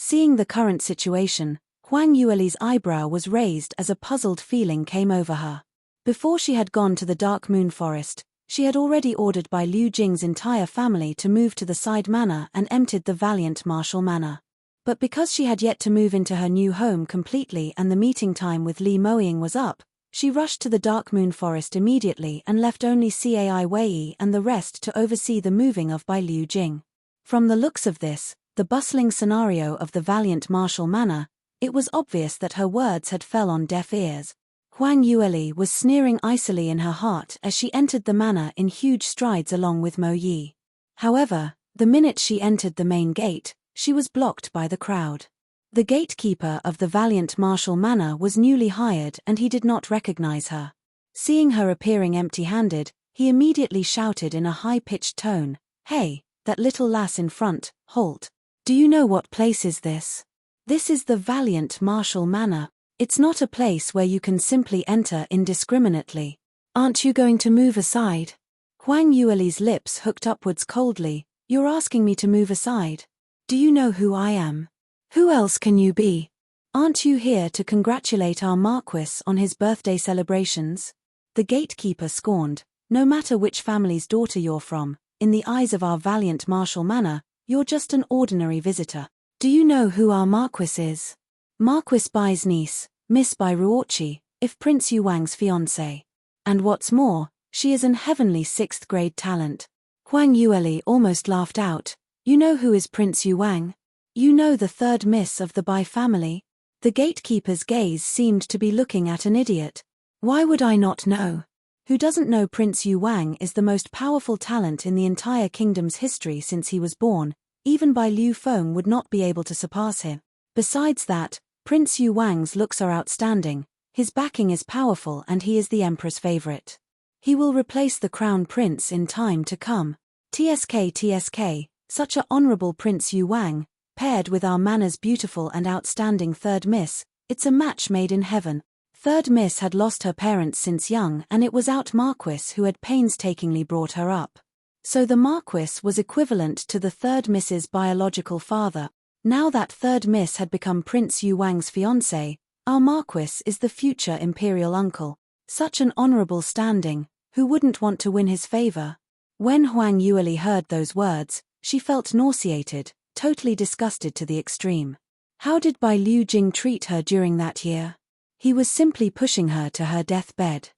Seeing the current situation, Huang Yueli's eyebrow was raised as a puzzled feeling came over her. Before she had gone to the Dark Moon Forest, she had already ordered Bai Liu Jing's entire family to move to the side manor and emptied the valiant Marshall Manor. But because she had yet to move into her new home completely and the meeting time with Li Moying was up, she rushed to the Dark Moon Forest immediately and left only Cai Wei and the rest to oversee the moving of Bai Liu Jing. From the looks of this, the bustling scenario of the valiant Marshall Manor, it was obvious that her words had fell on deaf ears. Huang Yueli was sneering icily in her heart as she entered the manor in huge strides along with Mo Yi. However, the minute she entered the main gate, she was blocked by the crowd. The gatekeeper of the valiant Marshall Manor was newly hired and he did not recognize her. Seeing her appearing empty-handed, he immediately shouted in a high-pitched tone, "Hey, that little lass in front, halt. Do you know what place is this? This is the valiant Marshall Manor. It's not a place where you can simply enter indiscriminately. Aren't you going to move aside?" Huang Yueli's lips hooked upwards coldly. "You're asking me to move aside? Do you know who I am? Who else can you be? Aren't you here to congratulate our Marquis on his birthday celebrations?" The gatekeeper scorned. "No matter which family's daughter you're from, in the eyes of our valiant Marshall Manor, you're just an ordinary visitor. Do you know who our Marquis is? Marquis Bai's niece, Miss Bai Ruoli, if Prince Yuang's fiancée. And what's more, she is an heavenly 6th grade talent." Huang Yueli almost laughed out. "You know who is Prince Yuang? You know the 3rd miss of the Bai family?" The gatekeeper's gaze seemed to be looking at an idiot. "Why would I not know? Who doesn't know Prince Yuang is the most powerful talent in the entire kingdom's history since he was born? Even Bai Liu Feng would not be able to surpass him. Besides that, Prince Yuang's looks are outstanding, his backing is powerful and he is the emperor's favorite. He will replace the crown prince in time to come. TSK, such a honorable Prince Yuang, paired with our manor's beautiful and outstanding 3rd miss, it's a match made in heaven." 3rd miss had lost her parents since young and it was our Marquis who had painstakingly brought her up. So the Marquis was equivalent to the 3rd miss's biological father. Now that 3rd miss had become Prince Yuang's fiancé, our Marquis is the future imperial uncle. Such an honorable standing, who wouldn't want to win his favor? When Huang Yueli heard those words, she felt nauseated, totally disgusted to the extreme. How did Bai Liu Jing treat her during that year? He was simply pushing her to her deathbed.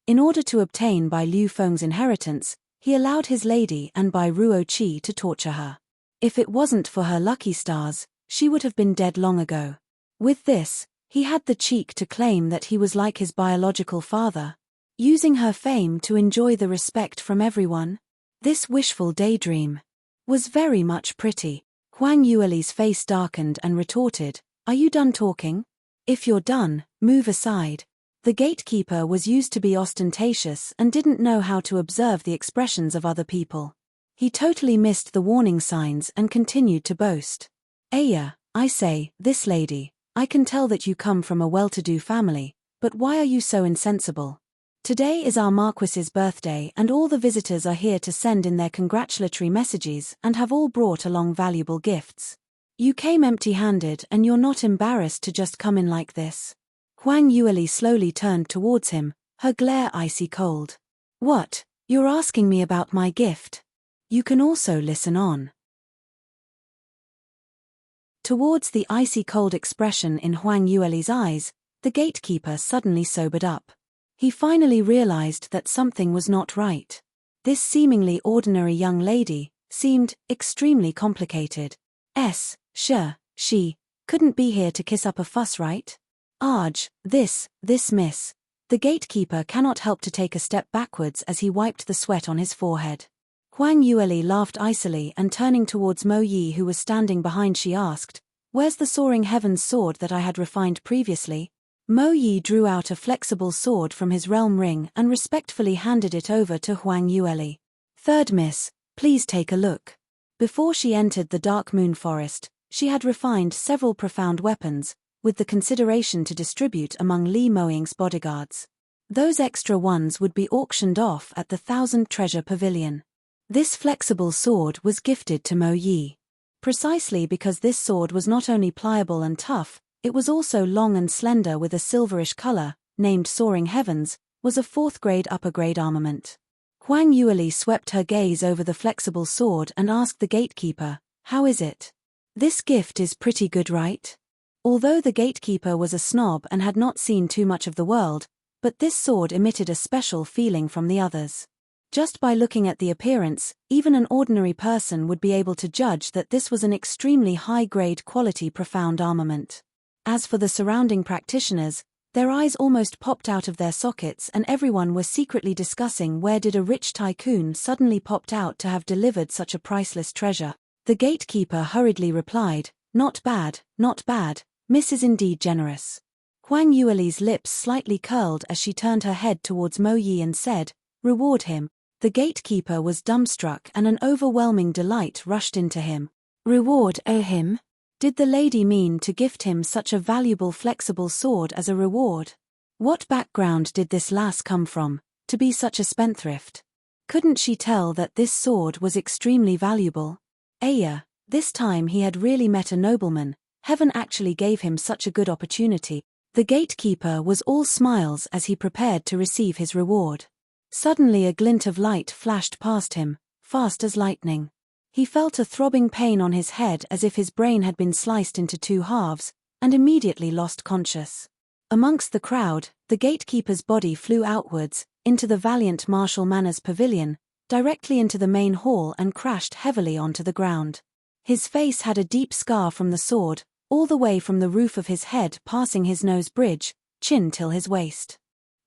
In order to obtain Bai Liu Feng's inheritance, he allowed his lady and Bai Ruoli to torture her. If it wasn't for her lucky stars, she would have been dead long ago. With this, he had the cheek to claim that he was like his biological father, using her fame to enjoy the respect from everyone. This wishful daydream was very much pretty. Huang Yueli's face darkened and retorted, "Are you done talking? If you're done, move aside." The gatekeeper was used to be ostentatious and didn't know how to observe the expressions of other people. He totally missed the warning signs and continued to boast. "Aya, I say, this lady, I can tell that you come from a well-to-do family, but why are you so insensible? Today is our Marquis's birthday and all the visitors are here to send in their congratulatory messages and have all brought along valuable gifts. You came empty-handed and you're not embarrassed to just come in like this?" Huang Yueli slowly turned towards him, her glare icy cold. "What, you're asking me about my gift? You can also listen on." Towards the icy cold expression in Huang Yueli's eyes, the gatekeeper suddenly sobered up. He finally realized that something was not right. This seemingly ordinary young lady seemed extremely complicated. Sure, she couldn't be here to kiss up a fuss, right? This miss. The gatekeeper cannot help to take a step backwards as he wiped the sweat on his forehead. Huang Yueli laughed icily and turning towards Mo Yi who was standing behind she asked, "Where's the soaring heavens sword that I had refined previously?" Mo Yi drew out a flexible sword from his realm ring and respectfully handed it over to Huang Yueli. "3rd miss, please take a look." Before she entered the Dark Moon Forest, she had refined several profound weapons, with the consideration to distribute among Li Moying's bodyguards. Those extra ones would be auctioned off at the 1,000 Treasure Pavilion. This flexible sword was gifted to Mo Yi. Precisely because this sword was not only pliable and tough, it was also long and slender with a silverish color, named Soaring Heavens, was a 4th-grade upper-grade armament. Huang Yueli swept her gaze over the flexible sword and asked the gatekeeper, "How is it? This gift is pretty good, right?" Although the gatekeeper was a snob and had not seen too much of the world, but this sword emitted a special feeling from the others. Just by looking at the appearance, even an ordinary person would be able to judge that this was an extremely high-grade quality profound armament. As for the surrounding practitioners, their eyes almost popped out of their sockets and everyone was secretly discussing where did a rich tycoon suddenly popped out to have delivered such a priceless treasure. The gatekeeper hurriedly replied, "Not bad, not bad, Miss is indeed generous." Huang Yueli's lips slightly curled as she turned her head towards Mo Yi and said, "Reward him." The gatekeeper was dumbstruck and an overwhelming delight rushed into him. Reward him? Did the lady mean to gift him such a valuable flexible sword as a reward? What background did this lass come from, to be such a spendthrift? Couldn't she tell that this sword was extremely valuable? Aya, this time he had really met a nobleman, heaven actually gave him such a good opportunity. The gatekeeper was all smiles as he prepared to receive his reward. Suddenly a glint of light flashed past him, fast as lightning. He felt a throbbing pain on his head as if his brain had been sliced into 2 halves, and immediately lost conscious. Amongst the crowd, the gatekeeper's body flew outwards, into the valiant Marshal Manor's pavilion, directly into the main hall and crashed heavily onto the ground. His face had a deep scar from the sword, all the way from the roof of his head passing his nose bridge, chin till his waist.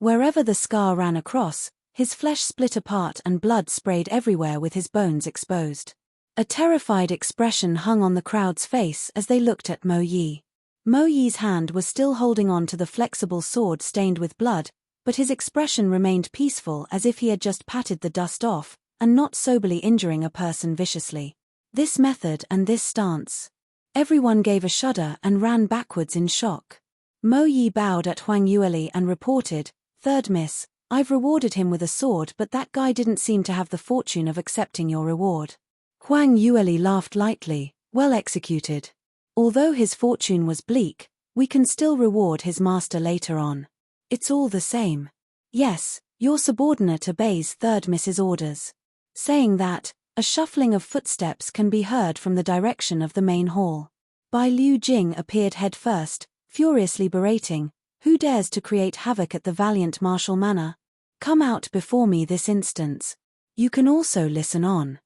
Wherever the scar ran across, his flesh split apart and blood sprayed everywhere with his bones exposed. A terrified expression hung on the crowd's face as they looked at Mo Yi. Mo Yi's hand was still holding on to the flexible sword stained with blood, but his expression remained peaceful as if he had just patted the dust off, and not soberly injuring a person viciously. This method and this stance. Everyone gave a shudder and ran backwards in shock. Mo Yi bowed at Huang Yueli and reported, "Third miss, I've rewarded him with a sword but that guy didn't seem to have the fortune of accepting your reward." Huang Yueli laughed lightly, "Well executed. Although his fortune was bleak, we can still reward his master later on. It's all the same. Yes, your subordinate obeys third miss's orders." Saying that, a shuffling of footsteps can be heard from the direction of the main hall. Bai Liu Jing appeared head first, furiously berating, "Who dares to create havoc at the valiant Marshal Manor? Come out before me this instant. You can also listen on."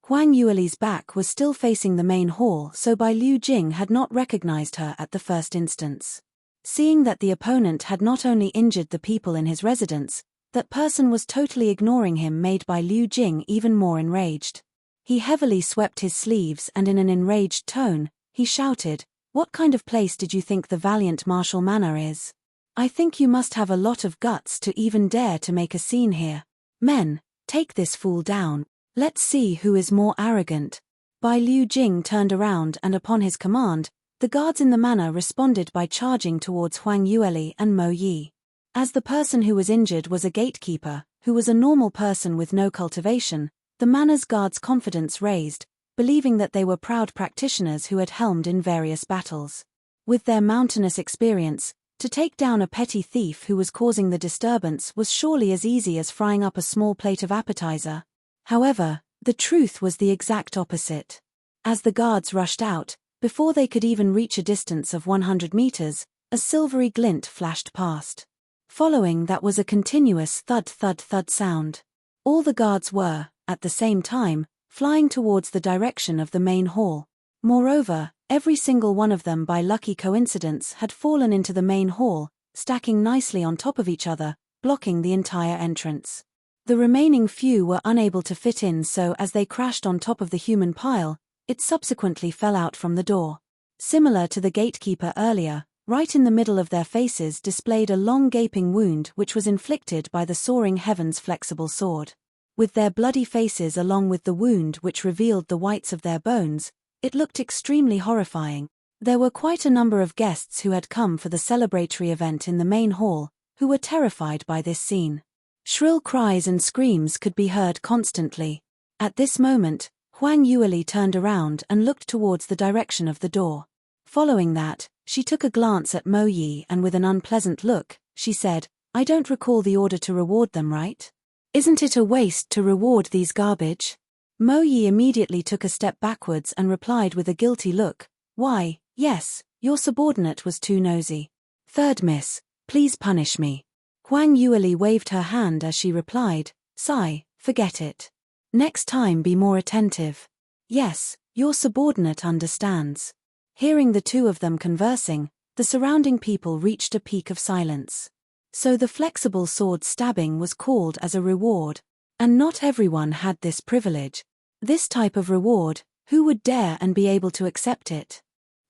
Huang Yueli's back was still facing the main hall, so Bai Liu Jing had not recognized her at the first instance. Seeing that the opponent had not only injured the people in his residence, that person was totally ignoring him made Bai Liu Jing even more enraged. He heavily swept his sleeves and in an enraged tone, he shouted, "What kind of place did you think the valiant Marshal Manor is? I think you must have a lot of guts to even dare to make a scene here. Men, take this fool down. Let's see who is more arrogant." Bai Liu Jing turned around and upon his command, the guards in the manor responded by charging towards Huang Yueli and Mo Yi. As the person who was injured was a gatekeeper, who was a normal person with no cultivation, the manor's guards' confidence raised, believing that they were proud practitioners who had helmed in various battles. With their mountainous experience, to take down a petty thief who was causing the disturbance was surely as easy as frying up a small plate of appetizer. However, the truth was the exact opposite. As the guards rushed out, before they could even reach a distance of 100 meters, a silvery glint flashed past. Following that was a continuous thud-thud-thud sound. All the guards were, at the same time, flying towards the direction of the main hall. Moreover, every single one of them by lucky coincidence had fallen into the main hall, stacking nicely on top of each other, blocking the entire entrance. The remaining few were unable to fit in, so as they crashed on top of the human pile, it subsequently fell out from the door. Similar to the gatekeeper earlier, right in the middle of their faces displayed a long gaping wound which was inflicted by the Soaring Heavens flexible sword. With their bloody faces along with the wound which revealed the whites of their bones, it looked extremely horrifying. There were quite a number of guests who had come for the celebratory event in the main hall, who were terrified by this scene. Shrill cries and screams could be heard constantly. At this moment, Huang Yueli turned around and looked towards the direction of the door. Following that, she took a glance at Mo Yi and with an unpleasant look, she said, "I don't recall the order to reward them, right? Isn't it a waste to reward these garbage?" Mo Yi immediately took a step backwards and replied with a guilty look, "Why, yes, your subordinate was too nosy. Third miss, please punish me." Huang Yueli waved her hand as she replied, "Sigh, forget it. Next time be more attentive. Yes, your subordinate understands." Hearing the two of them conversing, the surrounding people reached a peak of silence. So the flexible sword stabbing was called as a reward. And not everyone had this privilege. This type of reward, who would dare and be able to accept it?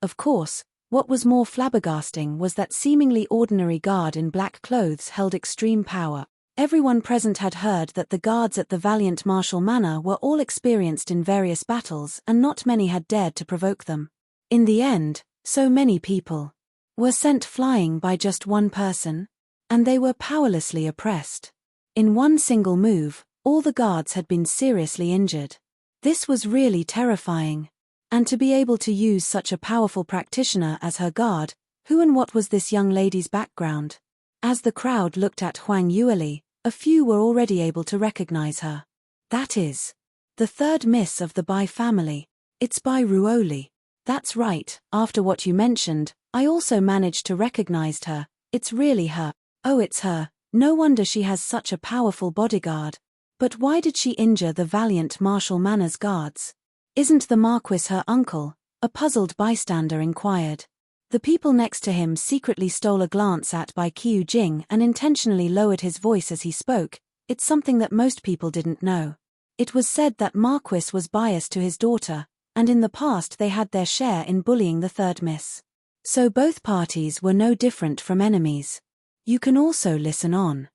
Of course, what was more flabbergasting was that seemingly ordinary guard in black clothes held extreme power. Everyone present had heard that the guards at the valiant martial manor were all experienced in various battles and not many had dared to provoke them. In the end, so many people were sent flying by just one person, and they were powerlessly oppressed. In one single move, all the guards had been seriously injured. This was really terrifying. And to be able to use such a powerful practitioner as her guard, who and what was this young lady's background? As the crowd looked at Huang Yueli, a few were already able to recognize her. That is the third miss of the Bai family. It's Bai Ruoli. That's right, after what you mentioned, I also managed to recognize her. It's really her. Oh, it's her. No wonder she has such a powerful bodyguard. But why did she injure the valiant martial manor's guards? Isn't the Marquis her uncle? A puzzled bystander inquired. The people next to him secretly stole a glance at Bai Jing and intentionally lowered his voice as he spoke. It's something that most people didn't know. It was said that Marquis was biased to his daughter, and in the past they had their share in bullying the third miss. So both parties were no different from enemies. You can also listen on.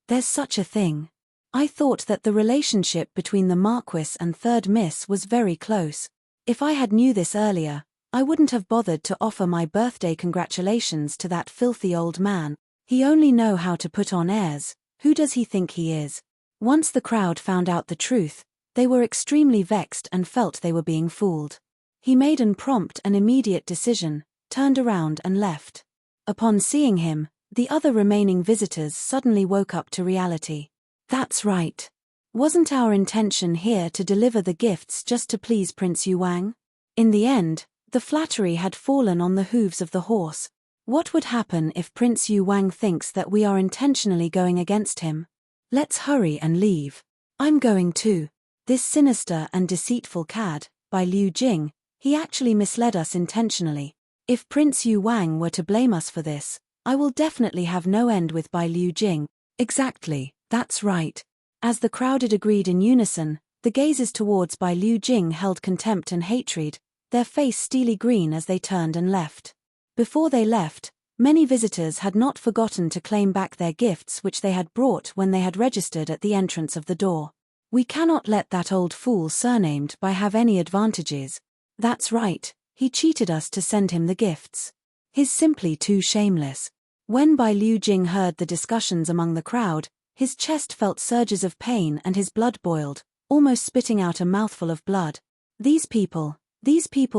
There's such a thing. I thought that the relationship between the Marquis and third miss was very close. If I had knew this earlier, I wouldn't have bothered to offer my birthday congratulations to that filthy old man. He only know how to put on airs. Who does he think he is? Once the crowd found out the truth, they were extremely vexed and felt they were being fooled. He made an prompt and immediate decision, turned around and left. Upon seeing him, the other remaining visitors suddenly woke up to reality. That's right. Wasn't our intention here to deliver the gifts just to please Prince Yuang? In the end, the flattery had fallen on the hooves of the horse. What would happen if Prince Yuang thinks that we are intentionally going against him? Let's hurry and leave. I'm going too. This sinister and deceitful cad, Bai Liu Jing, he actually misled us intentionally. If Prince Yuang were to blame us for this, I will definitely have no end with Bai Liu Jing. Exactly, that's right. As the crowd agreed in unison, the gazes towards Bai Liu Jing held contempt and hatred, their face steely green as they turned and left. Before they left, many visitors had not forgotten to claim back their gifts which they had brought when they had registered at the entrance of the door. We cannot let that old fool surnamed Bai have any advantages. That's right, he cheated us to send him the gifts. He's simply too shameless. When Bai Liu Jing heard the discussions among the crowd, his chest felt surges of pain and his blood boiled, almost spitting out a mouthful of blood. These people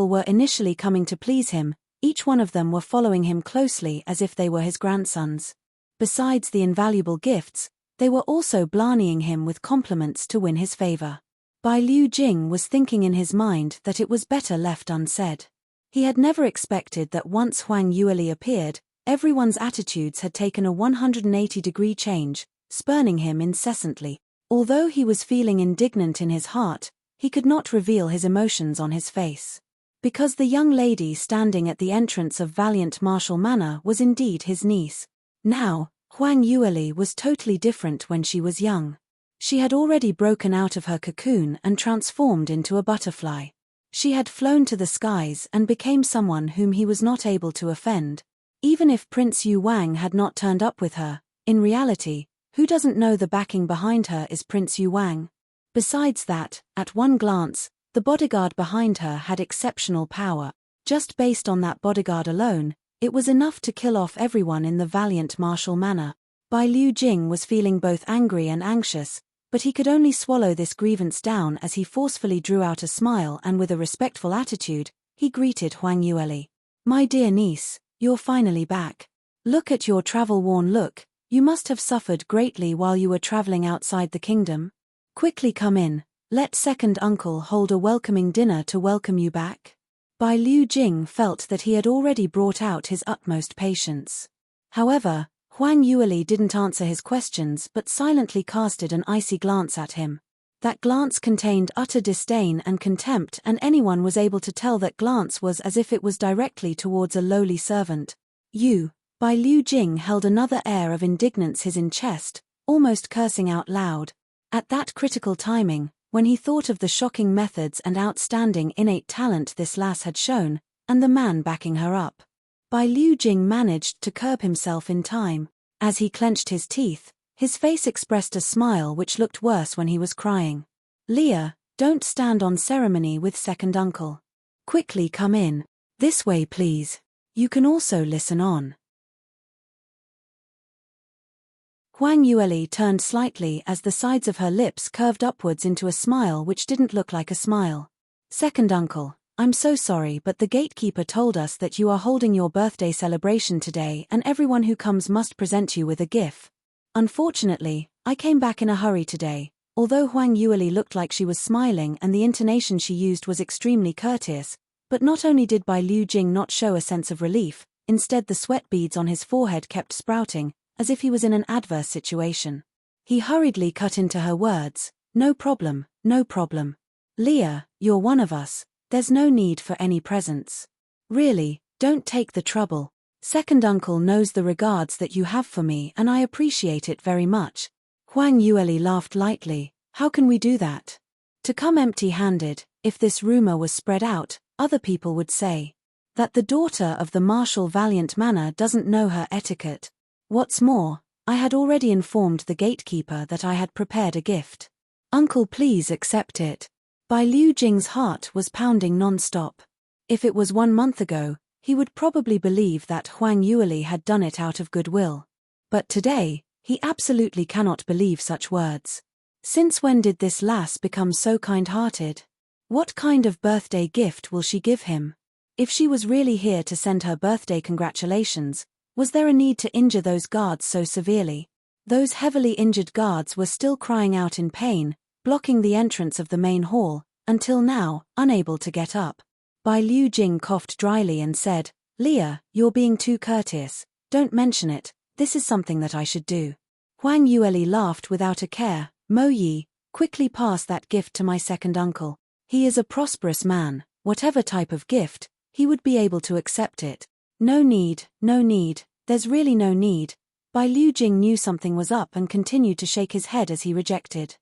were initially coming to please him, each one of them were following him closely as if they were his grandsons. Besides the invaluable gifts, they were also blarneying him with compliments to win his favor. Bai Liu Jing was thinking in his mind that it was better left unsaid. He had never expected that once Huang Yueli appeared, everyone's attitudes had taken a 180-degree change, spurning him incessantly. Although he was feeling indignant in his heart, he could not reveal his emotions on his face. Because the young lady standing at the entrance of Valiant Martial Manor was indeed his niece. Now, Huang Yueli was totally different when she was young. She had already broken out of her cocoon and transformed into a butterfly. She had flown to the skies and became someone whom he was not able to offend. Even if Prince Yuang had not turned up with her, in reality, who doesn't know the backing behind her is Prince Yuang? Besides that, at one glance, the bodyguard behind her had exceptional power. Just based on that bodyguard alone, it was enough to kill off everyone in the Valiant Martial Manor. Bai Liu Jing was feeling both angry and anxious, but he could only swallow this grievance down as he forcefully drew out a smile and with a respectful attitude, he greeted Huang Yueli. "My dear niece, you're finally back. Look at your travel-worn look, you must have suffered greatly while you were traveling outside the kingdom. Quickly come in, let second uncle hold a welcoming dinner to welcome you back." Bai Liu Jing felt that he had already brought out his utmost patience. However, Huang Yueli didn't answer his questions but silently casted an icy glance at him. That glance contained utter disdain and contempt, and anyone was able to tell that glance was as if it was directly towards a lowly servant. Bai Liu Jing held another air of indignance his in chest, almost cursing out loud. At that critical timing, when he thought of the shocking methods and outstanding innate talent this lass had shown, and the man backing her up, Bai Liu Jing managed to curb himself in time. As he clenched his teeth, his face expressed a smile which looked worse when he was crying. "Leah, don't stand on ceremony with second uncle. Quickly come in. This way please. You can also listen on." Huang Yueli turned slightly as the sides of her lips curved upwards into a smile which didn't look like a smile. "Second uncle, I'm so sorry, but the gatekeeper told us that you are holding your birthday celebration today and everyone who comes must present you with a gift. Unfortunately, I came back in a hurry today." Although Huang Yueli looked like she was smiling and the intonation she used was extremely courteous, but not only did Bai Liu Jing not show a sense of relief, instead the sweat beads on his forehead kept sprouting, as if he was in an adverse situation. He hurriedly cut into her words, "No problem, no problem. Leah, you're one of us, there's no need for any presents. Really, don't take the trouble. Second uncle knows the regards that you have for me and I appreciate it very much." Huang Yueli laughed lightly. "How can we do that? To come empty-handed, if this rumor was spread out, other people would say that the daughter of the Marshal Valiant Manor doesn't know her etiquette. What's more, I had already informed the gatekeeper that I had prepared a gift. Uncle, please accept it." Bai Liu Jing's heart was pounding non-stop. If it was 1 month ago, he would probably believe that Huang Yueli had done it out of goodwill. But today, he absolutely cannot believe such words. Since when did this lass become so kind-hearted? What kind of birthday gift will she give him? If she was really here to send her birthday congratulations, was there a need to injure those guards so severely? Those heavily injured guards were still crying out in pain, blocking the entrance of the main hall, until now, unable to get up. Bai Liu Jing coughed dryly and said, "Leah, you're being too courteous. Don't mention it, this is something that I should do." Huang Yueli laughed without a care. "Mo Yi, quickly pass that gift to my second uncle. He is a prosperous man, whatever type of gift, he would be able to accept it." No need, there's really no need." Bai Liu Jing knew something was up and continued to shake his head as he rejected.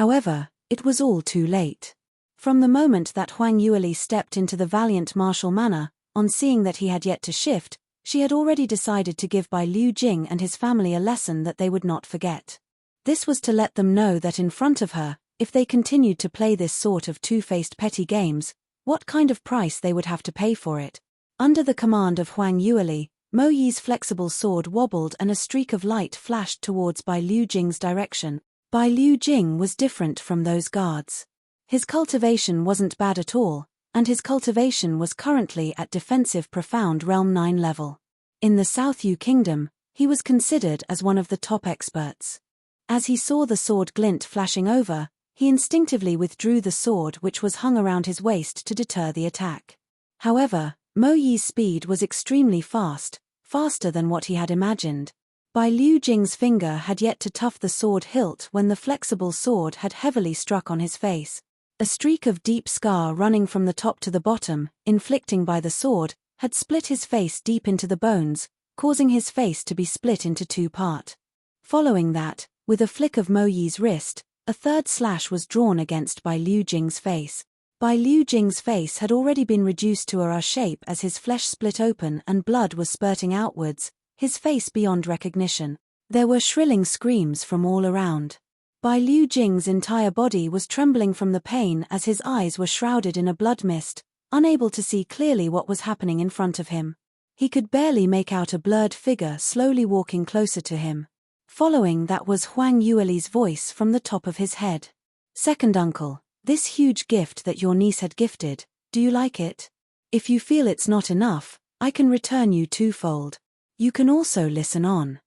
However, it was all too late. From the moment that Huang Yueli stepped into the Valiant Marshal Manor, on seeing that he had yet to shift, she had already decided to give Bai Liu Jing and his family a lesson that they would not forget. This was to let them know that in front of her, if they continued to play this sort of two-faced petty games, what kind of price they would have to pay for it. Under the command of Huang Yueli, Mo Yi's flexible sword wobbled and a streak of light flashed towards Bai Liu Jing's direction. Bai Liu Jing was different from those guards. His cultivation wasn't bad at all, and his cultivation was currently at defensive profound realm 9 level. In the South Yu Kingdom, he was considered as one of the top experts. As he saw the sword glint flashing over, he instinctively withdrew the sword which was hung around his waist to deter the attack. However, Mo Yi's speed was extremely fast, faster than what he had imagined. Bai Liu Jing's finger had yet to tuft the sword hilt when the flexible sword had heavily struck on his face. A streak of deep scar running from the top to the bottom, inflicting by the sword, had split his face deep into the bones, causing his face to be split into 2 parts. Following that, with a flick of Mo Yi's wrist, a third slash was drawn against Bai Liu Jing's face. Bai Liu Jing's face had already been reduced to a shape as his flesh split open and blood was spurting outwards, his face beyond recognition. There were shrilling screams from all around. Bai Liu Jing's entire body was trembling from the pain as his eyes were shrouded in a blood mist, unable to see clearly what was happening in front of him. He could barely make out a blurred figure slowly walking closer to him. Following that was Huang Yueli's voice from the top of his head. "Second uncle, this huge gift that your niece had gifted, do you like it? If you feel it's not enough, I can return you twofold. You can also listen on."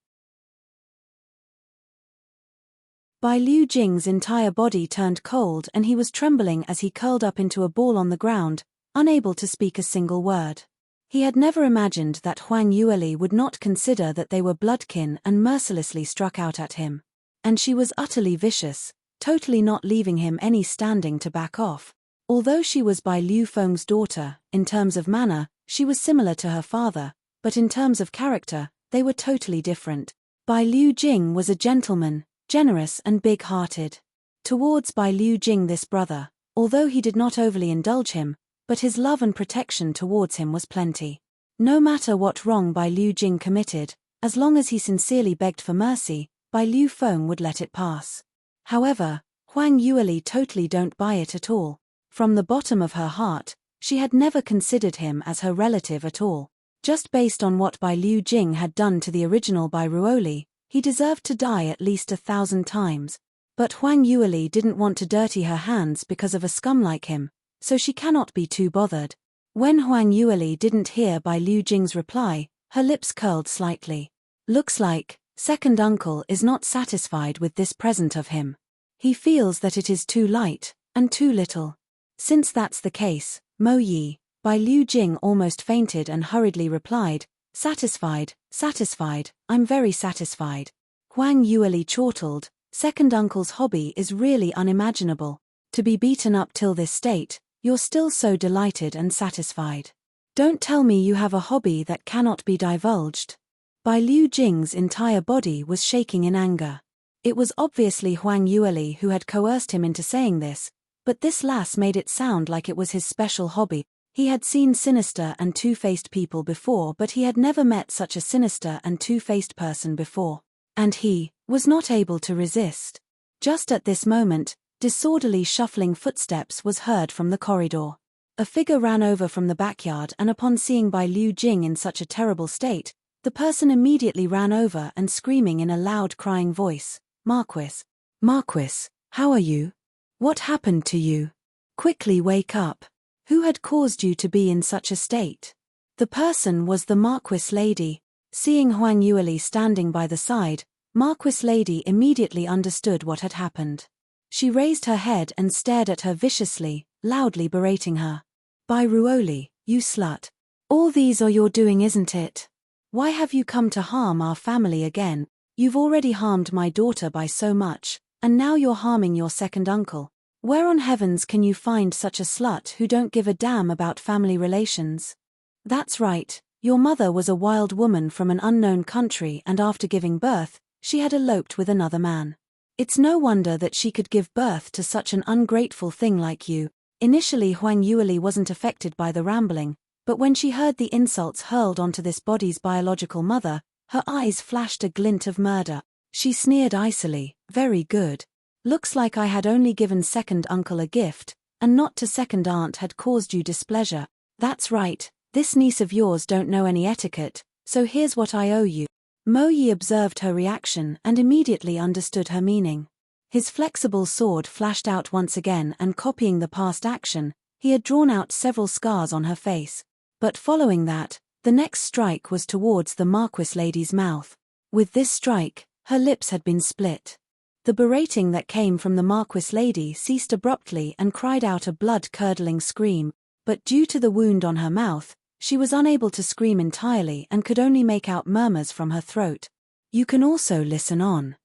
Bai Liu Jing's entire body turned cold and he was trembling as he curled up into a ball on the ground, unable to speak a single word. He had never imagined that Huang Yueli would not consider that they were bloodkin and mercilessly struck out at him. And she was utterly vicious, totally not leaving him any standing to back off. Although she was Bai Liu Feng's daughter, in terms of manner, she was similar to her father, but in terms of character, they were totally different. Bai Liu Jing was a gentleman, generous and big-hearted. Towards Bai Liu Jing, this brother, although he did not overly indulge him, but his love and protection towards him was plenty. No matter what wrong Bai Liu Jing committed, as long as he sincerely begged for mercy, Bai Liu Feng would let it pass. However, Huang Yueli totally don't buy it at all. From the bottom of her heart, she had never considered him as her relative at all. Just based on what Bai Liu Jing had done to the original Bai Ruoli, he deserved to die at least 1,000 times. But Huang Yueli didn't want to dirty her hands because of a scum like him, so she cannot be too bothered. When Huang Yueli didn't hear Bai Liu Jing's reply, her lips curled slightly. Looks like second uncle is not satisfied with this present of him. He feels that it is too light and too little. Since that's the case, Mo Yi, Bai Liu Jing almost fainted and hurriedly replied, "Satisfied, satisfied, I'm very satisfied." Huang Yueli chortled, "Second uncle's hobby is really unimaginable. To be beaten up till this state, you're still so delighted and satisfied. Don't tell me you have a hobby that cannot be divulged." Bai Liu Jing's entire body was shaking in anger. It was obviously Huang Yueli who had coerced him into saying this, but this lass made it sound like it was his special hobby. He had seen sinister and two-faced people before, but he had never met such a sinister and two-faced person before. And he was not able to resist. Just at this moment, disorderly shuffling footsteps was heard from the corridor. A figure ran over from the backyard, and upon seeing Bai Liu Jing in such a terrible state, the person immediately ran over and screaming in a loud crying voice, "Marquis! Marquis, how are you? What happened to you? Quickly wake up. Who had caused you to be in such a state?" The person was the Marquis lady. Seeing Huang Yueli standing by the side, Marquis lady immediately understood what had happened. She raised her head and stared at her viciously, loudly berating her. "Bai Ruoli, you slut. All these are your doing, isn't it? Why have you come to harm our family again? You've already harmed my daughter by so much, and now you're harming your second uncle. Where on heavens can you find such a slut who don't give a damn about family relations? That's right, your mother was a wild woman from an unknown country, and after giving birth, she had eloped with another man. It's no wonder that she could give birth to such an ungrateful thing like you." Initially Huang Yueli wasn't affected by the rambling, but when she heard the insults hurled onto this body's biological mother, her eyes flashed a glint of murder. She sneered icily, "Very good. Looks like I had only given second uncle a gift, and not to second aunt had caused you displeasure. That's right, this niece of yours don't know any etiquette, so here's what I owe you." Mo Yi observed her reaction and immediately understood her meaning. His flexible sword flashed out once again, and copying the past action, he had drawn out several scars on her face. But following that, the next strike was towards the Marquis lady's mouth. With this strike, her lips had been split. The berating that came from the Marquis lady ceased abruptly and cried out a blood-curdling scream, but due to the wound on her mouth, she was unable to scream entirely and could only make out murmurs from her throat. You can also listen on.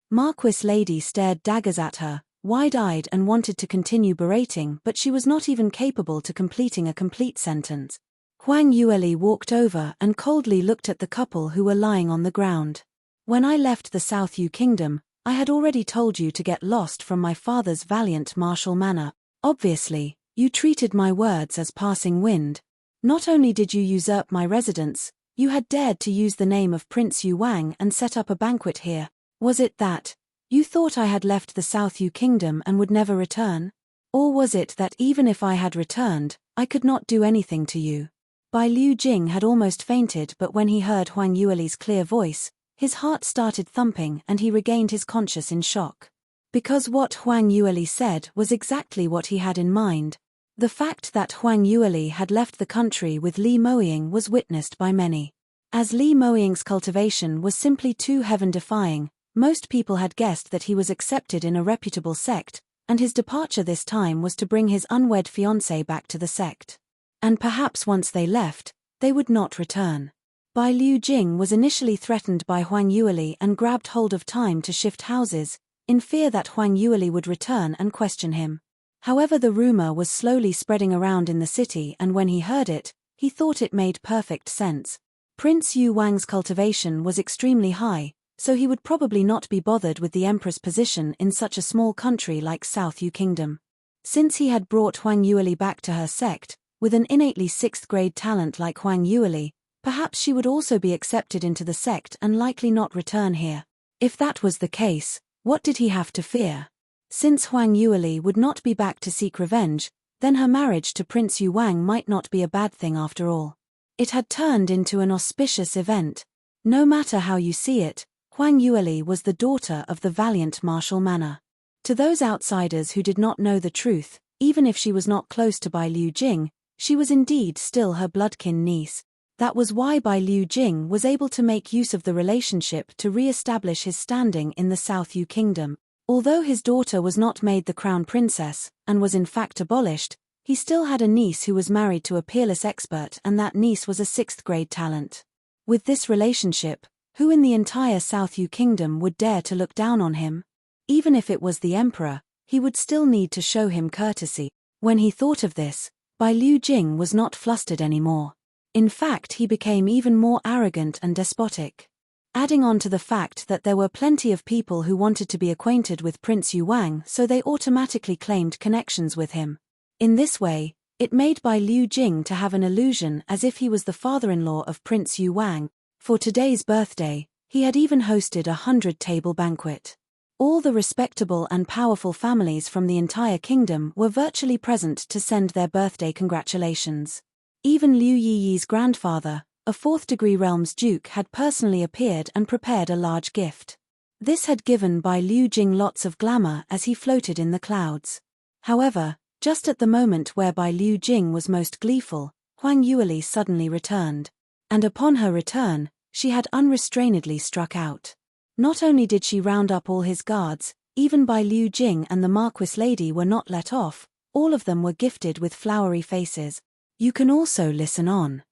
Marquis lady stared daggers at her, wide-eyed, and wanted to continue berating, but she was not even capable to completing a complete sentence. Huang Yueli walked over and coldly looked at the couple who were lying on the ground. "When I left the South Yu Kingdom, I had already told you to get lost from my father's valiant martial manner. Obviously, you treated my words as passing wind. Not only did you usurp my residence, you had dared to use the name of Prince Yu Wang and set up a banquet here. Was it that you thought I had left the South Yu Kingdom and would never return? Or was it that even if I had returned, I could not do anything to you? Bai Liu Jing had almost fainted, but when he heard Huang Yueli's clear voice, his heart started thumping and he regained his conscience in shock. Because what Huang Yueli said was exactly what he had in mind. The fact that Huang Yueli had left the country with Li Moying was witnessed by many. As Li Moying's cultivation was simply too heaven-defying, most people had guessed that he was accepted in a reputable sect, and his departure this time was to bring his unwed fiancée back to the sect. And perhaps once they left, they would not return. Bai Liu Jing was initially threatened by Huang Yueli and grabbed hold of time to shift houses, in fear that Huang Yueli would return and question him. However, the rumor was slowly spreading around in the city, and when he heard it, he thought it made perfect sense. Prince Yu Wang's cultivation was extremely high, so he would probably not be bothered with the emperor's position in such a small country like South Yu Kingdom. Since he had brought Huang Yueli back to her sect, with an innately 6th grade talent like Huang Yueli, perhaps she would also be accepted into the sect and likely not return here. If that was the case, what did he have to fear? Since Huang Yueli would not be back to seek revenge, then her marriage to Prince Yu Wang might not be a bad thing after all. It had turned into an auspicious event. No matter how you see it, Huang Yueli was the daughter of the valiant Marshal Manor. To those outsiders who did not know the truth, even if she was not close to Bai Liu Jing, she was indeed still her bloodkin niece. That was why Bai Liu Jing was able to make use of the relationship to re-establish his standing in the South Yu Kingdom. Although his daughter was not made the crown princess, and was in fact abolished, he still had a niece who was married to a peerless expert, and that niece was a 6th grade talent. With this relationship, who in the entire South Yu Kingdom would dare to look down on him? Even if it was the emperor, he would still need to show him courtesy. When he thought of this, Bai Liu Jing was not flustered anymore. In fact, he became even more arrogant and despotic. Adding on to the fact that there were plenty of people who wanted to be acquainted with Prince Yu Wang, so they automatically claimed connections with him. In this way, it made Bai Liu Jing to have an illusion as if he was the father-in-law of Prince Yu Wang. For today's birthday, he had even hosted a 100-table banquet. All the respectable and powerful families from the entire kingdom were virtually present to send their birthday congratulations. Even Liu Yiyi's grandfather, a 4th-degree realm's duke, had personally appeared and prepared a large gift. This had given Bai Liu Jing lots of glamour as he floated in the clouds. However, just at the moment where Bai Liu Jing was most gleeful, Huang Yueli suddenly returned. And upon her return, she had unrestrainedly struck out. Not only did she round up all his guards, even Bai Liu Jing and the Marquis lady were not let off, all of them were gifted with flowery faces. You can also listen on.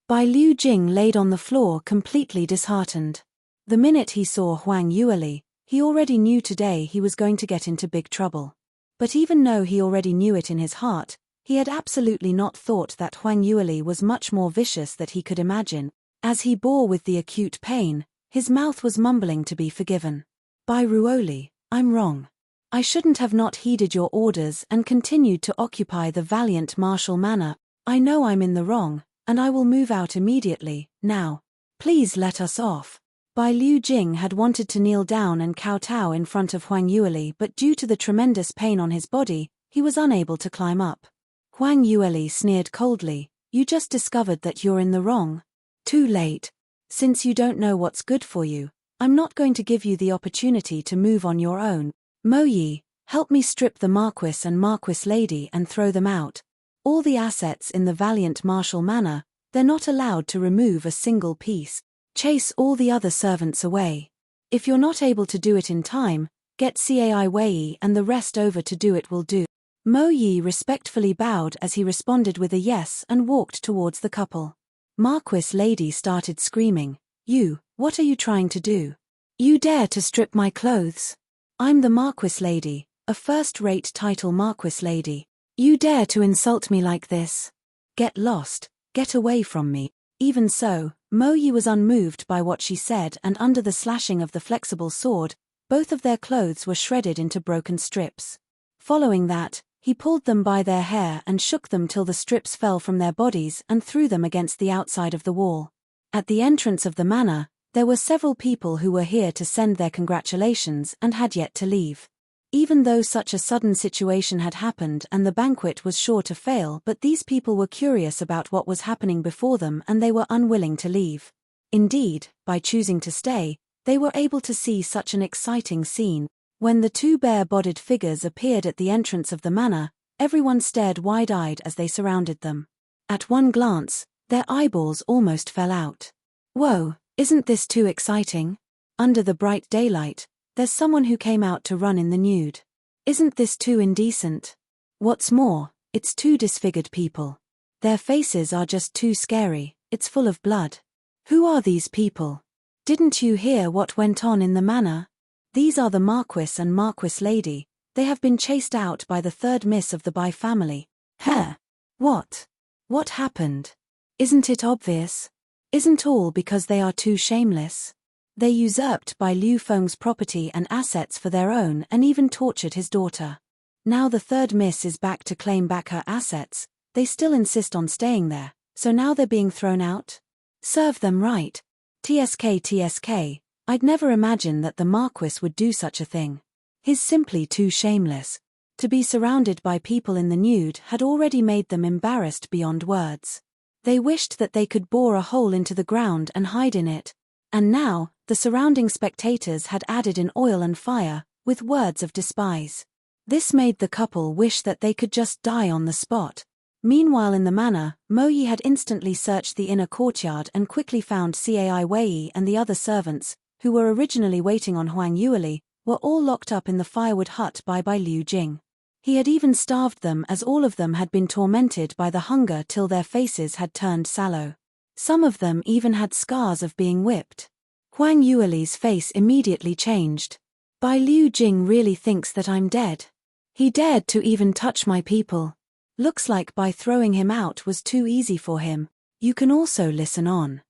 Bai Liu Jing laid on the floor completely disheartened. The minute he saw Huang Yueli, he already knew today he was going to get into big trouble. But even though he already knew it in his heart, he had absolutely not thought that Huang Yueli was much more vicious than he could imagine. As he bore with the acute pain, his mouth was mumbling to be forgiven. Bai Ruoli, I'm wrong. I shouldn't have not heeded your orders and continued to occupy the valiant Marshal Manor. I know I'm in the wrong, and I will move out immediately, now. Please let us off. Bai Liu Jing had wanted to kneel down and kowtow in front of Huang Yueli, but due to the tremendous pain on his body, he was unable to climb up. Huang Yueli sneered coldly, you just discovered that you're in the wrong. Too late. Since you don't know what's good for you, I'm not going to give you the opportunity to move on your own. Mo Yi, help me strip the Marquis and Marquis lady and throw them out. All the assets in the valiant Marshal Manor, they're not allowed to remove a single piece. Chase all the other servants away. If you're not able to do it in time, get Cai Wei and the rest over to do it will do. Mo Yi respectfully bowed as he responded with a yes and walked towards the couple. Marquis lady started screaming, You, what are you trying to do? You dare to strip my clothes? I'm the Marquis lady, a first-rate title Marquis lady. You dare to insult me like this? Get lost, get away from me. Even so, Mo Yi was unmoved by what she said, and under the slashing of the flexible sword, both of their clothes were shredded into broken strips. Following that, he pulled them by their hair and shook them till the strips fell from their bodies and threw them against the outside of the wall. At the entrance of the manor, there were several people who were here to send their congratulations and had yet to leave. Even though such a sudden situation had happened and the banquet was sure to fail, but these people were curious about what was happening before them and they were unwilling to leave. Indeed, by choosing to stay, they were able to see such an exciting scene. When the two bare-bodied figures appeared at the entrance of the manor, everyone stared wide-eyed as they surrounded them. At one glance, their eyeballs almost fell out. Whoa, isn't this too exciting? Under the bright daylight, there's someone who came out to run in the nude. Isn't this too indecent? What's more, it's two disfigured people. Their faces are just too scary, it's full of blood. Who are these people? Didn't you hear what went on in the manor? These are the Marquis and Marquis Lady. They have been chased out by the third miss of the Bai family. What? What happened? Isn't it obvious? Isn't all because they are too shameless? They usurped Bai Liu Feng's property and assets for their own and even tortured his daughter. Now the third miss is back to claim back her assets. They still insist on staying there, so now they're being thrown out? Serve them right. TSK, I'd never imagine that the Marquis would do such a thing. He's simply too shameless. To be surrounded by people in the nude had already made them embarrassed beyond words. They wished that they could bore a hole into the ground and hide in it. And now, the surrounding spectators had added in oil and fire, with words of despise. This made the couple wish that they could just die on the spot. Meanwhile in the manor, Mo Yi had instantly searched the inner courtyard and quickly found Cai Wei and the other servants, who were originally waiting on Huang Yueli, were all locked up in the firewood hut by Liu Jing. He had even starved them as all of them had been tormented by the hunger till their faces had turned sallow. Some of them even had scars of being whipped. Huang Yueli's face immediately changed. Bai Liu Jing really thinks that I'm dead. He dared to even touch my people. Looks like by throwing him out was too easy for him. You can also listen on.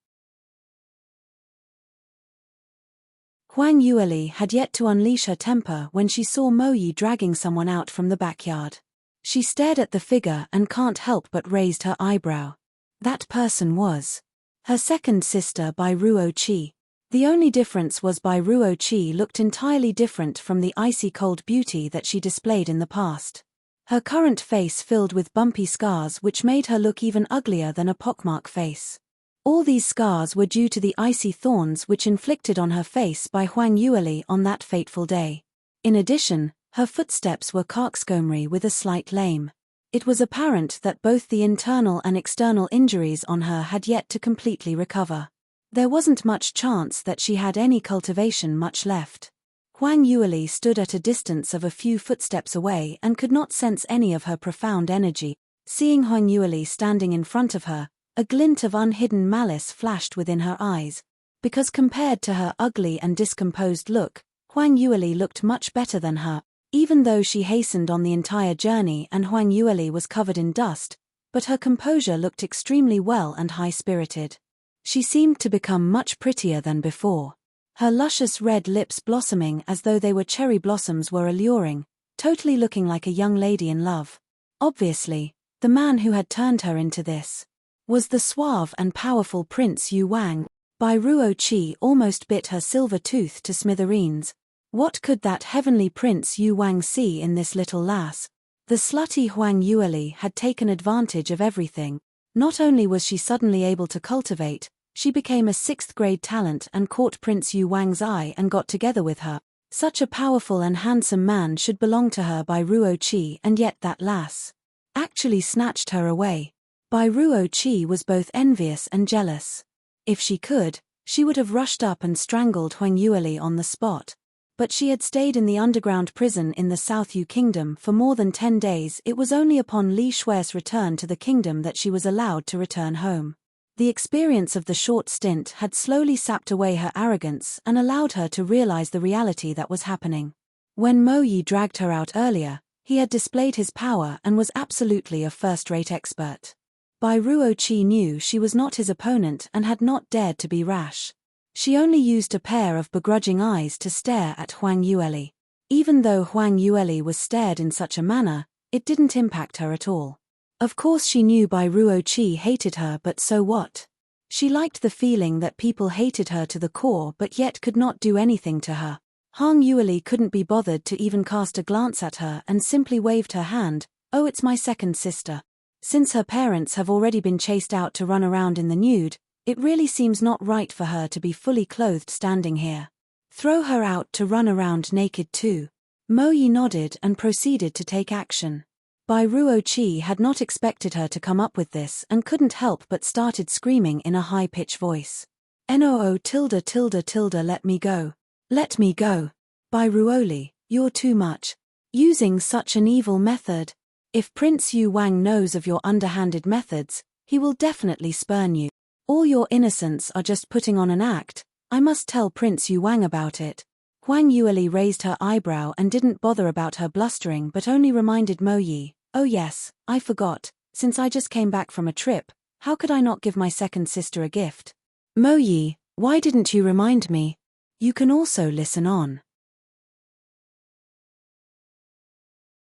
Huang Yueli had yet to unleash her temper when she saw Mo Yi dragging someone out from the backyard. She stared at the figure and can't help but raised her eyebrow. That person was her second sister Bai Ruoli. The only difference was Bai Ruoli looked entirely different from the icy cold beauty that she displayed in the past. Her current face filled with bumpy scars which made her look even uglier than a pockmark face. All these scars were due to the icy thorns which inflicted on her face by Huang Yueli on that fateful day. In addition, her footsteps were coxcombry with a slight lame. It was apparent that both the internal and external injuries on her had yet to completely recover. There wasn't much chance that she had any cultivation much left. Huang Yueli stood at a distance of a few footsteps away and could not sense any of her profound energy. Seeing Huang Yueli standing in front of her, a glint of unhidden malice flashed within her eyes. Because compared to her ugly and discomposed look, Huang Yueli looked much better than her, even though she hastened on the entire journey and Huang Yueli was covered in dust, but her composure looked extremely well and high-spirited. She seemed to become much prettier than before. Her luscious red lips blossoming as though they were cherry blossoms were alluring, totally looking like a young lady in love. Obviously, the man who had turned her into this was the suave and powerful Prince Yu Wang. Bai Ruoli almost bit her silver tooth to smithereens. What could that heavenly Prince Yu Wang see in this little lass? The slutty Huang Yueli had taken advantage of everything. Not only was she suddenly able to cultivate, she became a 6th-grade talent and caught Prince Yu Wang's eye and got together with her. Such a powerful and handsome man should belong to her Bai Ruoli, and yet that lass actually snatched her away. Bai Ruoli was both envious and jealous. If she could, she would have rushed up and strangled Huang Yueli on the spot. But she had stayed in the underground prison in the South Yu Kingdom for more than 10 days. It was only upon Li Shui's return to the kingdom that she was allowed to return home. The experience of the short stint had slowly sapped away her arrogance and allowed her to realize the reality that was happening. When Mo Yi dragged her out earlier, he had displayed his power and was absolutely a first-rate expert. Bai Ruoli knew she was not his opponent and had not dared to be rash. She only used a pair of begrudging eyes to stare at Huang Yueli. Even though Huang Yueli was stared in such a manner, it didn't impact her at all. Of course she knew Bai Ruoli hated her, but so what? She liked the feeling that people hated her to the core but yet could not do anything to her. Huang Yueli couldn't be bothered to even cast a glance at her and simply waved her hand. Oh, it's my second sister. Since her parents have already been chased out to run around in the nude, it really seems not right for her to be fully clothed standing here. Throw her out to run around naked too. Mo Yi nodded and proceeded to take action. Bai Ruoli had not expected her to come up with this and couldn't help but started screaming in a high-pitched voice. "No tilde tilde tilde let me go. Let me go. Bai Ruoli, you're too much. Using such an evil method. If Prince Yu Wang knows of your underhanded methods, he will definitely spurn you. All your innocents are just putting on an act. I must tell Prince Yu Wang about it." Huang Yueli raised her eyebrow and didn't bother about her blustering but only reminded Mo Yi, "Oh yes, I forgot, since I just came back from a trip, how could I not give my second sister a gift? Mo Yi, why didn't you remind me? You can also listen on."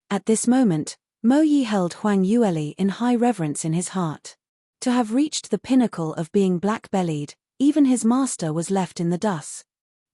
At this moment, Mo Yi held Huang Yueli in high reverence in his heart. To have reached the pinnacle of being black-bellied, even his master was left in the dust.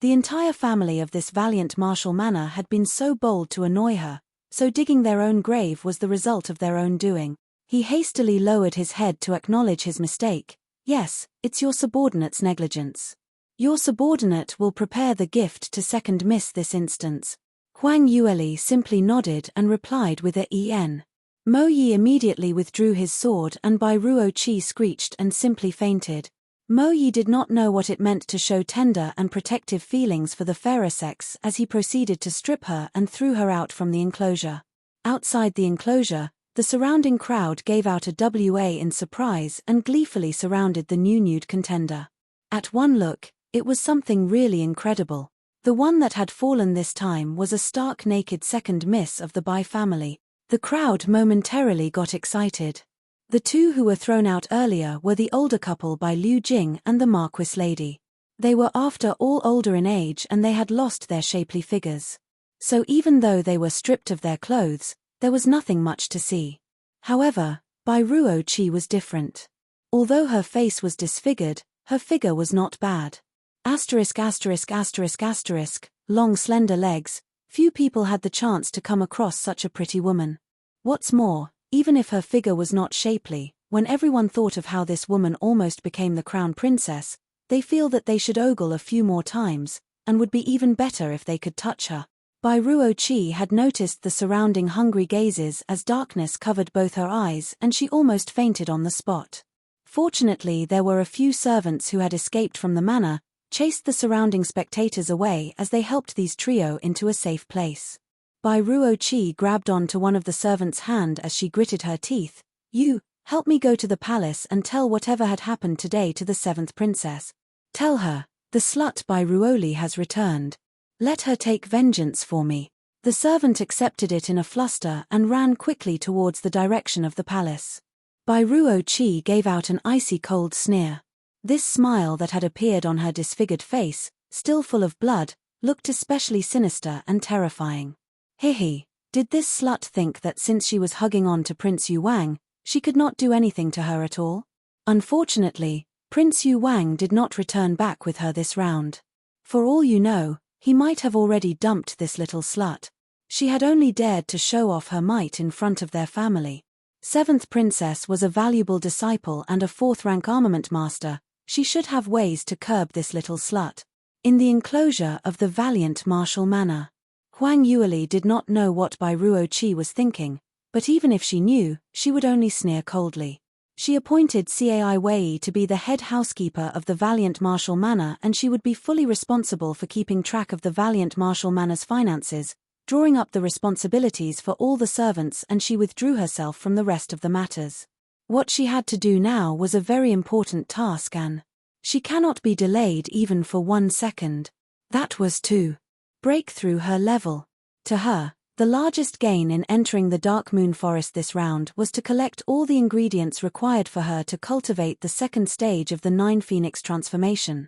The entire family of this valiant martial manner had been so bold to annoy her, so digging their own grave was the result of their own doing. He hastily lowered his head to acknowledge his mistake. "Yes, it's your subordinate's negligence. Your subordinate will prepare the gift to second miss this instance." Huang Yueli simply nodded and replied with a "en." Mo Yi immediately withdrew his sword and Bai Ruoli screeched and simply fainted. Mo Yi did not know what it meant to show tender and protective feelings for the fairer sex as he proceeded to strip her and threw her out from the enclosure. Outside the enclosure, the surrounding crowd gave out a WA in surprise and gleefully surrounded the new nude contender. At one look, it was something really incredible. The one that had fallen this time was a stark naked second miss of the Bai family. The crowd momentarily got excited. The two who were thrown out earlier were the older couple by Liu Jing and the Marquis lady. They were after all older in age and they had lost their shapely figures. So even though they were stripped of their clothes, there was nothing much to see. However, Bai Ruoli was different. Although her face was disfigured, her figure was not bad. Asterisk asterisk asterisk asterisk, long slender legs, few people had the chance to come across such a pretty woman. What's more, even if her figure was not shapely, when everyone thought of how this woman almost became the crown princess, they feel that they should ogle a few more times, and would be even better if they could touch her. Bai Ruoli had noticed the surrounding hungry gazes as darkness covered both her eyes and she almost fainted on the spot. Fortunately there were a few servants who had escaped from the manor, chased the surrounding spectators away as they helped these trio into a safe place. Bai Ruoli grabbed on to one of the servants' hand as she gritted her teeth. "You, help me go to the palace and tell whatever had happened today to the 7th princess. Tell her, the slut Bai Ruoli has returned. Let her take vengeance for me." The servant accepted it in a fluster and ran quickly towards the direction of the palace. Bai Ruoli gave out an icy cold sneer. This smile that had appeared on her disfigured face, still full of blood, looked especially sinister and terrifying. Hihi, did this slut think that since she was hugging on to Prince Yu Wang, she could not do anything to her at all? Unfortunately, Prince Yu Wang did not return back with her this round. For all you know, he might have already dumped this little slut. She had only dared to show off her might in front of their family. 7th princess was a valuable disciple and a 4th-rank armament master. She should have ways to curb this little slut. In the enclosure of the valiant martial manor, Huang Yueli did not know what Bai Ruoli was thinking, but even if she knew, she would only sneer coldly. She appointed Cai Wei to be the head housekeeper of the valiant martial manor and she would be fully responsible for keeping track of the valiant martial manor's finances, drawing up the responsibilities for all the servants, and she withdrew herself from the rest of the matters. What she had to do now was a very important task and she cannot be delayed even for 1 second. That was to break through her level. To her, the largest gain in entering the Dark Moon Forest this round was to collect all the ingredients required for her to cultivate the second stage of the 9 Phoenix transformation.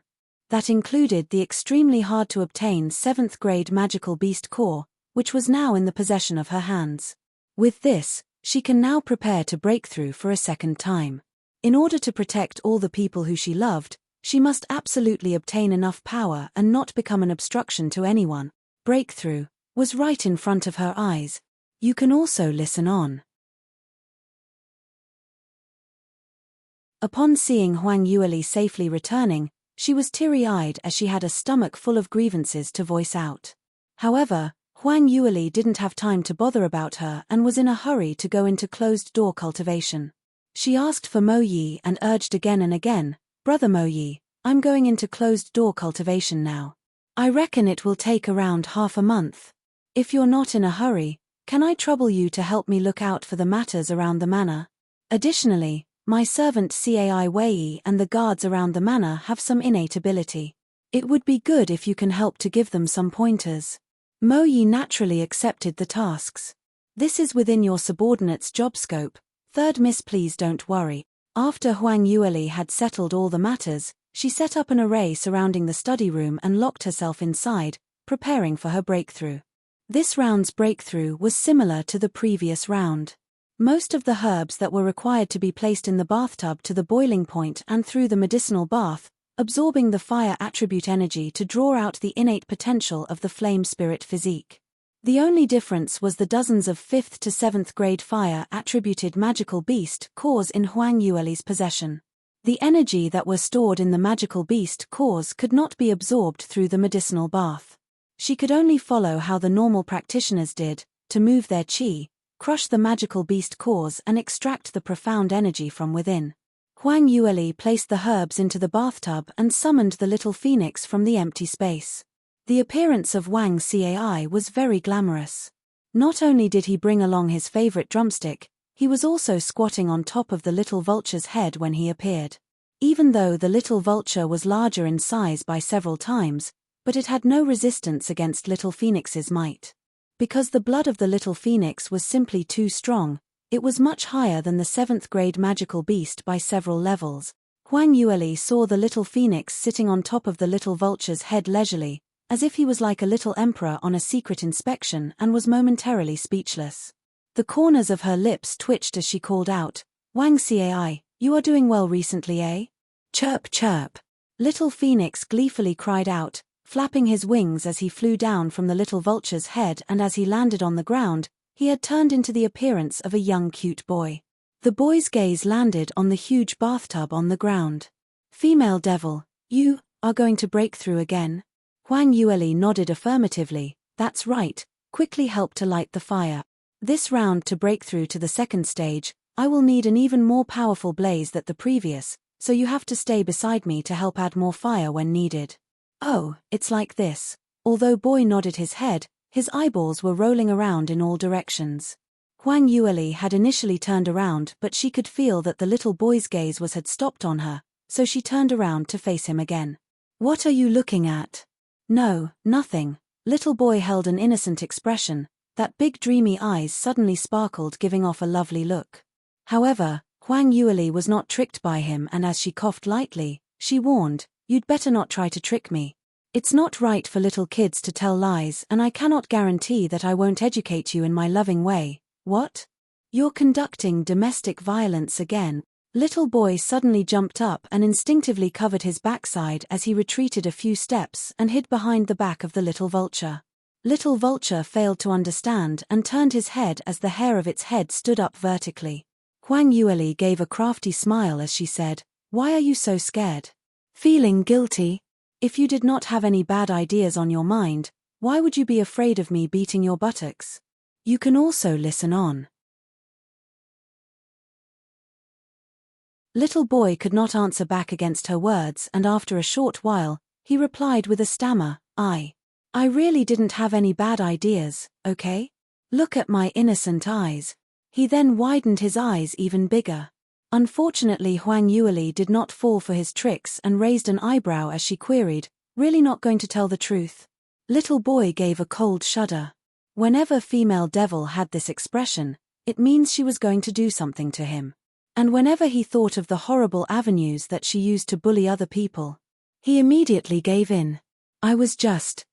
That included the extremely hard-to-obtain 7th grade magical beast core, which was now in the possession of her hands. With this, she can now prepare to break through for a second time. In order to protect all the people who she loved, she must absolutely obtain enough power and not become an obstruction to anyone. breakthrough, was right in front of her eyes. You can also listen on. Upon seeing Huang Yueli safely returning, she was teary-eyed as she had a stomach full of grievances to voice out. However, Huang Yueli didn't have time to bother about her and was in a hurry to go into closed-door cultivation. She asked for Mo Yi and urged again and again, "Brother Mo Yi, I'm going into closed-door cultivation now. I reckon it will take around half a month. If you're not in a hurry, can I trouble you to help me look out for the matters around the manor? Additionally, my servant Cai Wei and the guards around the manor have some innate ability. It would be good if you can help to give them some pointers." Mo Yi naturally accepted the tasks. "This is within your subordinate's job scope. Third Miss, please don't worry." After Huang Yueli had settled all the matters, she set up an array surrounding the study room and locked herself inside, preparing for her breakthrough. This round's breakthrough was similar to the previous round. Most of the herbs that were required to be placed in the bathtub to the boiling point and through the medicinal bath, absorbing the fire attribute energy to draw out the innate potential of the flame spirit physique. The only difference was the dozens of 5th to 7th grade fire attributed magical beast cores in Huang Yueli's possession. The energy that were stored in the magical beast cores could not be absorbed through the medicinal bath. She could only follow how the normal practitioners did, to move their qi, crush the magical beast cores and extract the profound energy from within. Huang Yueli placed the herbs into the bathtub and summoned the little phoenix from the empty space. The appearance of Wang Cai was very glamorous. Not only did he bring along his favorite drumstick, he was also squatting on top of the little vulture's head when he appeared. Even though the little vulture was larger in size by several times, but it had no resistance against little phoenix's might. Because the blood of the little phoenix was simply too strong, it was much higher than the 7th grade magical beast by several levels. Huang Yueli saw the little phoenix sitting on top of the little vulture's head leisurely, as if he was like a little emperor on a secret inspection, and was momentarily speechless. The corners of her lips twitched as she called out, "Wang Cai, you are doing well recently, eh?" "Chirp chirp." Little Phoenix gleefully cried out, flapping his wings as he flew down from the little vulture's head, and as he landed on the ground, he had turned into the appearance of a young cute boy. The boy's gaze landed on the huge bathtub on the ground. "Female devil, you are going to break through again?" Huang Yueli nodded affirmatively. "That's right, quickly help to light the fire. This round to break through to the second stage, I will need an even more powerful blaze than the previous, so you have to stay beside me to help add more fire when needed." "Oh, it's like this." Although boy nodded his head, his eyeballs were rolling around in all directions. Huang Yueli had initially turned around, but she could feel that the little boy's gaze had stopped on her, so she turned around to face him again. "What are you looking at?" "No, nothing." Little boy held an innocent expression. That big dreamy eyes suddenly sparkled, giving off a lovely look. However, Huang Yueli was not tricked by him, and as she coughed lightly, she warned, "You'd better not try to trick me. It's not right for little kids to tell lies, and I cannot guarantee that I won't educate you in my loving way." "What? You're conducting domestic violence again?" Little boy suddenly jumped up and instinctively covered his backside as he retreated a few steps and hid behind the back of the little vulture. Little vulture failed to understand and turned his head as the hair of its head stood up vertically. Huang Yueli gave a crafty smile as she said, "Why are you so scared? Feeling guilty? If you did not have any bad ideas on your mind, why would you be afraid of me beating your buttocks? You can also listen on." Little boy could not answer back against her words, and after a short while, he replied with a stammer, I really didn't have any bad ideas, okay? Look at my innocent eyes." He then widened his eyes even bigger. Unfortunately, Huang Yueli did not fall for his tricks and raised an eyebrow as she queried, "Really not going to tell the truth?" Little boy gave a cold shudder. Whenever female devil had this expression, it means she was going to do something to him. And whenever he thought of the horrible avenues that she used to bully other people, he immediately gave in. "I was just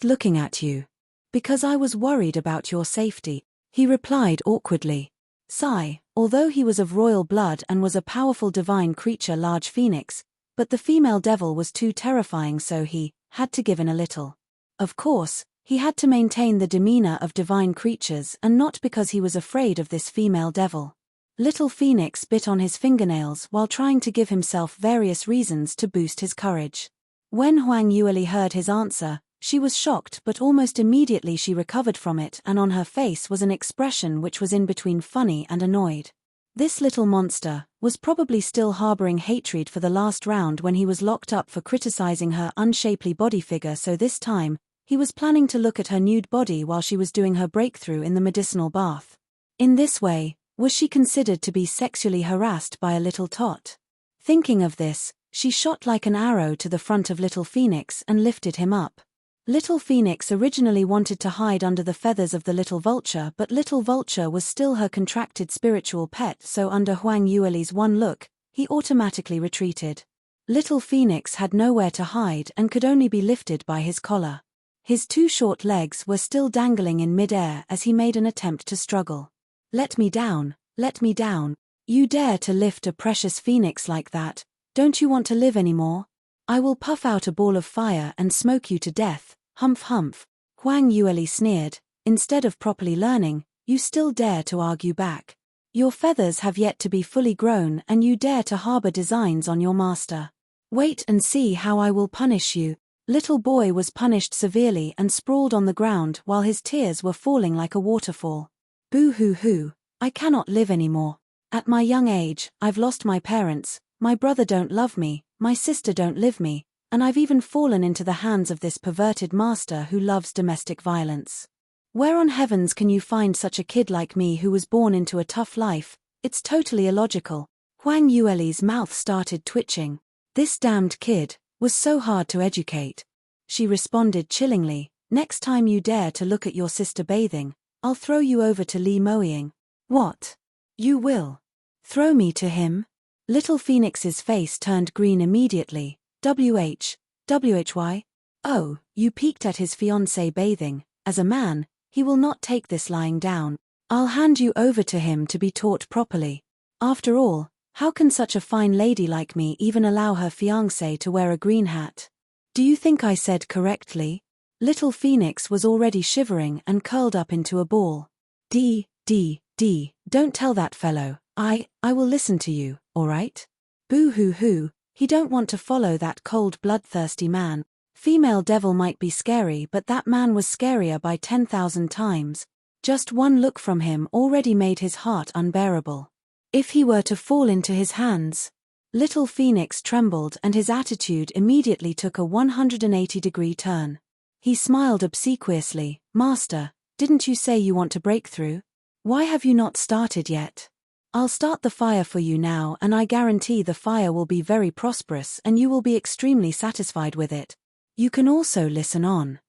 looking at you. Because I was worried about your safety," he replied awkwardly. Sigh, although he was of royal blood and was a powerful divine creature, large phoenix, but the female devil was too terrifying, so he had to give in a little. Of course, He had to maintain the demeanor of divine creatures and not because he was afraid of this female devil. Little Phoenix bit on his fingernails while trying to give himself various reasons to boost his courage. When Huang Yueli heard his answer, she was shocked, but almost immediately she recovered from it, and on her face was an expression which was in between funny and annoyed. This little monster was probably still harboring hatred for the last round when he was locked up for criticizing her unshapely body figure, so this time, he was planning to look at her nude body while she was doing her breakthrough in the medicinal bath. In this way, was she considered to be sexually harassed by a little tot? Thinking of this, she shot like an arrow to the front of Little Phoenix and lifted him up. Little Phoenix originally wanted to hide under the feathers of the little vulture, but little vulture was still her contracted spiritual pet, so under Huang Yueli's one look, he automatically retreated. Little Phoenix had nowhere to hide and could only be lifted by his collar. His two short legs were still dangling in mid-air as he made an attempt to struggle. Let me down, let me down. You dare to lift a precious phoenix like that? Don't you want to live anymore? I will puff out a ball of fire and smoke you to death, humph humph. Huang Yueli sneered. Instead of properly learning, you still dare to argue back. Your feathers have yet to be fully grown and you dare to harbor designs on your master. Wait and see how I will punish you. Little boy was punished severely and sprawled on the ground while his tears were falling like a waterfall. Boo-hoo-hoo, I cannot live anymore. At my young age, I've lost my parents, my brother don't love me, my sister don't live me, and I've even fallen into the hands of this perverted master who loves domestic violence. Where on heavens can you find such a kid like me who was born into a tough life? It's totally illogical. Huang Yueli's mouth started twitching. This damned kid was so hard to educate. She responded chillingly, next time you dare to look at your sister bathing, I'll throw you over to Li Moying. What? You will? Throw me to him? Little Phoenix's face turned green immediately. Why? Oh, you peeked at his fiancée bathing. As a man, he will not take this lying down. I'll hand you over to him to be taught properly. After all, how can such a fine lady like me even allow her fiancé to wear a green hat? Do you think I said correctly? Little Phoenix was already shivering and curled up into a ball. Don't tell that fellow. I will listen to you, all right? Boo-hoo-hoo, he don't want to follow that cold bloodthirsty man. Female devil might be scary, but that man was scarier by 10,000 times. Just one look from him already made his heart unbearable. If he were to fall into his hands. Little Phoenix trembled and his attitude immediately took a 180-degree turn. He smiled obsequiously. Master, didn't you say you want to break through? Why have you not started yet? I'll start the fire for you now, and I guarantee the fire will be very prosperous and you will be extremely satisfied with it. You can also listen on.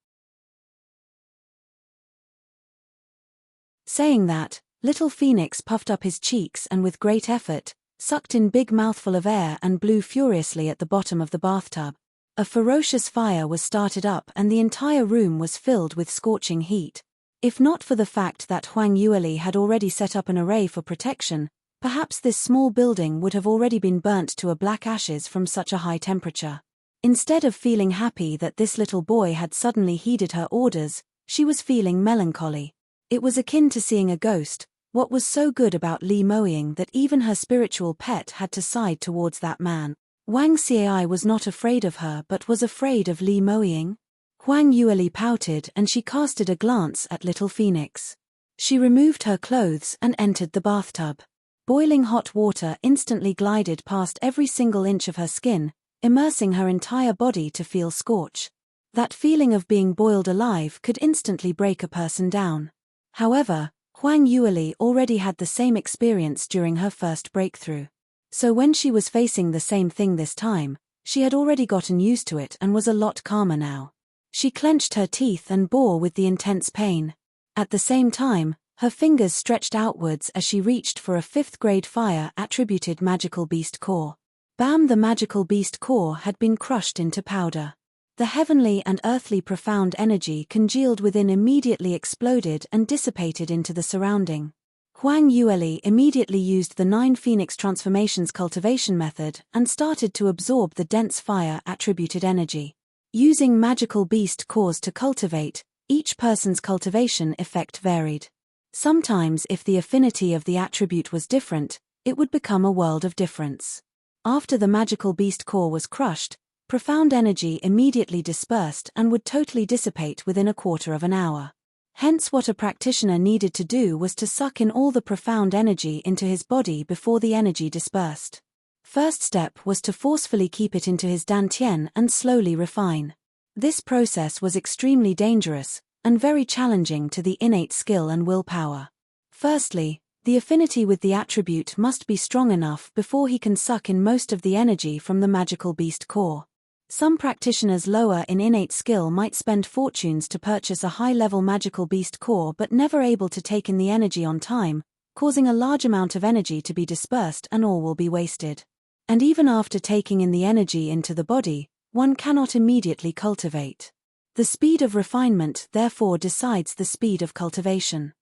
Saying that, Little Phoenix puffed up his cheeks and with great effort, sucked in big mouthful of air and blew furiously at the bottom of the bathtub. A ferocious fire was started up and the entire room was filled with scorching heat. If not for the fact that Huang Yueli had already set up an array for protection, perhaps this small building would have already been burnt to a black ashes from such a high temperature. Instead of feeling happy that this little boy had suddenly heeded her orders, she was feeling melancholy. It was akin to seeing a ghost. What was so good about Li Moying that even her spiritual pet had to side towards that man? Wang Xiai was not afraid of her but was afraid of Li Moying. Huang Yueli pouted and she casted a glance at Little Phoenix. She removed her clothes and entered the bathtub. Boiling hot water instantly glided past every single inch of her skin, immersing her entire body to feel scorch. That feeling of being boiled alive could instantly break a person down. However, Huang Yueli already had the same experience during her first breakthrough. So when she was facing the same thing this time, she had already gotten used to it and was a lot calmer now. She clenched her teeth and bore with the intense pain. At the same time, her fingers stretched outwards as she reached for a 5th-grade fire-attributed magical beast core. Bam! The magical beast core had been crushed into powder. The heavenly and earthly profound energy congealed within immediately exploded and dissipated into the surrounding. Huang Yueli immediately used the 9 Phoenix Transformations cultivation method and started to absorb the dense fire-attributed energy. Using magical beast cores to cultivate, Each person's cultivation effect varied. Sometimes, if the affinity of the attribute was different, it would become a world of difference. After the magical beast core was crushed, profound energy immediately dispersed and would totally dissipate within a quarter of an hour. Hence, what a practitioner needed to do was to suck in all the profound energy into his body before the energy dispersed. First step was to forcefully keep it into his dantian and slowly refine. This process was extremely dangerous, and very challenging to the innate skill and willpower. Firstly, the affinity with the attribute must be strong enough before he can suck in most of the energy from the magical beast core. Some practitioners lower in innate skill might spend fortunes to purchase a high-level magical beast core but never able to take in the energy on time, causing a large amount of energy to be dispersed and all will be wasted. And even after taking in the energy into the body, one cannot immediately cultivate. The speed of refinement therefore decides the speed of cultivation.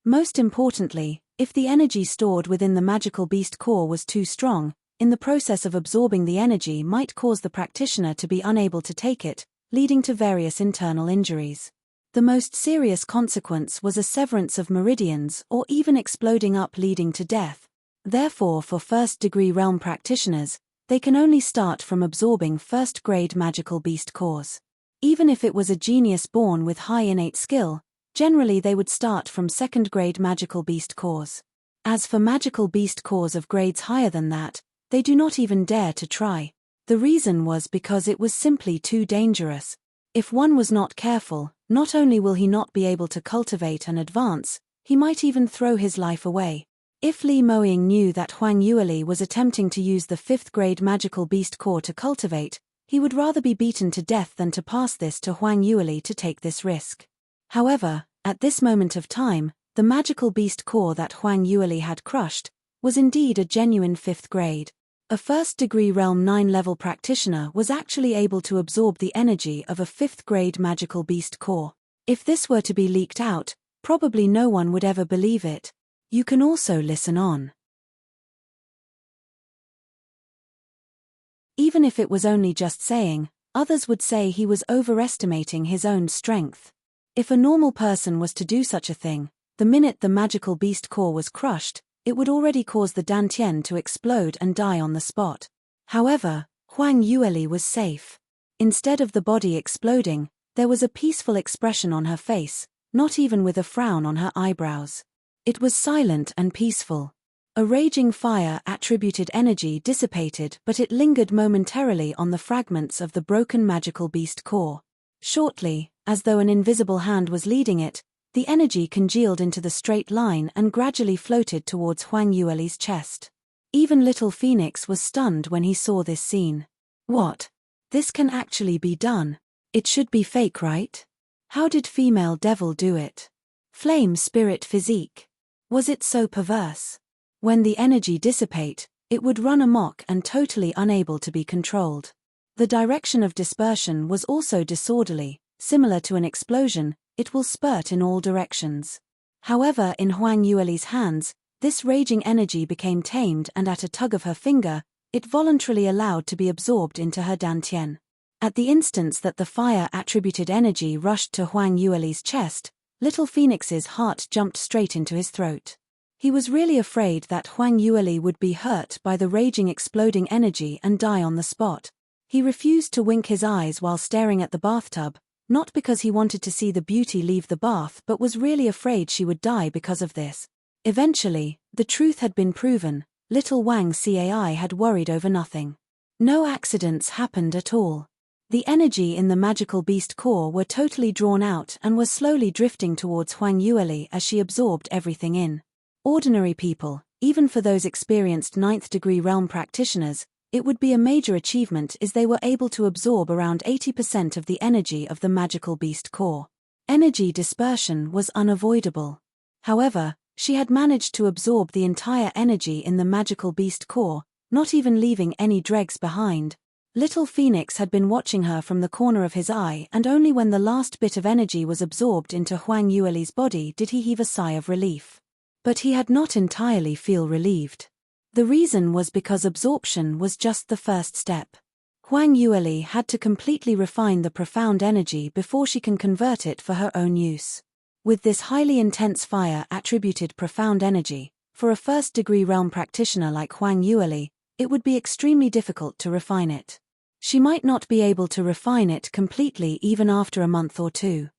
Most importantly, if the energy stored within the magical beast core was too strong, in the process of absorbing the energy might cause the practitioner to be unable to take it, leading to various internal injuries. The most serious consequence was a severance of meridians or even exploding up leading to death. Therefore, for first-degree realm practitioners, they can only start from absorbing first-grade magical beast cores. Even if it was a genius born with high innate skill, generally they would start from second-grade magical beast cores. As for magical beast cores of grades higher than that, they do not even dare to try. The reason was because it was simply too dangerous. If one was not careful, not only will he not be able to cultivate and advance, he might even throw his life away. If Li Moying knew that Huang Yueli was attempting to use the 5th grade magical beast core to cultivate, he would rather be beaten to death than to pass this to Huang Yueli to take this risk. However, at this moment of time, the magical beast core that Huang Yueli had crushed was indeed a genuine 5th grade. A first-degree Realm 9 level practitioner was actually able to absorb the energy of a 5th grade magical beast core. If this were to be leaked out, probably no one would ever believe it. You can also listen on. Even if it was only just saying, others would say he was overestimating his own strength. If a normal person was to do such a thing, the minute the magical beast core was crushed, it would already cause the dantian to explode and die on the spot. However, Huang Yueli was safe. Instead of the body exploding, there was a peaceful expression on her face, not even with a frown on her eyebrows. It was silent and peaceful. A raging fire attributed energy dissipated, but it lingered momentarily on the fragments of the broken magical beast core. Shortly, as though an invisible hand was leading it, the energy congealed into the straight line and gradually floated towards Huang Yueli's chest. Even little Phoenix was stunned when he saw this scene. What? This can actually be done. It should be fake, right? How did female devil do it? Flame spirit physique. Was it so perverse? When the energy dissipate, it would run amok and totally unable to be controlled. The direction of dispersion was also disorderly, similar to an explosion. It will spurt in all directions. However, in Huang Yueli's hands, this raging energy became tamed and at a tug of her finger, it voluntarily allowed to be absorbed into her dantian. At the instance that the fire-attributed energy rushed to Huang Yueli's chest, little Phoenix's heart jumped straight into his throat. He was really afraid that Huang Yueli would be hurt by the raging exploding energy and die on the spot. He refused to wink his eyes while staring at the bathtub, not because he wanted to see the beauty leave the bath but was really afraid she would die because of this. Eventually, the truth had been proven. Little Wang Cai had worried over nothing. No accidents happened at all. The energy in the magical beast core were totally drawn out and was slowly drifting towards Huang Yueli as she absorbed everything in. Ordinary people, even for those experienced 9th degree realm practitioners, it would be a major achievement as they were able to absorb around 80% of the energy of the magical beast core. Energy dispersion was unavoidable. However, she had managed to absorb the entire energy in the magical beast core, not even leaving any dregs behind. Little Phoenix had been watching her from the corner of his eye, and only when the last bit of energy was absorbed into Huang Yueli's body did he heave a sigh of relief. But he had not entirely feel relieved. The reason was because absorption was just the first step. Huang Yueli had to completely refine the profound energy before she can convert it for her own use. With this highly intense fire attributed profound energy, for a first-degree realm practitioner like Huang Yueli, it would be extremely difficult to refine it. She might not be able to refine it completely even after a month or two.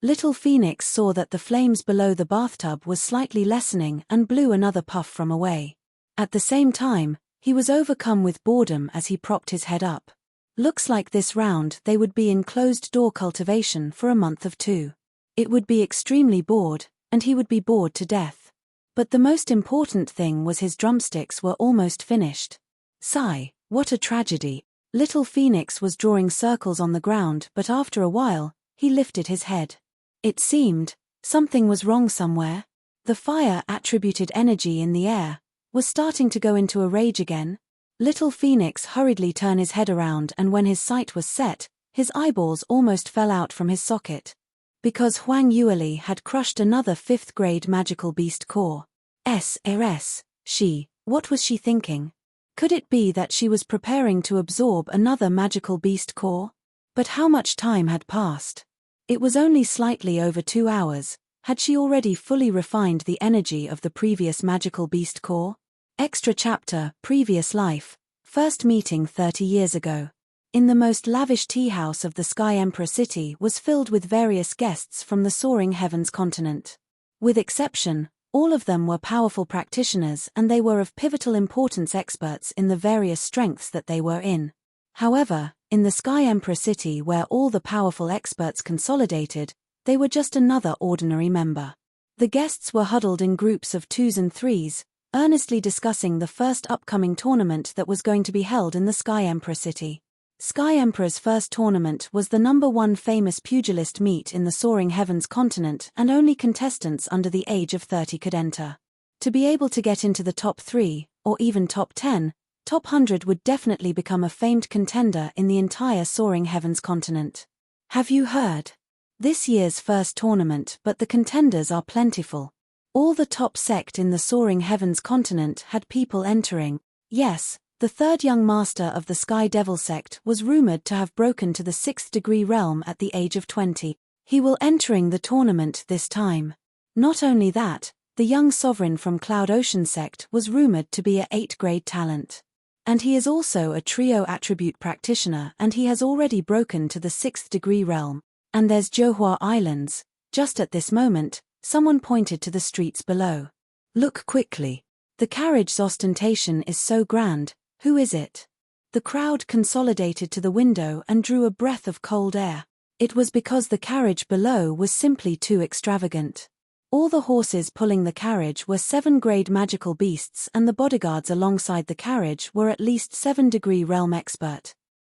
Little Phoenix saw that the flames below the bathtub was slightly lessening and blew another puff from away. At the same time, he was overcome with boredom as he propped his head up. Looks like this round they would be in closed-door cultivation for a month of two. It would be extremely bored, and he would be bored to death. But the most important thing was his drumsticks were almost finished. Sigh, what a tragedy. Little Phoenix was drawing circles on the ground, but after a while, he lifted his head. It seemed something was wrong somewhere. The fire-attributed energy in the air was starting to go into a rage again. Little Phoenix hurriedly turned his head around, and when his sight was set, his eyeballs almost fell out from his socket. Because Huang Yueli had crushed another 5th-grade magical beast core. What was she thinking? Could it be that she was preparing to absorb another magical beast core? But how much time had passed? It was only slightly over 2 hours. Had she already fully refined the energy of the previous magical beast core? Extra chapter, Previous Life, First Meeting 30 years ago. In the most lavish tea house of the Sky Emperor city was filled with various guests from the soaring heavens continent. With exception, all of them were powerful practitioners, and they were of pivotal importance, experts in the various strengths that they were in. However, in the Sky Emperor city where all the powerful experts consolidated, they were just another ordinary member. The guests were huddled in groups of 2s and 3s, earnestly discussing the first upcoming tournament that was going to be held in the Sky Emperor city. Sky Emperor's first tournament was the #1 famous pugilist meet in the soaring heavens continent, and only contestants under the age of 30 could enter. To be able to get into the top 3, or even top 10, top 100 would definitely become a famed contender in the entire soaring heavens continent. Have you heard? This year's first tournament, but the contenders are plentiful. All the top sect in the soaring heavens continent had people entering. Yes, the third young master of the Sky Devil sect was rumored to have broken to the 6th degree realm at the age of 20. He will entering the tournament this time. Not only that, the young sovereign from Cloud Ocean sect was rumored to be a 8th grade talent. And he is also a trio attribute practitioner, and he has already broken to the 6th degree realm. And there's Johua Islands. Just at this moment, someone pointed to the streets below. Look quickly. The carriage's ostentation is so grand. Who is it? The crowd consolidated to the window and drew a breath of cold air. It was because the carriage below was simply too extravagant. All the horses pulling the carriage were 7th-grade magical beasts, and the bodyguards alongside the carriage were at least 7th-degree realm expert.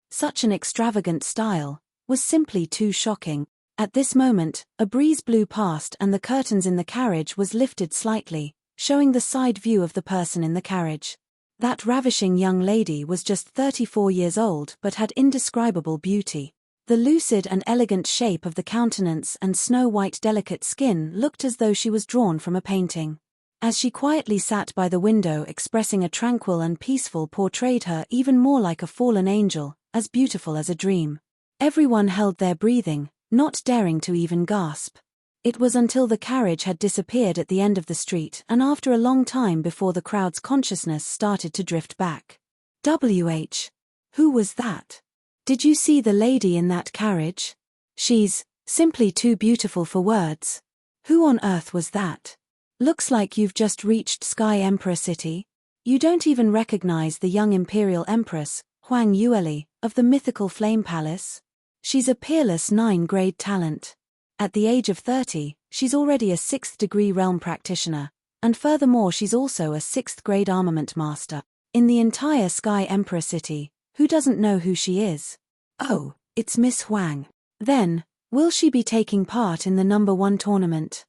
Such an extravagant style was simply too shocking. At this moment, a breeze blew past and the curtains in the carriage was lifted slightly, showing the side view of the person in the carriage. That ravishing young lady was just 34 years old but had indescribable beauty. The lucid and elegant shape of the countenance and snow-white delicate skin looked as though she was drawn from a painting. As she quietly sat by the window expressing a tranquil and peaceful, portrayed her even more like a fallen angel, as beautiful as a dream. Everyone held their breathing, not daring to even gasp. It was until the carriage had disappeared at the end of the street and after a long time before the crowd's consciousness started to drift back. Who was that? Did you see the lady in that carriage? She's simply too beautiful for words. Who on earth was that? Looks like you've just reached Sky Emperor City. You don't even recognize the young Imperial Empress, Huang Yueli, of the mythical Flame Palace? She's a peerless 9th-grade talent. At the age of 30, she's already a 6th-degree realm practitioner, and furthermore she's also a 6th-grade armament master. In the entire Sky Emperor City, who doesn't know who she is? Oh, it's Miss Huang. Then, will she be taking part in the #1 tournament?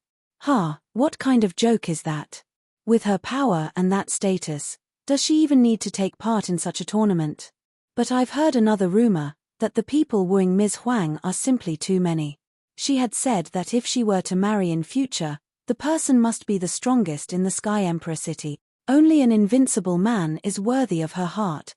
What kind of joke is that? With her power and that status, does she even need to take part in such a tournament? But I've heard another rumor, that the people wooing Ms. Huang are simply too many. She had said that if she were to marry in future, the person must be the strongest in the Sky Emperor City. Only an invincible man is worthy of her heart.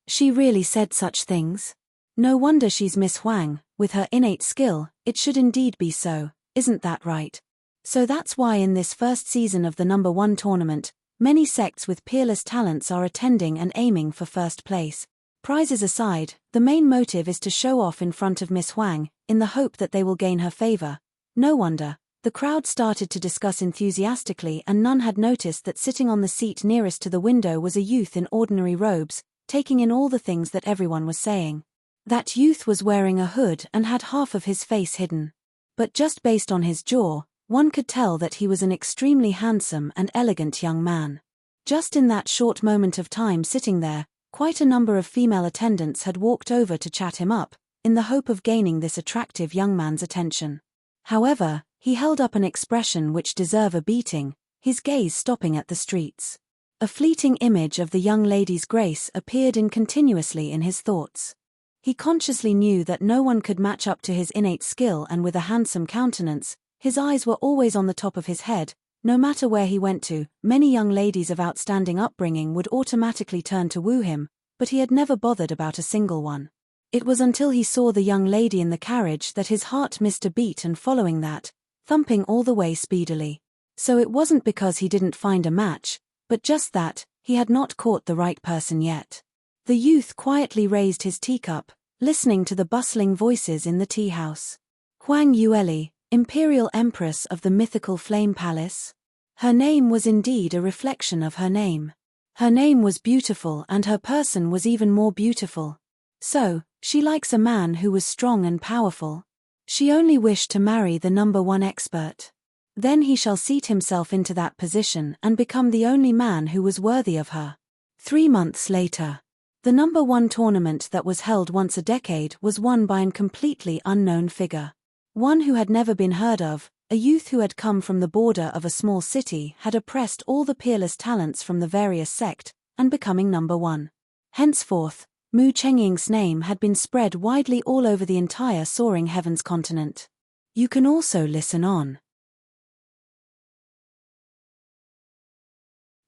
She really said such things? No wonder she's Miss Huang, with her innate skill, it should indeed be so, isn't that right? So that's why in this first season of the #1 tournament, many sects with peerless talents are attending and aiming for first place. Prizes aside, the main motive is to show off in front of Miss Huang, in the hope that they will gain her favor. No wonder. The crowd started to discuss enthusiastically, and none had noticed that sitting on the seat nearest to the window was a youth in ordinary robes, taking in all the things that everyone was saying. That youth was wearing a hood and had half of his face hidden. But just based on his jaw, one could tell that he was an extremely handsome and elegant young man. Just in that short moment of time sitting there, quite a number of female attendants had walked over to chat him up, in the hope of gaining this attractive young man's attention. However, he held up an expression which deserved a beating, his gaze stopping at the streets. A fleeting image of the young lady's grace appeared continuously in his thoughts. He consciously knew that no one could match up to his innate skill, and with a handsome countenance, his eyes were always on the top of his head. No matter where he went to, many young ladies of outstanding upbringing would automatically turn to woo him, but he had never bothered about a single one. It was until he saw the young lady in the carriage that his heart missed a beat, and following that, thumping all the way speedily. So it wasn't because he didn't find a match, but just that, he had not caught the right person yet. The youth quietly raised his teacup, listening to the bustling voices in the tea house. Huang Yueli, Imperial Empress of the mythical Flame Palace. Her name was indeed a reflection of her name. Her name was beautiful, and her person was even more beautiful. So, she likes a man who was strong and powerful. She only wished to marry the #1 expert. Then he shall seat himself into that position and become the only man who was worthy of her. 3 months later. The #1 tournament that was held once a decade was won by an completely unknown figure. One who had never been heard of, a youth who had come from the border of a small city, had oppressed all the peerless talents from the various sect, and becoming #1. Henceforth, Mu Chengying's name had been spread widely all over the entire soaring heavens continent. You can also listen on.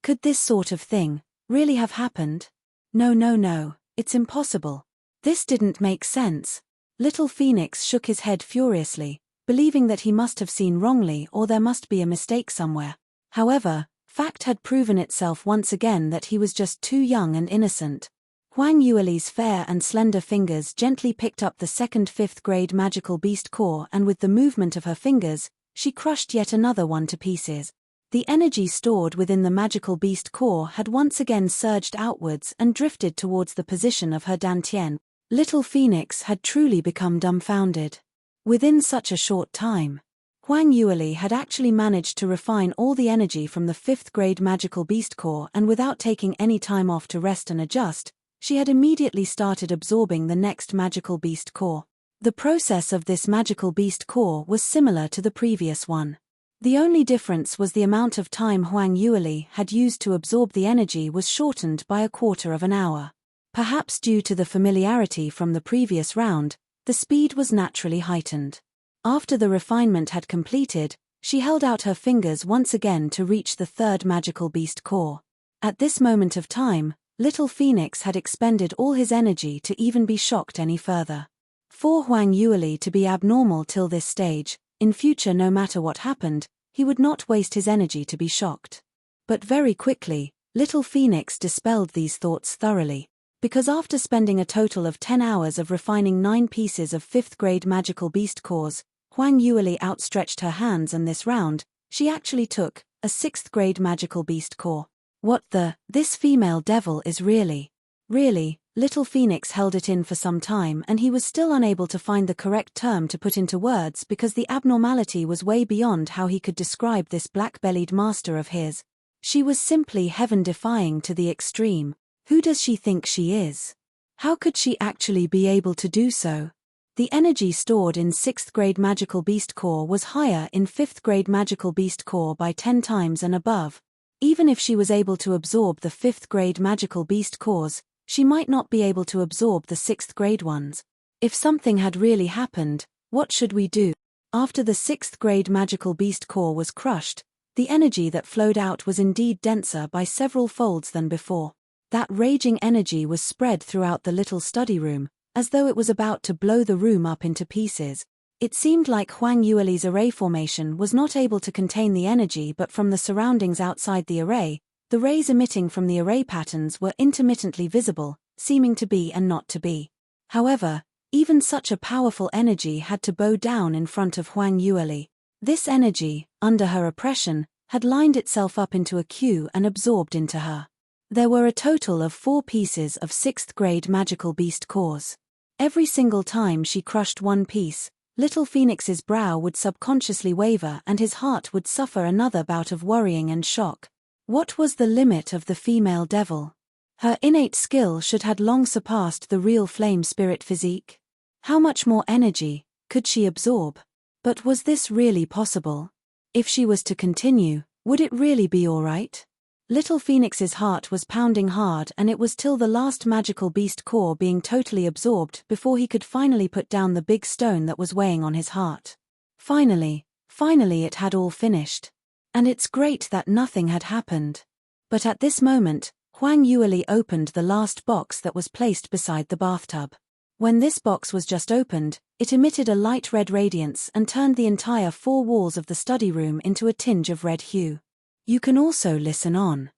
Could this sort of thing really have happened? No, it's impossible. This didn't make sense. Little Phoenix shook his head furiously, believing that he must have seen wrongly or there must be a mistake somewhere. However, fact had proven itself once again that he was just too young and innocent. Huang Yueli's fair and slender fingers gently picked up the second 5th grade magical beast core, and with the movement of her fingers, she crushed yet another one to pieces. The energy stored within the magical beast core had once again surged outwards and drifted towards the position of her dantian. Little Phoenix had truly become dumbfounded. Within such a short time, Huang Yueli had actually managed to refine all the energy from the 5th grade magical beast core, and without taking any time off to rest and adjust, she had immediately started absorbing the next magical beast core. The process of this magical beast core was similar to the previous one. The only difference was the amount of time Huang Yueli had used to absorb the energy was shortened by 1/4 of an hour. Perhaps due to the familiarity from the previous round, the speed was naturally heightened. After the refinement had completed, she held out her fingers once again to reach the 3rd magical beast core. At this moment of time, Little Phoenix had expended all his energy to even be shocked any further. For Huang Yueli to be abnormal till this stage, in future no matter what happened, he would not waste his energy to be shocked. But very quickly, Little Phoenix dispelled these thoughts thoroughly. Because after spending a total of 10 hours of refining 9 pieces of 5th grade magical beast cores, Huang Yueli outstretched her hands, and this round, she actually took a 6th grade magical beast core. This female devil is really. Little Phoenix held it in for some time, and he was still unable to find the correct term to put into words because the abnormality was way beyond how he could describe this black-bellied master of his. She was simply heaven-defying to the extreme. Who does she think she is? How could she actually be able to do so? The energy stored in 6th grade magical beast core was higher in 5th grade magical beast core by 10 times and above. Even if she was able to absorb the 5th grade magical beast cores, she might not be able to absorb the 6th grade ones. If something had really happened, what should we do? After the 6th grade magical beast core was crushed, the energy that flowed out was indeed denser by several folds than before. That raging energy was spread throughout the little study room, as though it was about to blow the room up into pieces. It seemed like Huang Yueli's array formation was not able to contain the energy, but from the surroundings outside the array, the rays emitting from the array patterns were intermittently visible, seeming to be and not to be. However, even such a powerful energy had to bow down in front of Huang Yueli. This energy, under her oppression, had lined itself up into a queue and absorbed into her. There were a total of 4 pieces of 6th grade magical beast cores. Every single time she crushed one piece, Little Phoenix's brow would subconsciously waver and his heart would suffer another bout of worrying and shock. What was the limit of the female devil? Her innate skill should had long surpassed the real flame spirit physique. How much more energy could she absorb? But was this really possible? If she was to continue, would it really be alright? Little Phoenix's heart was pounding hard, and it was till the last magical beast core being totally absorbed before he could finally put down the big stone that was weighing on his heart. Finally it had all finished. And it's great that nothing had happened. But at this moment, Huang Yueli opened the last box that was placed beside the bathtub. When this box was just opened, it emitted a light red radiance and turned the entire 4 walls of the study room into a tinge of red hue. You can also listen on.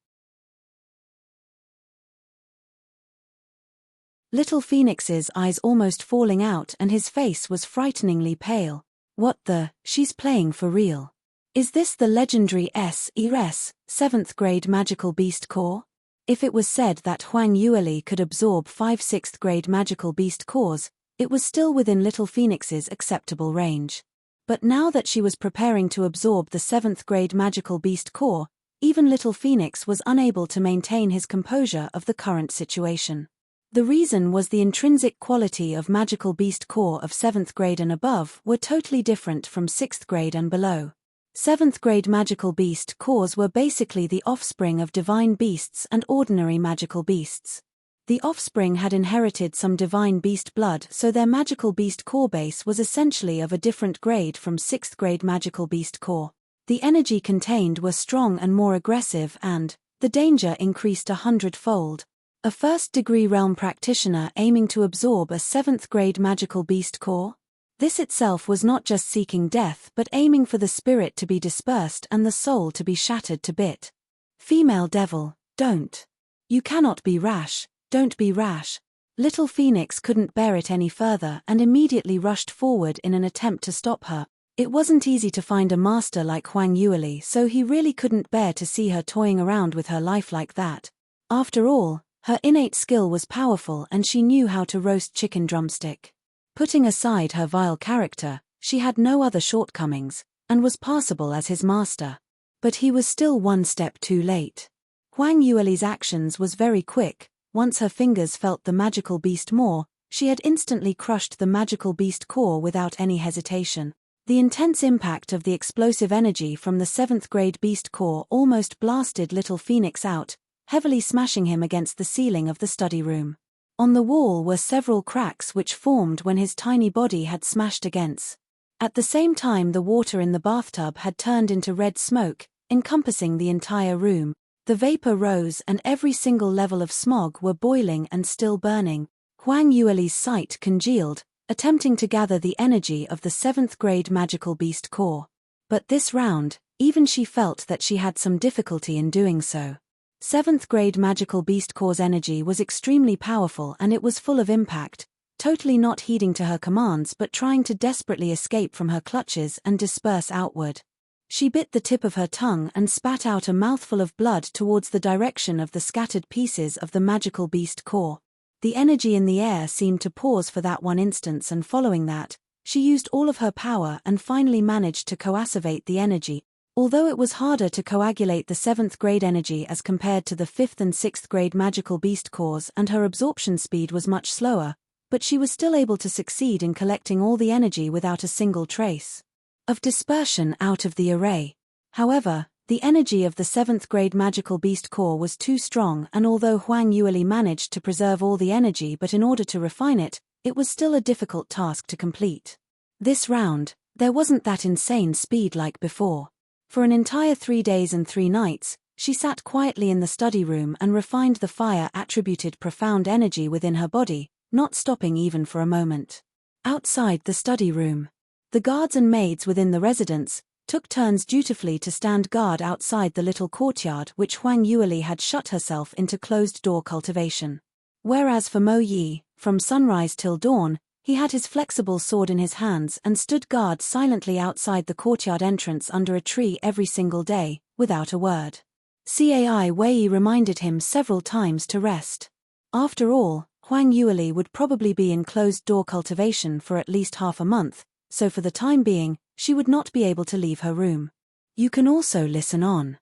Little Phoenix's eyes almost falling out and his face was frighteningly pale. What the, she's playing for real. Is this the legendary SES, 7th grade magical beast core? If it was said that Huang Yueli could absorb 5 6th grade magical beast cores, it was still within Little Phoenix's acceptable range. But now that she was preparing to absorb the 7th grade magical beast core, even Little Phoenix was unable to maintain his composure of the current situation. The reason was the intrinsic quality of magical beast core of 7th grade and above were totally different from 6th grade and below. 7th grade magical beast cores were basically the offspring of divine beasts and ordinary magical beasts. The offspring had inherited some divine beast blood, so their magical beast core base was essentially of a different grade from 6th grade magical beast core. The energy contained were strong and more aggressive, and the danger increased 100-fold. A first-degree realm practitioner aiming to absorb a 7th grade magical beast core? This itself was not just seeking death but aiming for the spirit to be dispersed and the soul to be shattered to bit. Female devil, don't. You cannot be rash. Don't be rash. Little Phoenix couldn't bear it any further and immediately rushed forward in an attempt to stop her. It wasn't easy to find a master like Huang Yueli, so he really couldn't bear to see her toying around with her life like that. After all, her innate skill was powerful and she knew how to roast chicken drumstick. Putting aside her vile character, she had no other shortcomings, and was passable as his master. But he was still one step too late. Huang Yueli's actions was very quick. Once her fingers felt the magical beast more, she had instantly crushed the magical beast core without any hesitation. The intense impact of the explosive energy from the 7th grade beast core almost blasted Little Phoenix out, heavily smashing him against the ceiling of the study room. On the wall were several cracks which formed when his tiny body had smashed against. At the same time, the water in the bathtub had turned into red smoke, encompassing the entire room. The vapor rose and every single level of smog were boiling and still burning. Huang Yueli's sight congealed, attempting to gather the energy of the 7th grade magical beast core. But this round, even she felt that she had some difficulty in doing so. 7th grade magical beast core's energy was extremely powerful and it was full of impact, totally not heeding to her commands but trying to desperately escape from her clutches and disperse outward. She bit the tip of her tongue and spat out a mouthful of blood towards the direction of the scattered pieces of the magical beast core. The energy in the air seemed to pause for that one instance, and following that, she used all of her power and finally managed to coagulate the energy. Although it was harder to coagulate the 7th grade energy as compared to the 5th and 6th grade magical beast cores, and her absorption speed was much slower, but she was still able to succeed in collecting all the energy without a single trace of dispersion out of the array. However, the energy of the 7th grade magical beast core was too strong, and although Huang Yueli managed to preserve all the energy, but in order to refine it, it was still a difficult task to complete. This round, there wasn't that insane speed like before. For an entire 3 days and 3 nights, She sat quietly in the study room and refined the fire attributed profound energy within her body, not stopping even for a moment. Outside the study room, the guards and maids within the residence took turns dutifully to stand guard outside the little courtyard which Huang Yueli had shut herself into closed-door cultivation. Whereas for Mo Yi, from sunrise till dawn, he had his flexible sword in his hands and stood guard silently outside the courtyard entrance under a tree every single day, without a word. Bai Ruoli reminded him several times to rest. After all, Huang Yueli would probably be in closed-door cultivation for at least half a month, so for the time being, she would not be able to leave her room. You can also listen on.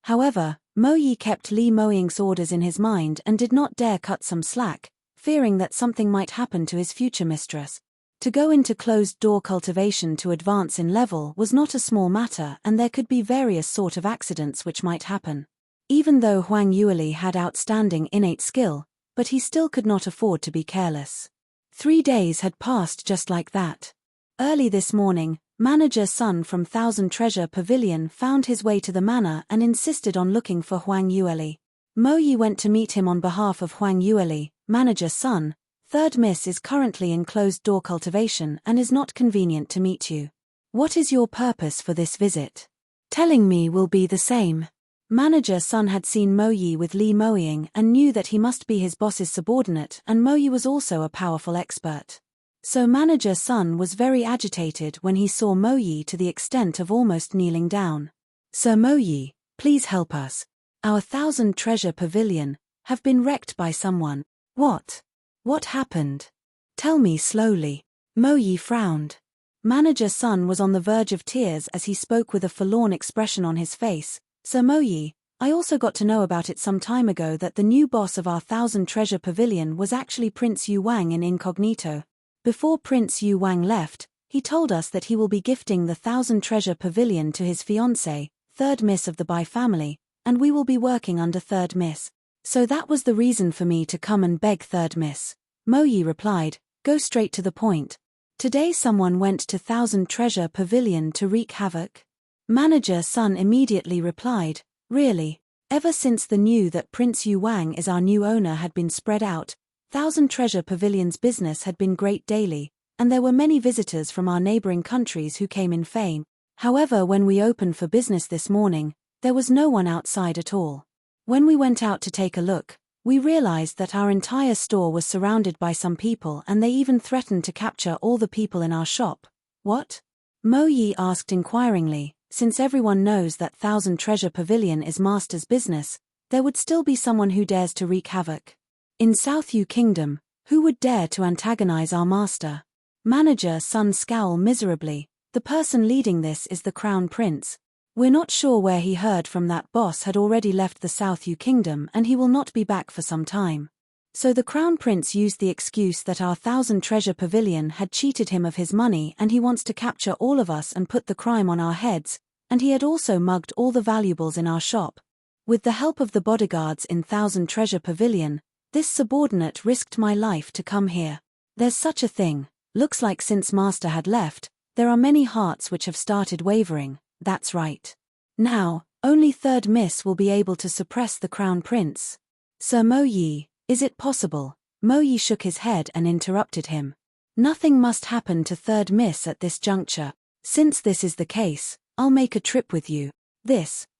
However, Mo Yi kept Li Moying's orders in his mind and did not dare cut some slack, fearing that something might happen to his future mistress. To go into closed-door cultivation to advance in level was not a small matter, and there could be various sort of accidents which might happen. Even though Huang Yueli had outstanding innate skill, but he still could not afford to be careless. 3 days had passed just like that. Early this morning, Manager Sun from Thousand Treasure Pavilion found his way to the manor and insisted on looking for Huang Yueli. Mo Yi went to meet him on behalf of Huang Yueli. Manager Sun, Third Miss is currently in closed-door cultivation and is not convenient to meet you. What is your purpose for this visit? Telling me will be the same. Manager Sun had seen Mo Yi with Li Moying and knew that he must be his boss's subordinate, and Mo Yi was also a powerful expert. So Manager Sun was very agitated when he saw Mo Yi to the extent of almost kneeling down. Sir Mo Yi, please help us. Our Thousand Treasure Pavilion have been wrecked by someone. What? What happened? Tell me slowly. Mo Yi frowned. Manager Sun was on the verge of tears as he spoke with a forlorn expression on his face. Sir Mo Yi, I also got to know about it some time ago that the new boss of our Thousand Treasure Pavilion was actually Prince Yu Wang in incognito. Before Prince Yu Wang left, he told us that he will be gifting the Thousand Treasure Pavilion to his fiancée, Third Miss of the Bai family, and we will be working under Third Miss. So that was the reason for me to come and beg Third Miss. Mo Yi replied, go straight to the point. Today someone went to Thousand Treasure Pavilion to wreak havoc. Manager Sun immediately replied, really? Ever since the news that Prince Yu Wang is our new owner had been spread out, Thousand Treasure Pavilion's business had been great daily, and there were many visitors from our neighboring countries who came in fame. However, when we opened for business this morning, there was no one outside at all. When we went out to take a look, we realized that our entire store was surrounded by some people and they even threatened to capture all the people in our shop. What? Mo Yi asked inquiringly. Since everyone knows that Thousand Treasure Pavilion is master's business, there would still be someone who dares to wreak havoc. In South Yu Kingdom, who would dare to antagonize our master? Manager Sun scowled miserably. The person leading this is the Crown Prince. We're not sure where he heard from that boss had already left the South Yu Kingdom and he will not be back for some time. So the Crown Prince used the excuse that our Thousand Treasure Pavilion had cheated him of his money and he wants to capture all of us and put the crime on our heads, and he had also mugged all the valuables in our shop. With the help of the bodyguards in Thousand Treasure Pavilion, this subordinate risked my life to come here. There's such a thing. Looks like since Master had left, there are many hearts which have started wavering. That's right. Now, only Third Miss will be able to suppress the Crown Prince. Sir Mo Yi, is it possible? Mo Yi shook his head and interrupted him. Nothing must happen to Third Miss at this juncture. Since this is the case, I'll make a trip with you.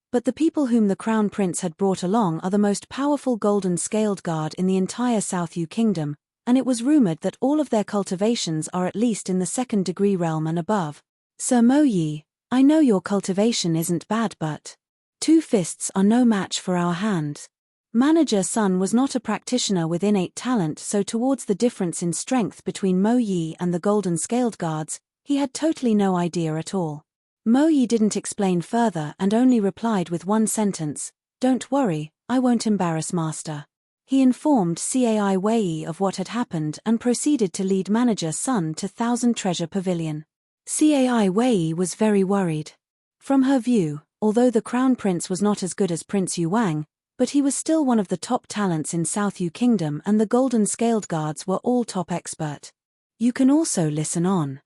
But the people whom the Crown Prince had brought along are the most powerful golden-scaled guard in the entire South Yu Kingdom, and it was rumored that all of their cultivations are at least in the second-degree realm and above. Sir Mo Yi, I know your cultivation isn't bad, but 2 fists are no match for our hands. Manager Sun was not a practitioner with innate talent, so towards the difference in strength between Mo Yi and the golden-scaled guards, he had totally no idea at all. Mo Yi didn't explain further and only replied with one sentence, "Don't worry, I won't embarrass Master." He informed Bai Ruoli of what had happened and proceeded to lead Manager Sun to Thousand Treasure Pavilion. Bai Ruoli was very worried. From her view, although the Crown Prince was not as good as Prince Yu Wang, but he was still one of the top talents in South Yu Kingdom and the golden-scaled guards were all top expert. You can also listen on.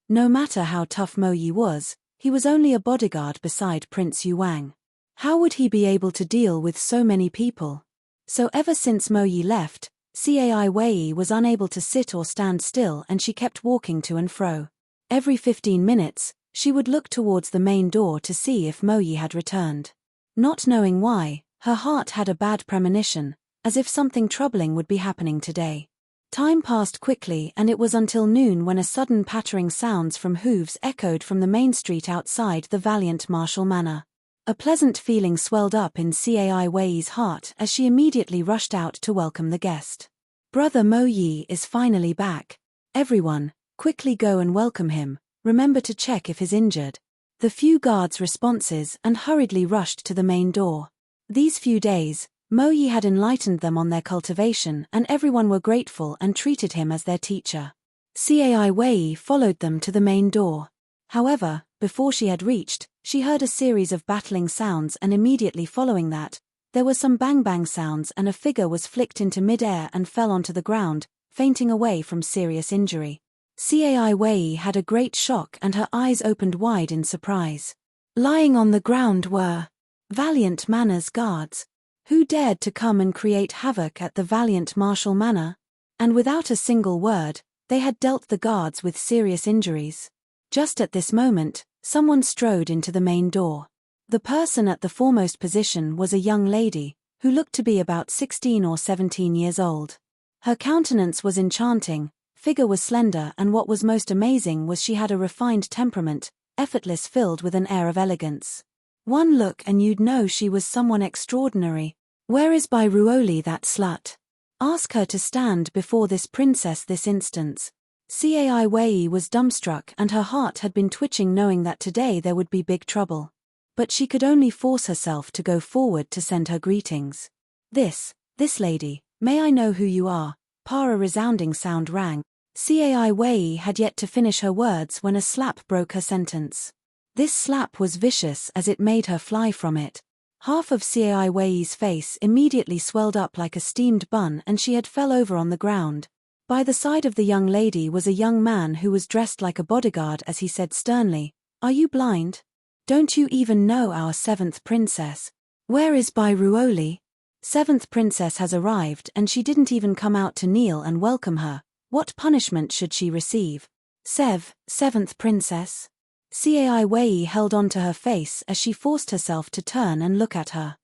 No matter how tough Mo Yi was, he was only a bodyguard beside Prince Yuang. How would he be able to deal with so many people? So ever since Mo Yi left, Cai Wei was unable to sit or stand still, and she kept walking to and fro. Every 15 minutes, she would look towards the main door to see if Mo Yi had returned. Not knowing why, her heart had a bad premonition, as if something troubling would be happening today. Time passed quickly, and it was until noon when a sudden pattering sounds from hooves echoed from the main street outside the valiant Marshall Manor. A pleasant feeling swelled up in Cai Wei's heart as she immediately rushed out to welcome the guest. Brother Mo Yi is finally back. Everyone, quickly go and welcome him. Remember to check if he's injured. The few guards responses and hurriedly rushed to the main door. These few days, Mo Yi had enlightened them on their cultivation, and everyone were grateful and treated him as their teacher. Cai Wei followed them to the main door. However, before she had reached, she heard a series of battling sounds, and immediately following that, there were some bang-bang sounds and a figure was flicked into mid-air and fell onto the ground, fainting away from serious injury. Cai Wei had a great shock and her eyes opened wide in surprise. Lying on the ground were Valiant Manor's guards. Who dared to come and create havoc at the valiant Marshall Manor? And without a single word, they had dealt the guards with serious injuries. Just at this moment, someone strode into the main door. The person at the foremost position was a young lady, who looked to be about 16 or 17 years old. Her countenance was enchanting, figure was slender, and what was most amazing was she had a refined temperament, effortless, filled with an air of elegance. One look and you'd know she was someone extraordinary. Where is Bai Ruoli, that slut? Ask her to stand before this princess this instant. Cai Wei was dumbstruck and her heart had been twitching, knowing that today there would be big trouble. But she could only force herself to go forward to send her greetings. This lady, may I know who you are? A resounding sound rang. Cai Wei had yet to finish her words when a slap broke her sentence. This slap was vicious as it made her fly from it. Half of Cai Wei's face immediately swelled up like a steamed bun and she had fell over on the ground. By the side of the young lady was a young man who was dressed like a bodyguard as he said sternly, "Are you blind? Don't you even know our 7th princess? Where is Bai Ruoli? 7th princess has arrived and she didn't even come out to kneel and welcome her. What punishment should she receive? 7th princess?" Cai Wei held on to her face as she forced herself to turn and look at her.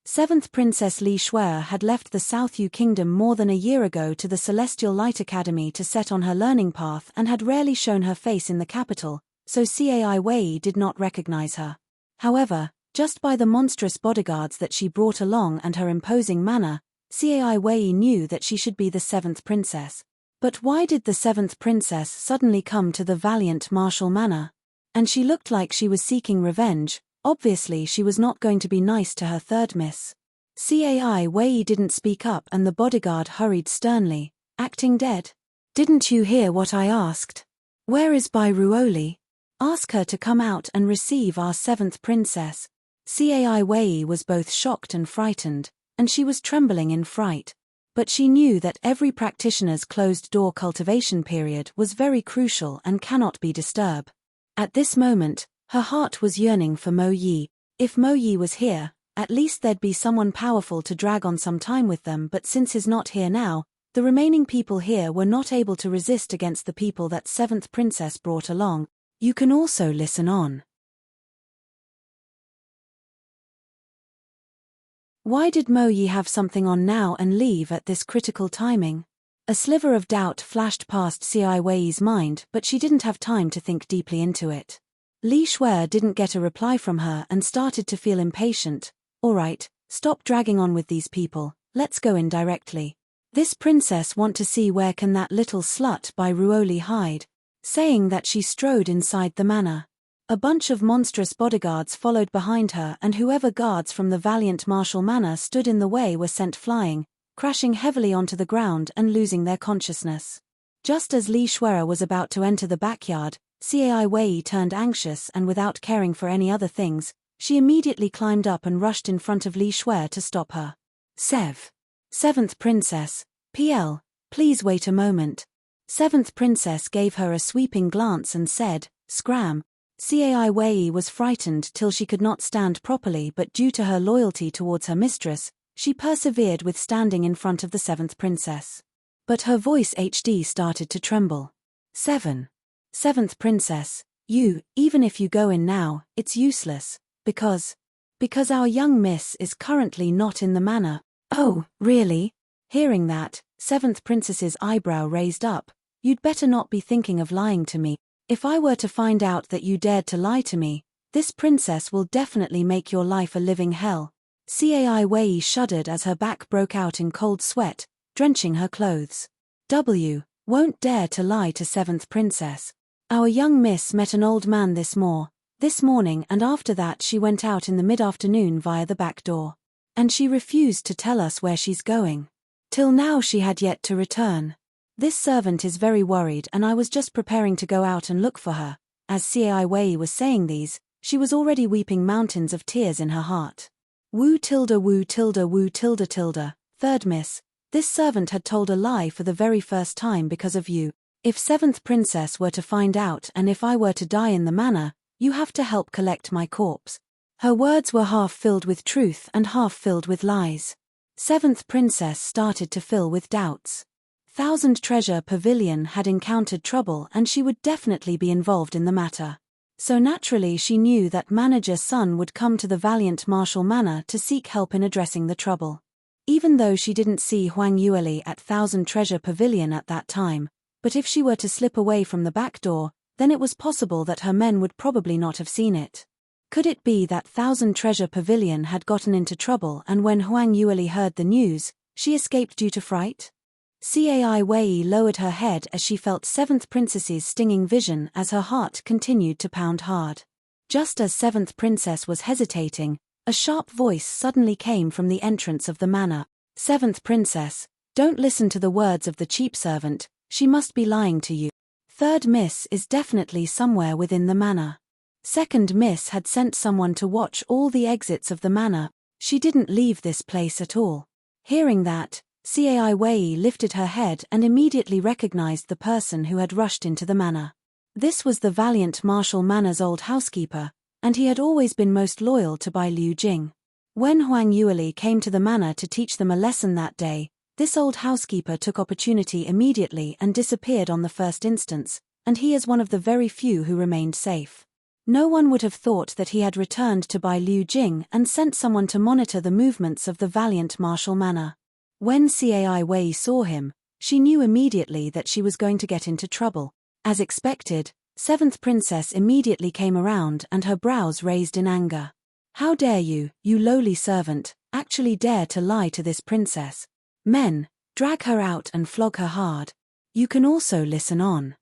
7th Princess Li Shuer had left the South Yu Kingdom more than a year ago to the Celestial Light Academy to set on her learning path and had rarely shown her face in the capital, so Cai Wei did not recognize her. However, just by the monstrous bodyguards that she brought along and her imposing manner, Cai Wei knew that she should be the 7th princess. But why did the 7th princess suddenly come to the valiant Marshall Manor? And she looked like she was seeking revenge. Obviously she was not going to be nice to her third miss. Cai Wei didn't speak up and the bodyguard hurried sternly, acting dead. "Didn't you hear what I asked? Where is Bai Ruoli? Ask her to come out and receive our 7th princess." Cai Wei was both shocked and frightened, and she was trembling in fright. But she knew that every practitioner's closed-door cultivation period was very crucial and cannot be disturbed. At this moment, her heart was yearning for Mo Yi. If Mo Yi was here, at least there'd be someone powerful to drag on some time with them, but since he's not here now, the remaining people here were not able to resist against the people that 7th princess brought along. You can also listen on. Why did Mo Yi have something on now and leave at this critical timing? A sliver of doubt flashed past Cai Wei's mind, but she didn't have time to think deeply into it. Li Shuer didn't get a reply from her and started to feel impatient. "All right, stop dragging on with these people, let's go in directly. This princess want to see where can that little slut Bai Ruoli hide." Saying that, she strode inside the manor. A bunch of monstrous bodyguards followed behind her, and whoever guards from the valiant Marshall Manor stood in the way were sent flying, crashing heavily onto the ground and losing their consciousness. Just as Li Shuer was about to enter the backyard, Cai Wei turned anxious and without caring for any other things, she immediately climbed up and rushed in front of Li Shuer to stop her. 7th Princess, please wait a moment. Seventh princess gave her a sweeping glance and said, "Scram." Bai Ruoli was frightened till she could not stand properly, but due to her loyalty towards her mistress, she persevered with standing in front of the seventh princess. But her voice started to tremble. Seventh princess, even if you go in now, it's useless, because our young miss is currently not in the manor. Oh, really? Hearing that, seventh princess's eyebrow raised up. You'd better not be thinking of lying to me. If I were to find out that you dared to lie to me, this princess will definitely make your life a living hell. Bai Ruoli shuddered as her back broke out in cold sweat, drenching her clothes. Won't dare to lie to seventh princess. Our young miss met an old man this morning, and after that she went out in the mid-afternoon via the back door. And she refused to tell us where she's going. Till now she had yet to return. This servant is very worried, and I was just preparing to go out and look for her. As Bai Ruoli was saying these, she was already weeping mountains of tears in her heart. Woo tilde woo tilde woo tilde tilde. Third miss, this servant had told a lie for the very first time because of you. If seventh princess were to find out, and if I were to die in the manor, you have to help collect my corpse. Her words were half filled with truth and half filled with lies. Seventh princess started to fill with doubts. Thousand Treasure Pavilion had encountered trouble and she would definitely be involved in the matter. So naturally she knew that Manager Sun would come to the Valiant Marshal Manor to seek help in addressing the trouble. Even though she didn't see Huang Yueli at Thousand Treasure Pavilion at that time, but if she were to slip away from the back door, then it was possible that her men would probably not have seen it. Could it be that Thousand Treasure Pavilion had gotten into trouble, and when Huang Yueli heard the news, she escaped due to fright? Bai Ruoli lowered her head as she felt seventh princess's stinging vision as her heart continued to pound hard. Just as seventh princess was hesitating, a sharp voice suddenly came from the entrance of the manor. Seventh princess, don't listen to the words of the cheap servant, she must be lying to you. Third miss is definitely somewhere within the manor. Second miss had sent someone to watch all the exits of the manor. She didn't leave this place at all. Hearing that, Bai Ruoli lifted her head and immediately recognized the person who had rushed into the manor. This was the Valiant Marshal Manor's old housekeeper, and he had always been most loyal to Bai Liu Jing. When Huang Yueli came to the manor to teach them a lesson that day, this old housekeeper took opportunity immediately and disappeared on the first instance, and he is one of the very few who remained safe. No one would have thought that he had returned to Bai Liu Jing and sent someone to monitor the movements of the Valiant Marshal Manor. When Bai Ruoli saw him, she knew immediately that she was going to get into trouble. As expected, seventh princess immediately came around and her brows raised in anger. How dare you lowly servant, actually dare to lie to this princess? Men, drag her out and flog her hard. You can also listen on.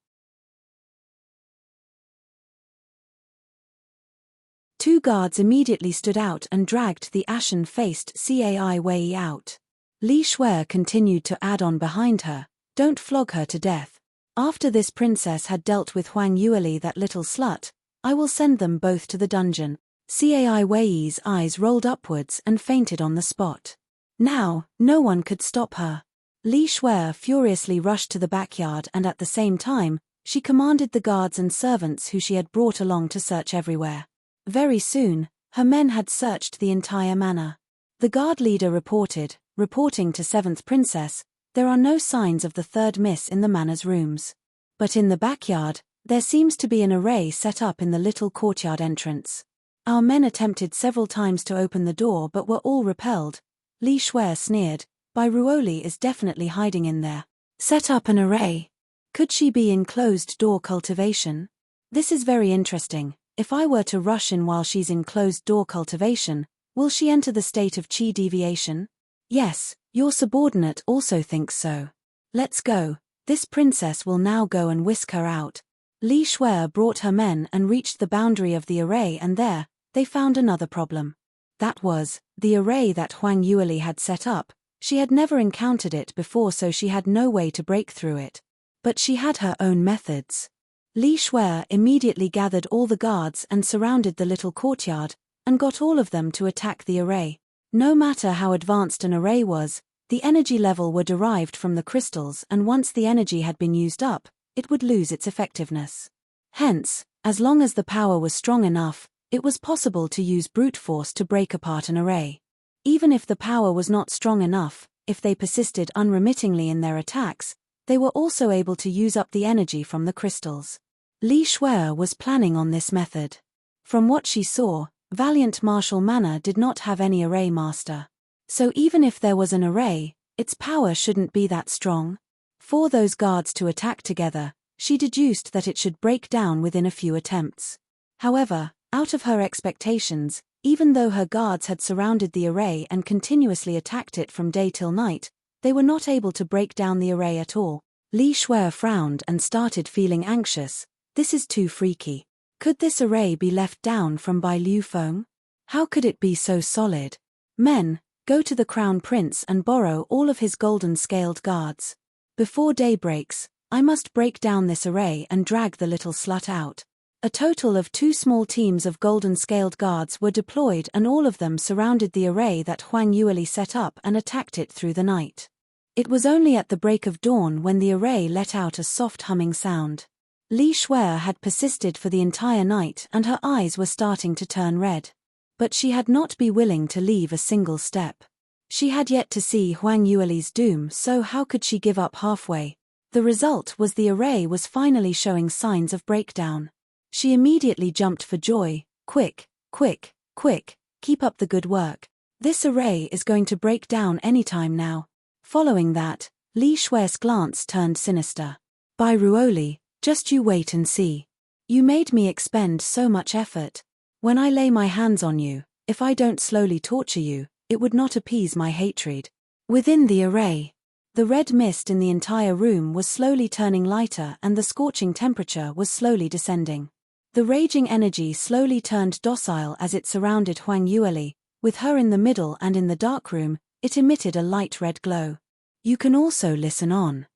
Two guards immediately stood out and dragged the ashen-faced Bai Ruoli out. Li Shuai continued to add on behind her, don't flog her to death. After this princess had dealt with Huang Yueli, that little slut, I will send them both to the dungeon. Bai Ruoli's eyes rolled upwards and fainted on the spot. Now, no one could stop her. Li Shuai furiously rushed to the backyard and at the same time, she commanded the guards and servants who she had brought along to search everywhere. Very soon, her men had searched the entire manor. The guard leader reporting to seventh princess, there are no signs of the third miss in the manor's rooms. But in the backyard, there seems to be an array set up in the little courtyard entrance. Our men attempted several times to open the door but were all repelled. Li Shuai sneered, Bai Ruoli is definitely hiding in there. Set up an array. Could she be in closed door cultivation? This is very interesting. If I were to rush in while she's in closed door cultivation, will she enter the state of qi deviation? Yes, your subordinate also thinks so. Let's go. This princess will now go and whisk her out. Li Shuai brought her men and reached the boundary of the array, and there, they found another problem. That was, the array that Huang Yueli had set up. She had never encountered it before, so she had no way to break through it. But she had her own methods. Li Shuai immediately gathered all the guards and surrounded the little courtyard, and got all of them to attack the array. No matter how advanced an array was, The energy level were derived from the crystals, and once the energy had been used up, it would lose its effectiveness. Hence, as long as the power was strong enough, it was possible to use brute force to break apart an array. Even if the power was not strong enough, if they persisted unremittingly in their attacks, they were also able to use up the energy from the crystals. Li Shuai was planning on this method. From what she saw, Valiant Martial Manor did not have any array master. So even if there was an array, its power shouldn't be that strong. For those guards to attack together, she deduced that it should break down within a few attempts. However, out of her expectations, even though her guards had surrounded the array and continuously attacked it from day till night, they were not able to break down the array at all. Li Shuai frowned and started feeling anxious. This is too freaky. Could this array be left down from Bai Liu Feng? How could it be so solid? Men, go to the Crown Prince and borrow all of his golden-scaled guards. Before day breaks, I must break down this array and drag the little slut out. A total of 2 small teams of golden-scaled guards were deployed, and all of them surrounded the array that Huang Yueli set up and attacked it through the night. It was only at the break of dawn when the array let out a soft humming sound. Li Shuai had persisted for the entire night and her eyes were starting to turn red. But she had not been willing to leave a single step. She had yet to see Huang Yueli's doom, so how could she give up halfway? The result was the array was finally showing signs of breakdown. She immediately jumped for joy. Quick, quick, quick, keep up the good work. This array is going to break down anytime now. Following that, Li Shuai's glance turned sinister. Bai Ruoli, just you wait and see. You made me expend so much effort. When I lay my hands on you, if I don't slowly torture you, it would not appease my hatred. Within the array, the red mist in the entire room was slowly turning lighter and the scorching temperature was slowly descending. The raging energy slowly turned docile as it surrounded Huang Yueli. With her in the middle and in the dark room, it emitted a light red glow. You can also listen on.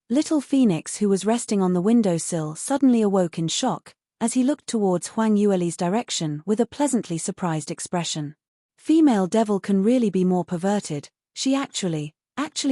Little Phoenix, who was resting on the windowsill, suddenly awoke in shock, as he looked towards Huang Yueli's direction with a pleasantly surprised expression. Female devil can really be more perverted. She actually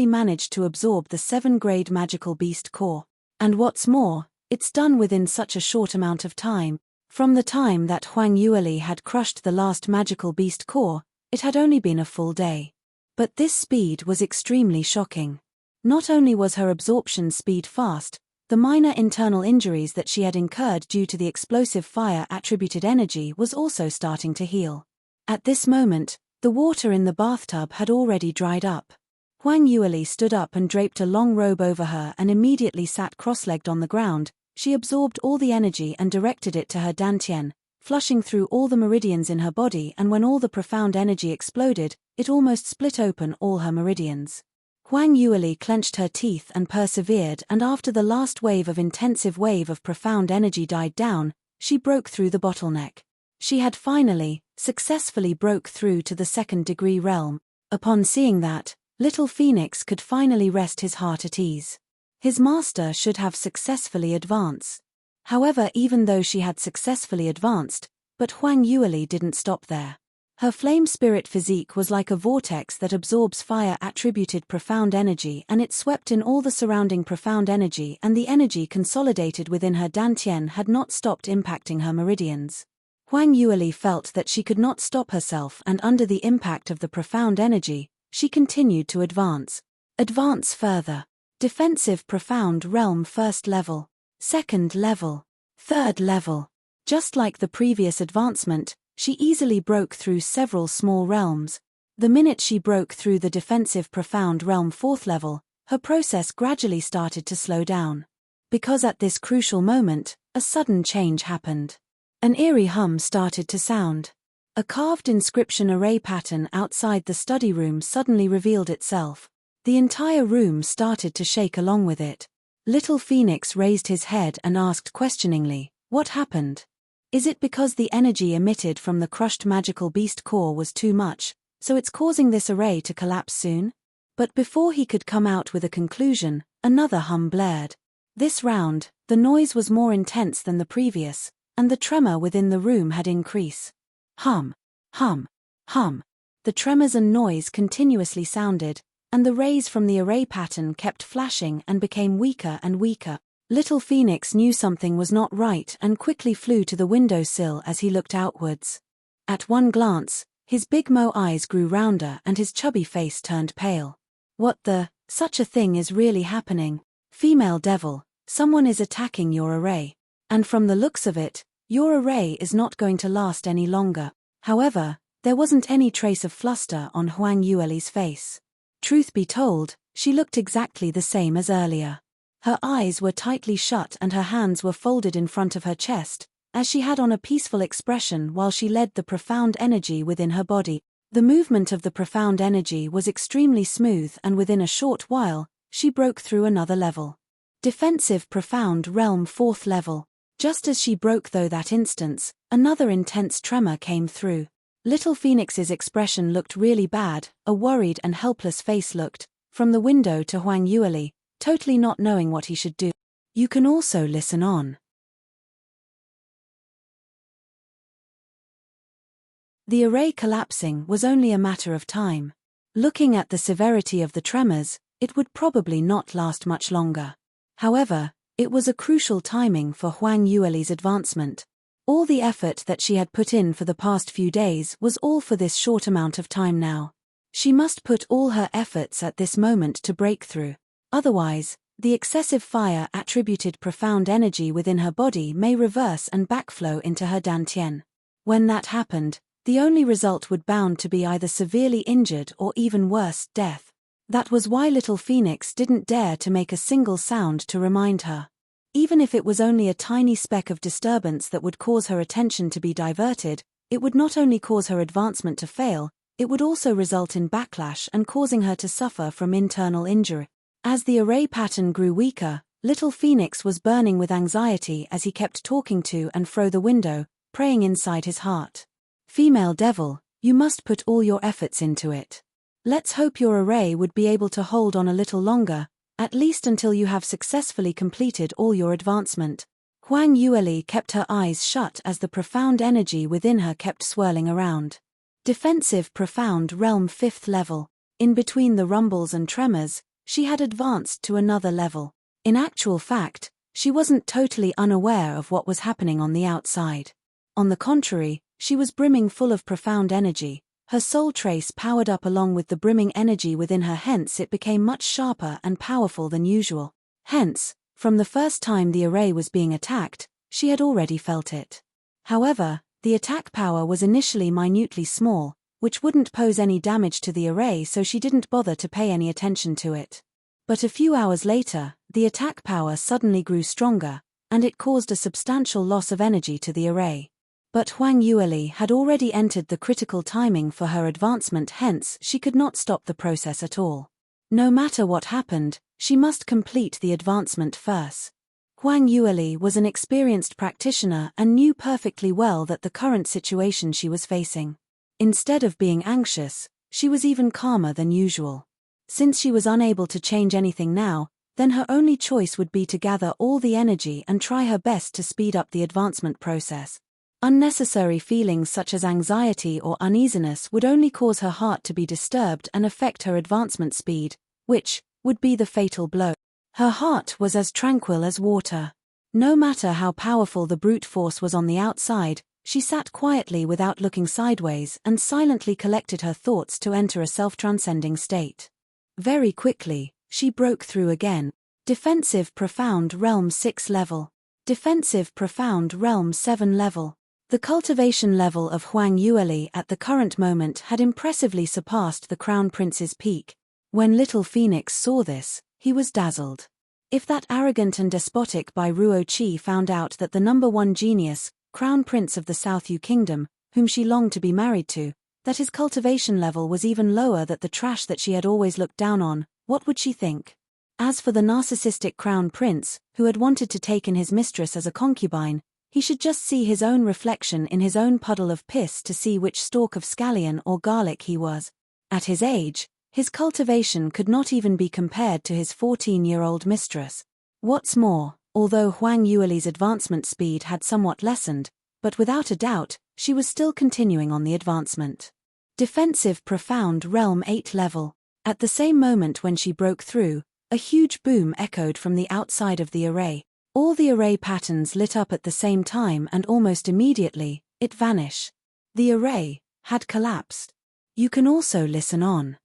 managed to absorb the 7-grade magical beast core. And what's more, it's done within such a short amount of time. From the time that Huang Yueli had crushed the last magical beast core, it had only been a full day. But this speed was extremely shocking. Not only was her absorption speed fast, the minor internal injuries that she had incurred due to the explosive fire-attributed energy was also starting to heal. At this moment, the water in the bathtub had already dried up. Huang Yueli stood up and draped a long robe over her and immediately sat cross-legged on the ground. She absorbed all the energy and directed it to her dantian, flushing through all the meridians in her body, and when all the profound energy exploded, it almost split open all her meridians. Huang Yueli clenched her teeth and persevered, and after the last intensive wave of profound energy died down, she broke through the bottleneck. She had finally, successfully broke through to the 2nd-degree realm. Upon seeing that, Little Phoenix could finally rest his heart at ease. His master should have successfully advanced. However, even though she had successfully advanced, but Huang Yueli didn't stop there. Her flame spirit physique was like a vortex that absorbs fire-attributed profound energy, and it swept in all the surrounding profound energy, and the energy consolidated within her dantian had not stopped impacting her meridians. Huang Yueli felt that she could not stop herself, and under the impact of the profound energy, she continued to advance. Advance further. Defensive profound realm 1st level, 2nd level, 3rd level. Just like the previous advancement, she easily broke through several small realms. The minute she broke through the defensive profound realm 4th level, her process gradually started to slow down. Because at this crucial moment, a sudden change happened. An eerie hum started to sound. A carved inscription array pattern outside the study room suddenly revealed itself. The entire room started to shake along with it. Little Phoenix raised his head and asked questioningly, "What happened? Is it because the energy emitted from the crushed magical beast core was too much, so it's causing this array to collapse soon?" But before he could come out with a conclusion, another hum blared. This round, the noise was more intense than the previous, and the tremor within the room had increased. Hum. Hum, hum. The tremors and noise continuously sounded, and the rays from the array pattern kept flashing and became weaker and weaker. Little Phoenix knew something was not right and quickly flew to the windowsill as he looked outwards. At one glance, his big Mo eyes grew rounder and his chubby face turned pale. What the, such a thing is really happening? Female devil, someone is attacking your array. And from the looks of it, your array is not going to last any longer. However, there wasn't any trace of fluster on Huang Yueli's face. Truth be told, she looked exactly the same as earlier. Her eyes were tightly shut and her hands were folded in front of her chest, as she had on a peaceful expression while she led the profound energy within her body. The movement of the profound energy was extremely smooth and within a short while, she broke through another level. Defensive profound realm 4th level. Just as she broke through that instance, another intense tremor came through. Little Phoenix's expression looked really bad, a worried and helpless face looked, from the window to Huang Yueli, totally not knowing what he should do. You can also listen on. The array collapsing was only a matter of time. Looking at the severity of the tremors, it would probably not last much longer. However, it was a crucial timing for Huang Yueli's advancement. All the effort that she had put in for the past few days was all for this short amount of time now. She must put all her efforts at this moment to break through. Otherwise, the excessive fire attributed profound energy within her body may reverse and backflow into her dantian. When that happened, the only result would bound to be either severely injured or even worse, death. That was why Little Phoenix didn't dare to make a single sound to remind her. Even if it was only a tiny speck of disturbance that would cause her attention to be diverted, it would not only cause her advancement to fail, it would also result in backlash and causing her to suffer from internal injury. As the array pattern grew weaker, Little Phoenix was burning with anxiety as he kept talking to and fro the window, praying inside his heart. Female devil, you must put all your efforts into it. Let's hope your array would be able to hold on a little longer, at least until you have successfully completed all your advancement. Huang Yueli kept her eyes shut as the profound energy within her kept swirling around. Defensive profound realm 5th level. In between the rumbles and tremors, she had advanced to another level. In actual fact, she wasn't totally unaware of what was happening on the outside. On the contrary, she was brimming full of profound energy. Her soul trace powered up along with the brimming energy within her, hence it became much sharper and powerful than usual. Hence, from the first time the array was being attacked, she had already felt it. However, the attack power was initially minutely small, which wouldn't pose any damage to the array, so she didn't bother to pay any attention to it. But a few hours later, the attack power suddenly grew stronger, and it caused a substantial loss of energy to the array. But Huang Yueli had already entered the critical timing for her advancement, hence she could not stop the process at all. No matter what happened, she must complete the advancement first. Huang Yueli was an experienced practitioner and knew perfectly well that the current situation she was facing. Instead of being anxious, she was even calmer than usual. Since she was unable to change anything now, then her only choice would be to gather all the energy and try her best to speed up the advancement process. Unnecessary feelings such as anxiety or uneasiness would only cause her heart to be disturbed and affect her advancement speed, which would be the fatal blow. Her heart was as tranquil as water. No matter how powerful the brute force was on the outside, she sat quietly without looking sideways and silently collected her thoughts to enter a self-transcending state. Very quickly, she broke through again. Defensive profound realm 6 level. Defensive profound realm 7 level. The cultivation level of Huang Yueli at the current moment had impressively surpassed the Crown Prince's peak. When Little Phoenix saw this, he was dazzled. If that arrogant and despotic Bai Ruoli found out that the #1 genius, Crown Prince of the South Yu Kingdom, whom she longed to be married to, that his cultivation level was even lower than the trash that she had always looked down on, what would she think? As for the narcissistic Crown Prince, who had wanted to take in his mistress as a concubine, he should just see his own reflection in his own puddle of piss to see which stalk of scallion or garlic he was. At his age, his cultivation could not even be compared to his 14-year-old mistress. What's more, although Huang Yueli's advancement speed had somewhat lessened, but without a doubt, she was still continuing on the advancement. Defensive Profound Realm 8 level. At the same moment when she broke through, a huge boom echoed from the outside of the array. All the array patterns lit up at the same time and almost immediately, it vanished. The array had collapsed. You can also listen on.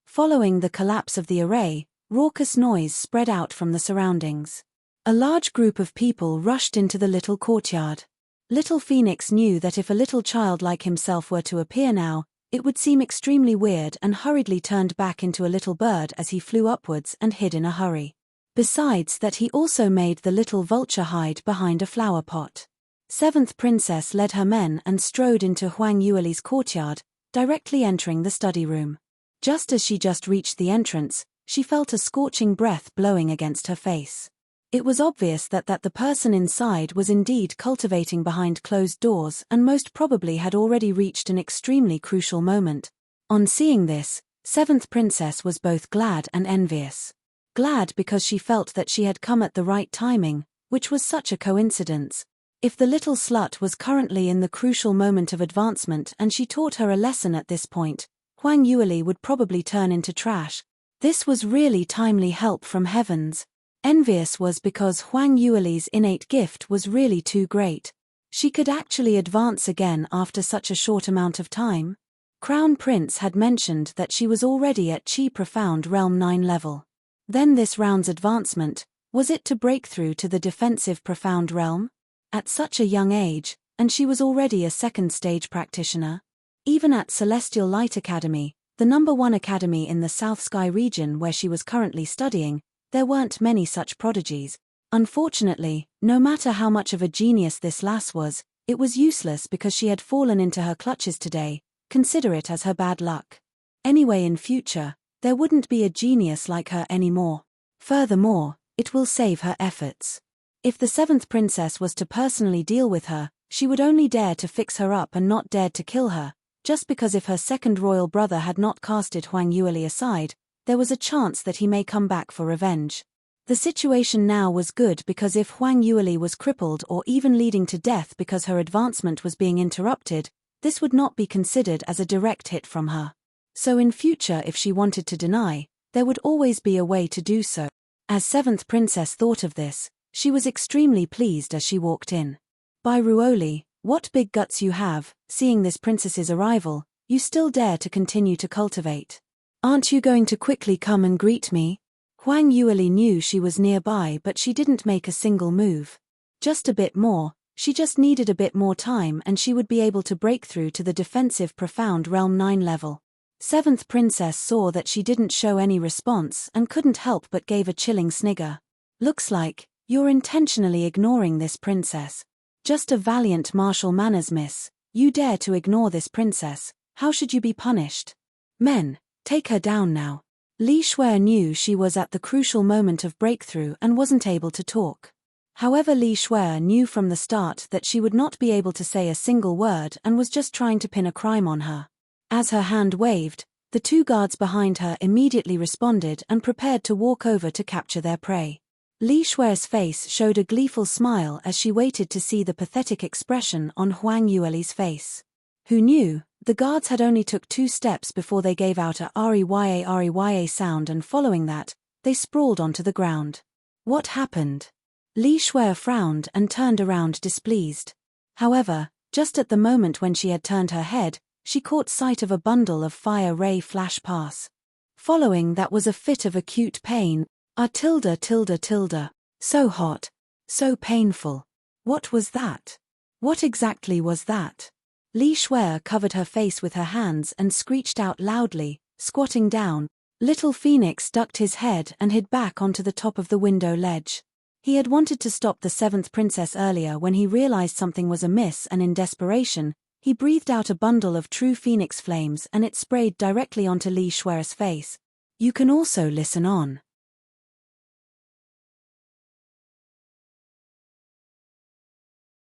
Following the collapse of the array, raucous noise spread out from the surroundings. A large group of people rushed into the little courtyard. Little Phoenix knew that if a little child like himself were to appear now, it would seem extremely weird, and hurriedly turned back into a little bird as he flew upwards and hid in a hurry. Besides that, he also made the little vulture hide behind a flower pot. Seventh Princess led her men and strode into Huang Yueli's courtyard, directly entering the study room. Just as she reached the entrance, she felt a scorching breath blowing against her face. It was obvious that the person inside was indeed cultivating behind closed doors and most probably had already reached an extremely crucial moment. On seeing this, Seventh Princess was both glad and envious. Glad because she felt that she had come at the right timing, which was such a coincidence. If the little slut was currently in the crucial moment of advancement and she taught her a lesson at this point, Huang Yueli would probably turn into trash. This was really timely help from heavens. Envious was because Huang Yueli's innate gift was really too great. She could actually advance again after such a short amount of time. Crown Prince had mentioned that she was already at Qi Profound Realm 9 level. Then this round's advancement, was it to break through to the defensive Profound Realm? At such a young age, and she was already a second stage practitioner. Even at Celestial Light Academy, the #1 academy in the South Sky region where she was currently studying, there weren't many such prodigies. Unfortunately, no matter how much of a genius this lass was, it was useless because she had fallen into her clutches today. Consider it as her bad luck. Anyway, in future, there wouldn't be a genius like her anymore. Furthermore, it will save her efforts. If the Seventh Princess was to personally deal with her, she would only dare to fix her up and not dare to kill her, just because if her second royal brother had not casted Huang Yueli aside, there was a chance that he may come back for revenge. The situation now was good because if Huang Yueli was crippled or even leading to death because her advancement was being interrupted, this would not be considered as a direct hit from her. So in future, if she wanted to deny, there would always be a way to do so. As Seventh Princess thought of this, she was extremely pleased as she walked in. Bai Ruoli, what big guts you have, seeing this princess's arrival, you still dare to continue to cultivate. Aren't you going to quickly come and greet me? Huang Yueli knew she was nearby, but she didn't make a single move. Just a bit more, she just needed a bit more time and she would be able to break through to the defensive Profound Realm 9 level. Seventh Princess saw that she didn't show any response and couldn't help but gave a chilling snigger. Looks like you're intentionally ignoring this princess. Just a valiant martial manners, miss. You dare to ignore this princess. How should you be punished? Men, take her down now. Li Shuai knew she was at the crucial moment of breakthrough and wasn't able to talk. However, Li Shuai knew from the start that she would not be able to say a single word and was just trying to pin a crime on her. As her hand waved, the two guards behind her immediately responded and prepared to walk over to capture their prey. Li Shuai's face showed a gleeful smile as she waited to see the pathetic expression on Huang Yueli's face. Who knew, the guards had only took 2 steps before they gave out a REYA sound, and following that, they sprawled onto the ground. What happened? Li Shuai frowned and turned around displeased. However, just at the moment when she had turned her head, she caught sight of a bundle of fire ray flash pass. Following that was a fit of acute pain. So hot. So painful. What was that? What exactly was that? Li Shuai covered her face with her hands and screeched out loudly, squatting down. Little Phoenix ducked his head and hid back onto the top of the window ledge. He had wanted to stop the Seventh Princess earlier when he realized something was amiss, and in desperation, he breathed out a bundle of true phoenix flames and it sprayed directly onto Li Shuai's face. You can also listen on.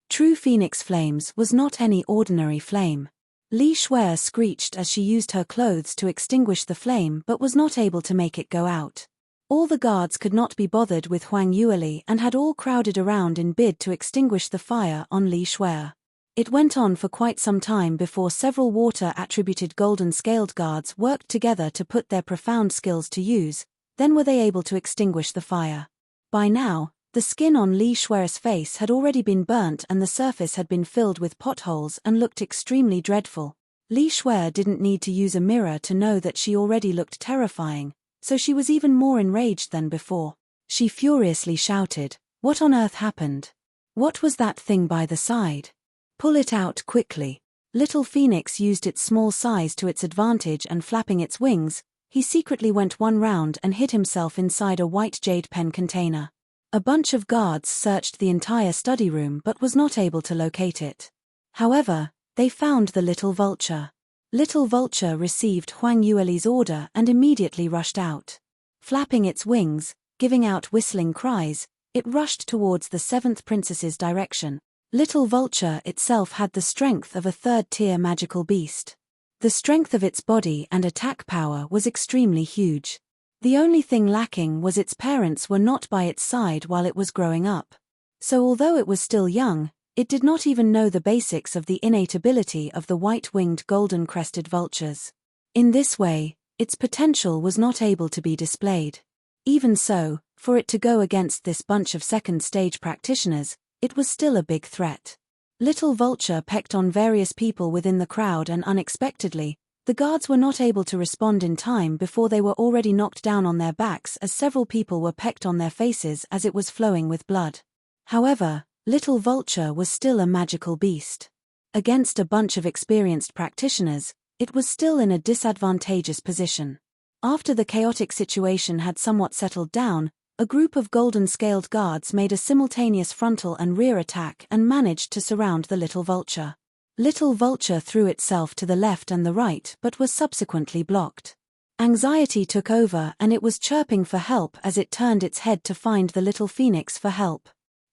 True Phoenix Flames was not any ordinary flame. Li Shuai screeched as she used her clothes to extinguish the flame but was not able to make it go out. All the guards could not be bothered with Huang Yueli and had all crowded around in bid to extinguish the fire on Li Shuai. It went on for quite some time before several water-attributed golden-scaled guards worked together to put their profound skills to use, then were they able to extinguish the fire. By now, the skin on Li Shuai's face had already been burnt and the surface had been filled with potholes and looked extremely dreadful. Li Shuai didn't need to use a mirror to know that she already looked terrifying, so she was even more enraged than before. She furiously shouted, "What on earth happened? What was that thing by the side? Pull it out quickly." Little Phoenix used its small size to its advantage and flapping its wings, he secretly went one round and hid himself inside a white jade pen container. A bunch of guards searched the entire study room but was not able to locate it. However, they found the little vulture. Little vulture received Huang Yueli's order and immediately rushed out. Flapping its wings, giving out whistling cries, it rushed towards the seventh princess's direction. Little vulture itself had the strength of a third-tier magical beast. The strength of its body and attack power was extremely huge. The only thing lacking was its parents were not by its side while it was growing up. So although it was still young, it did not even know the basics of the innate ability of the white-winged golden-crested vultures. In this way, its potential was not able to be displayed. Even so, for it to go against this bunch of second-stage practitioners, it was still a big threat. Little vulture pecked on various people within the crowd and unexpectedly, the guards were not able to respond in time before they were already knocked down on their backs as several people were pecked on their faces as it was flowing with blood. However, Little Vulture was still a magical beast. Against a bunch of experienced practitioners, it was still in a disadvantageous position. After the chaotic situation had somewhat settled down, a group of golden-scaled guards made a simultaneous frontal and rear attack and managed to surround the Little Vulture. Little Vulture threw itself to the left and the right but was subsequently blocked. Anxiety took over and it was chirping for help as it turned its head to find the Little Phoenix for help.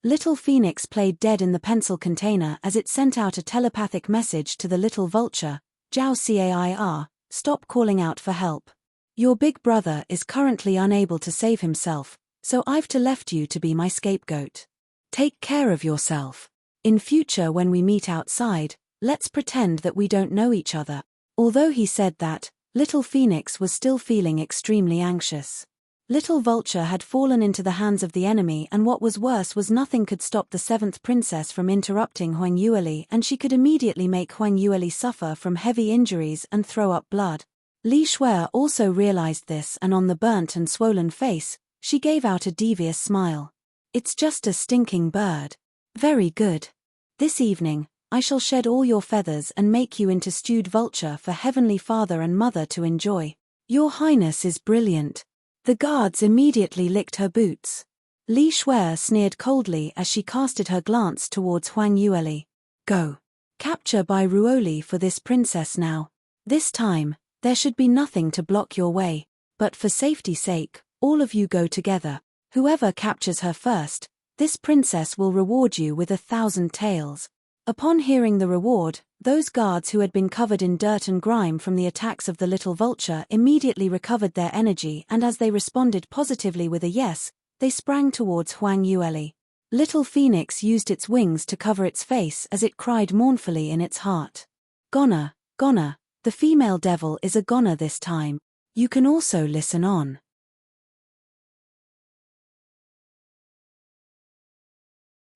Little Phoenix played dead in the pencil container as it sent out a telepathic message to the Little Vulture, "Jiao Cair, stop calling out for help. Your big brother is currently unable to save himself, so I've left you to be my scapegoat. Take care of yourself. In future when we meet outside, let's pretend that we don't know each other." Although he said that, Little Phoenix was still feeling extremely anxious. Little Vulture had fallen into the hands of the enemy and what was worse was nothing could stop the seventh princess from interrupting Huang Yueli and she could immediately make Huang Yueli suffer from heavy injuries and throw up blood. Li Shuai also realized this and on the burnt and swollen face, she gave out a devious smile. "It's just a stinking bird. Very good. This evening, I shall shed all your feathers and make you into stewed vulture for Heavenly Father and Mother to enjoy. Your Highness is brilliant." The guards immediately licked her boots. Li Shuai sneered coldly as she casted her glance towards Huang Yueli. "Go. Capture Bai Ruoli for this princess now. This time, there should be nothing to block your way, but for safety's sake, all of you go together. Whoever captures her first, this princess will reward you with 1,000 taels." Upon hearing the reward, those guards who had been covered in dirt and grime from the attacks of the Little Vulture immediately recovered their energy and as they responded positively with a yes, they sprang towards Huang Yueli. Little Phoenix used its wings to cover its face as it cried mournfully in its heart. "Goner, goner, the female devil is a goner this time. You can also listen on."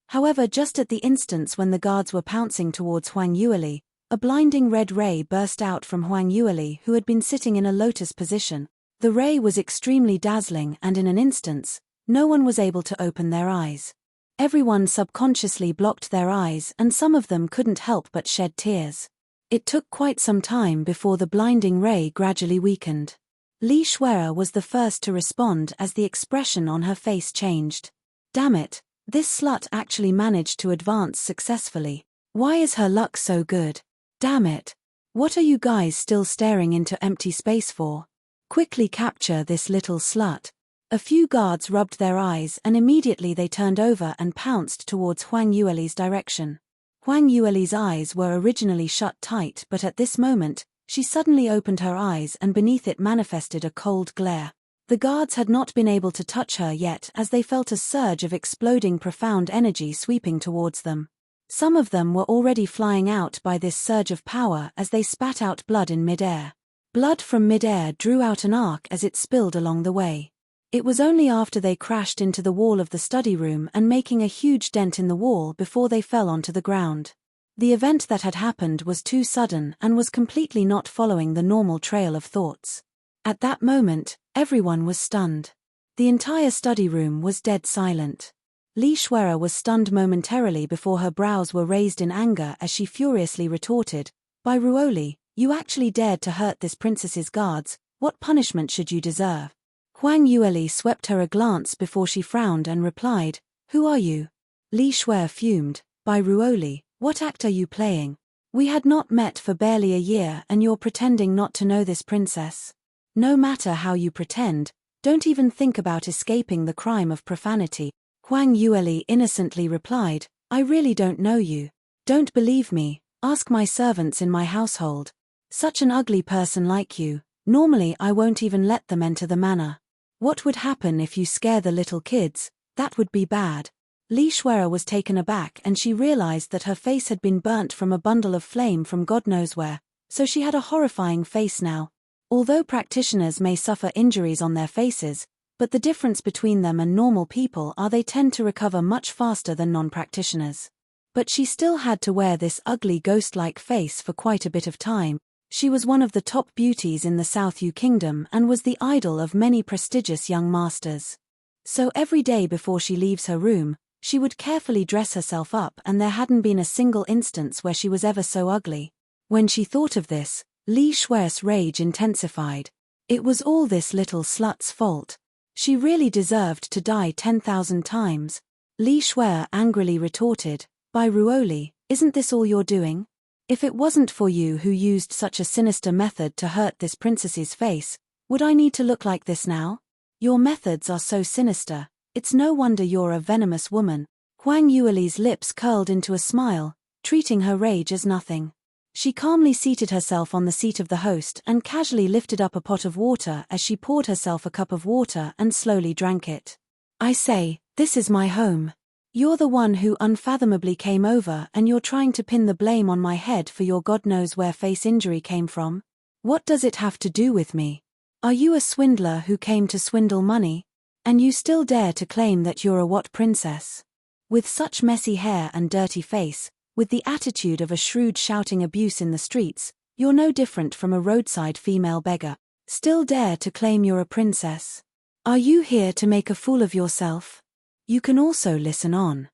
However, just at the instance when the guards were pouncing towards Huang Yueli, a blinding red ray burst out from Huang Yueli who had been sitting in a lotus position. The ray was extremely dazzling and in an instant, no one was able to open their eyes. Everyone subconsciously blocked their eyes and some of them couldn't help but shed tears. It took quite some time before the blinding ray gradually weakened. Li Shuai was the first to respond as the expression on her face changed. "Damn it. This slut actually managed to advance successfully. Why is her luck so good? Damn it. What are you guys still staring into empty space for? Quickly capture this little slut." A few guards rubbed their eyes and immediately they turned over and pounced towards Huang Yueli's direction. Huang Yueli's eyes were originally shut tight but at this moment, she suddenly opened her eyes and beneath it manifested a cold glare. The guards had not been able to touch her yet as they felt a surge of exploding profound energy sweeping towards them. Some of them were already flying out by this surge of power as they spat out blood in midair. Blood from midair drew out an arc as it spilled along the way. It was only after they crashed into the wall of the study room and making a huge dent in the wall before they fell onto the ground. The event that had happened was too sudden and was completely not following the normal trail of thoughts. At that moment, everyone was stunned. The entire study room was dead silent. Li Shuera was stunned momentarily before her brows were raised in anger as she furiously retorted, "Bai Ruoli, you actually dared to hurt this princess's guards, what punishment should you deserve?" Huang Yueli swept her a glance before she frowned and replied, "Who are you?" Li Shuer fumed, "Bai Ruoli, what act are you playing? We had not met for barely a year and you're pretending not to know this princess. No matter how you pretend, don't even think about escaping the crime of profanity." Huang Yueli innocently replied, "I really don't know you. Don't believe me, ask my servants in my household. Such an ugly person like you, normally I won't even let them enter the manor. What would happen if you scare the little kids? That would be bad." Li Shuera was taken aback and she realized that her face had been burnt from a bundle of flame from God knows where, so she had a horrifying face now. Although practitioners may suffer injuries on their faces, but the difference between them and normal people are they tend to recover much faster than non-practitioners. But she still had to wear this ugly ghost-like face for quite a bit of time. She was one of the top beauties in the South Yu Kingdom and was the idol of many prestigious young masters. So every day before she leaves her room, she would carefully dress herself up and there hadn't been a single instance where she was ever so ugly. When she thought of this, Li Shuer's rage intensified. It was all this little slut's fault. She really deserved to die 10,000 times. Li Shuer angrily retorted, "Bai Ruoli, isn't this all you're doing? If it wasn't for you who used such a sinister method to hurt this princess's face, would I need to look like this now? Your methods are so sinister, it's no wonder you're a venomous woman." Huang Yueli's lips curled into a smile, treating her rage as nothing. She calmly seated herself on the seat of the host and casually lifted up a pot of water as she poured herself a cup of water and slowly drank it. "I say, this is my home. You're the one who unfathomably came over and you're trying to pin the blame on my head for your God knows where face injury came from. What does it have to do with me? Are you a swindler who came to swindle money? And you still dare to claim that you're a what princess? With such messy hair and dirty face, with the attitude of a shrewd shouting abuse in the streets, you're no different from a roadside female beggar. Still dare to claim you're a princess? Are you here to make a fool of yourself? You can also listen on."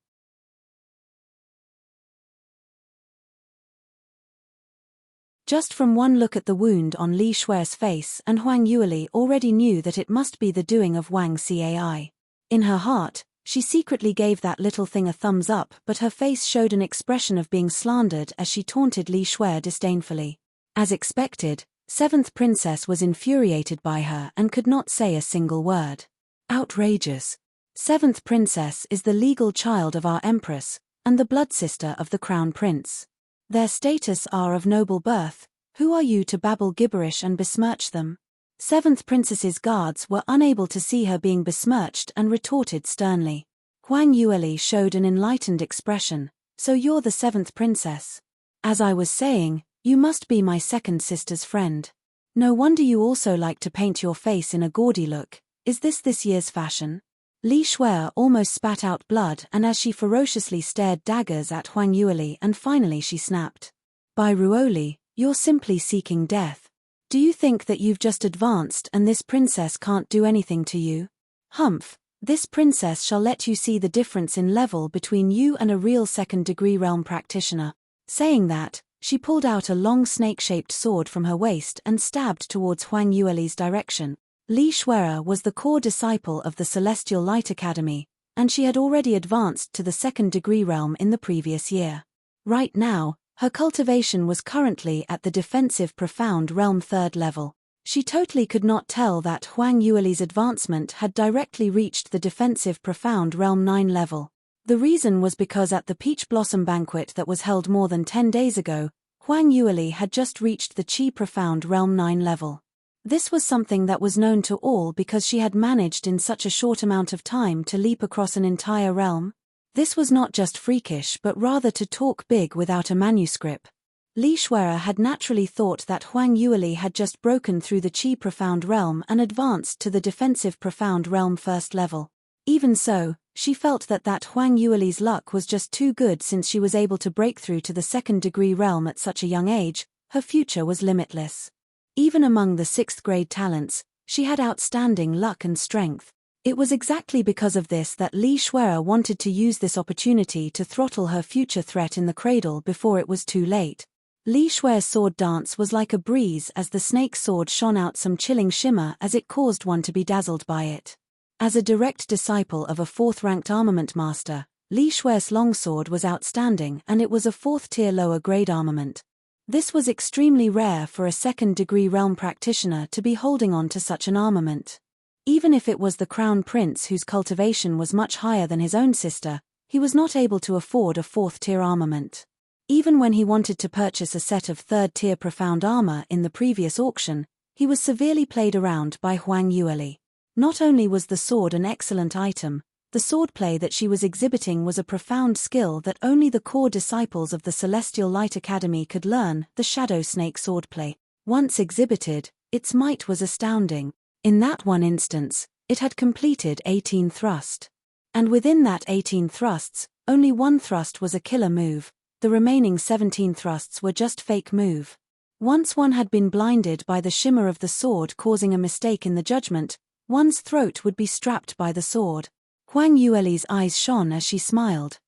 Just from one look at the wound on Li Shuer's face and Huang Yueli already knew that it must be the doing of Wang Cai. In her heart, she secretly gave that little thing a thumbs up but her face showed an expression of being slandered as she taunted Li Shuer disdainfully. As expected, 7th Princess was infuriated by her and could not say a single word. Outrageous. 7th Princess is the legal child of our Empress, and the blood sister of the Crown Prince. Their status are of noble birth, who are you to babble gibberish and besmirch them? 7th Princess's guards were unable to see her being besmirched and retorted sternly. Huang Yueli showed an enlightened expression, "So you're the 7th Princess. As I was saying, you must be my second sister's friend. No wonder you also like to paint your face in a gaudy look. Is this year's fashion?" Li Shuer almost spat out blood and as she ferociously stared daggers at Huang Yueli and finally she snapped. "Bai Ruoli, you're simply seeking death. Do you think that you've just advanced and this princess can't do anything to you? Humph, this princess shall let you see the difference in level between you and a real second-degree realm practitioner." Saying that, she pulled out a long snake-shaped sword from her waist and stabbed towards Huang Yueli's direction. Li Shuer was the core disciple of the Celestial Light Academy, and she had already advanced to the second-degree realm in the previous year. Right now, her cultivation was currently at the defensive profound realm 3rd level. She totally could not tell that Huang Yueli's advancement had directly reached the defensive profound realm 9 level. The reason was because at the Peach Blossom banquet that was held more than 10 days ago, Huang Yueli had just reached the Qi profound realm 9 level. This was something that was known to all because she had managed in such a short amount of time to leap across an entire realm. This was not just freakish but rather to talk big without a manuscript. Li Shuere had naturally thought that Huang Yueli had just broken through the Qi Profound Realm and advanced to the Defensive Profound Realm first level. Even so, she felt that Huang Yueli's luck was just too good since she was able to break through to the second-degree realm at such a young age. Her future was limitless. Even among the 6th grade talents, she had outstanding luck and strength. It was exactly because of this that Li Shuere wanted to use this opportunity to throttle her future threat in the cradle before it was too late. Li Shuere's sword dance was like a breeze as the snake sword shone out some chilling shimmer as it caused one to be dazzled by it. As a direct disciple of a 4th-ranked armament master, Li Shuere's longsword was outstanding and it was a 4th-tier lower-grade armament. This was extremely rare for a second-degree realm practitioner to be holding on to such an armament. Even if it was the crown prince whose cultivation was much higher than his own sister, he was not able to afford a 4th-tier armament. Even when he wanted to purchase a set of 3rd-tier profound armor in the previous auction, he was severely played around by Huang Yueli. Not only was the sword an excellent item, the swordplay that she was exhibiting was a profound skill that only the core disciples of the Celestial Light Academy could learn, the Shadow Snake swordplay. Once exhibited, its might was astounding. In that one instance, it had completed 18 thrusts. And within that 18 thrusts, only one thrust was a killer move. The remaining 17 thrusts were just fake move. Once one had been blinded by the shimmer of the sword causing a mistake in the judgment, one's throat would be strapped by the sword. Huang Yueli's eyes shone as she smiled.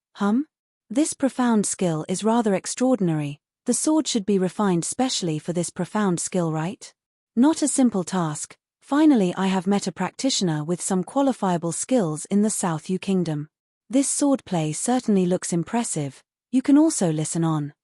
This profound skill is rather extraordinary. The sword should be refined specially for this profound skill, right? Not a simple task. Finally, I have met a practitioner with some qualifiable skills in the South Yu Kingdom. This swordplay certainly looks impressive. You can also listen on.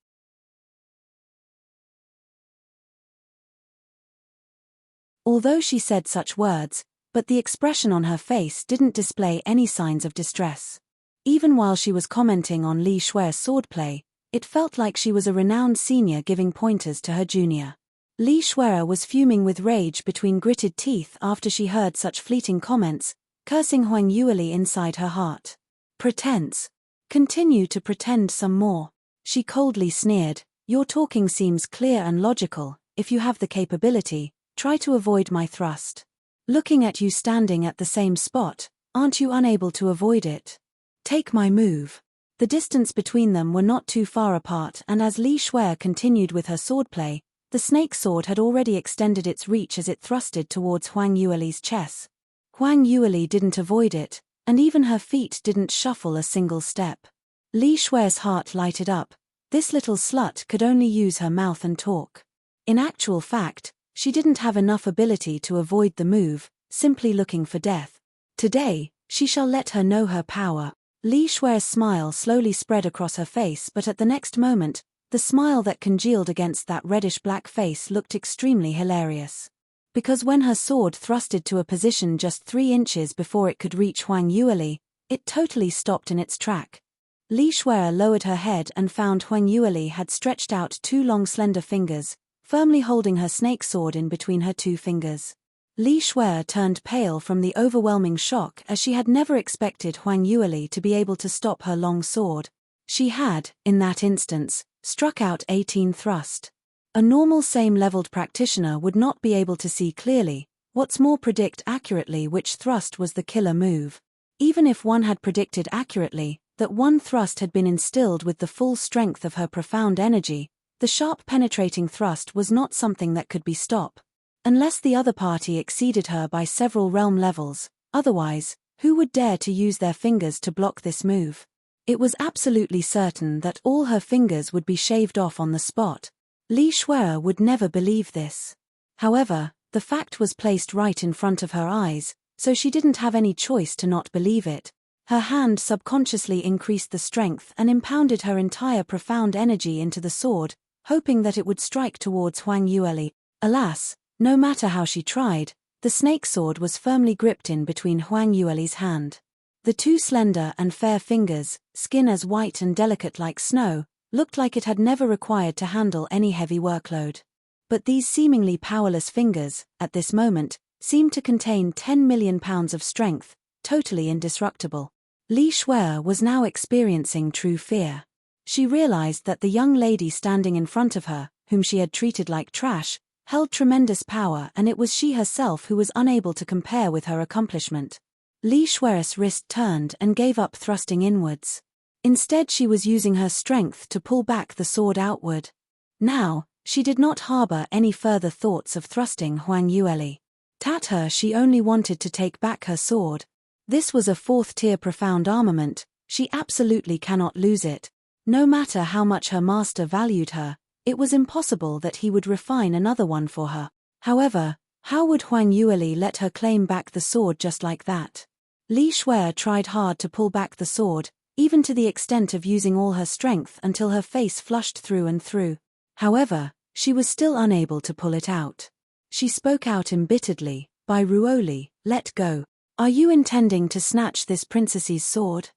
Although she said such words, but the expression on her face didn't display any signs of distress. Even while she was commenting on Li Shuere's swordplay, it felt like she was a renowned senior giving pointers to her junior. Li Shuere was fuming with rage between gritted teeth after she heard such fleeting comments, cursing Huang Yueli inside her heart. Pretense. Continue to pretend some more. She coldly sneered. Your talking seems clear and logical. If you have the capability, try to avoid my thrust. Looking at you standing at the same spot, aren't you unable to avoid it? Take my move. The distance between them were not too far apart, and as Li Shuere continued with her swordplay, the snake sword had already extended its reach as it thrusted towards Huang Yueli's chest. Huang Yueli didn't avoid it, and even her feet didn't shuffle a single step. Li Shuere's heart lighted up. This little slut could only use her mouth and talk. In actual fact, she didn't have enough ability to avoid the move, simply looking for death. Today, she shall let her know her power. Li Shuere's smile slowly spread across her face, but at the next moment, the smile that congealed against that reddish-black face looked extremely hilarious. Because when her sword thrusted to a position just 3 inches before it could reach Huang Yueli, it totally stopped in its track. Li Shuere lowered her head and found Huang Yueli had stretched out 2 long slender fingers, firmly holding her snake sword in between her 2 fingers. Li Shuere turned pale from the overwhelming shock as she had never expected Huang Yueli to be able to stop her long sword. She had, in that instance, struck out 18 thrust. A normal same-leveled practitioner would not be able to see clearly, what's more predict accurately which thrust was the killer move. Even if one had predicted accurately that one thrust had been instilled with the full strength of her profound energy, the sharp penetrating thrust was not something that could be stopped. Unless the other party exceeded her by several realm levels, otherwise, who would dare to use their fingers to block this move? It was absolutely certain that all her fingers would be shaved off on the spot. Li Shuere would never believe this. However, the fact was placed right in front of her eyes, so she didn't have any choice to not believe it. Her hand subconsciously increased the strength and impounded her entire profound energy into the sword, hoping that it would strike towards Huang Yueli. Alas, no matter how she tried, the snake sword was firmly gripped in between Huang Yueli's hand. The 2 slender and fair fingers, skin as white and delicate like snow, looked like it had never required to handle any heavy workload. But these seemingly powerless fingers, at this moment, seemed to contain 10 million pounds of strength, totally indestructible. Li Shuai was now experiencing true fear. She realized that the young lady standing in front of her, whom she had treated like trash, held tremendous power, and it was she herself who was unable to compare with her accomplishment. Li Shuai's wrist turned and gave up thrusting inwards. Instead, she was using her strength to pull back the sword outward. Now, she did not harbor any further thoughts of thrusting Huang Yueli. At her, she only wanted to take back her sword. This was a 4th-tier profound armament, she absolutely cannot lose it. No matter how much her master valued her, it was impossible that he would refine another one for her. However, how would Huang Yueli let her claim back the sword just like that? Li Shuai tried hard to pull back the sword, even to the extent of using all her strength until her face flushed through and through. However, she was still unable to pull it out. She spoke out embitteredly, "Bai Ruoli, let go. Are you intending to snatch this princess's sword?"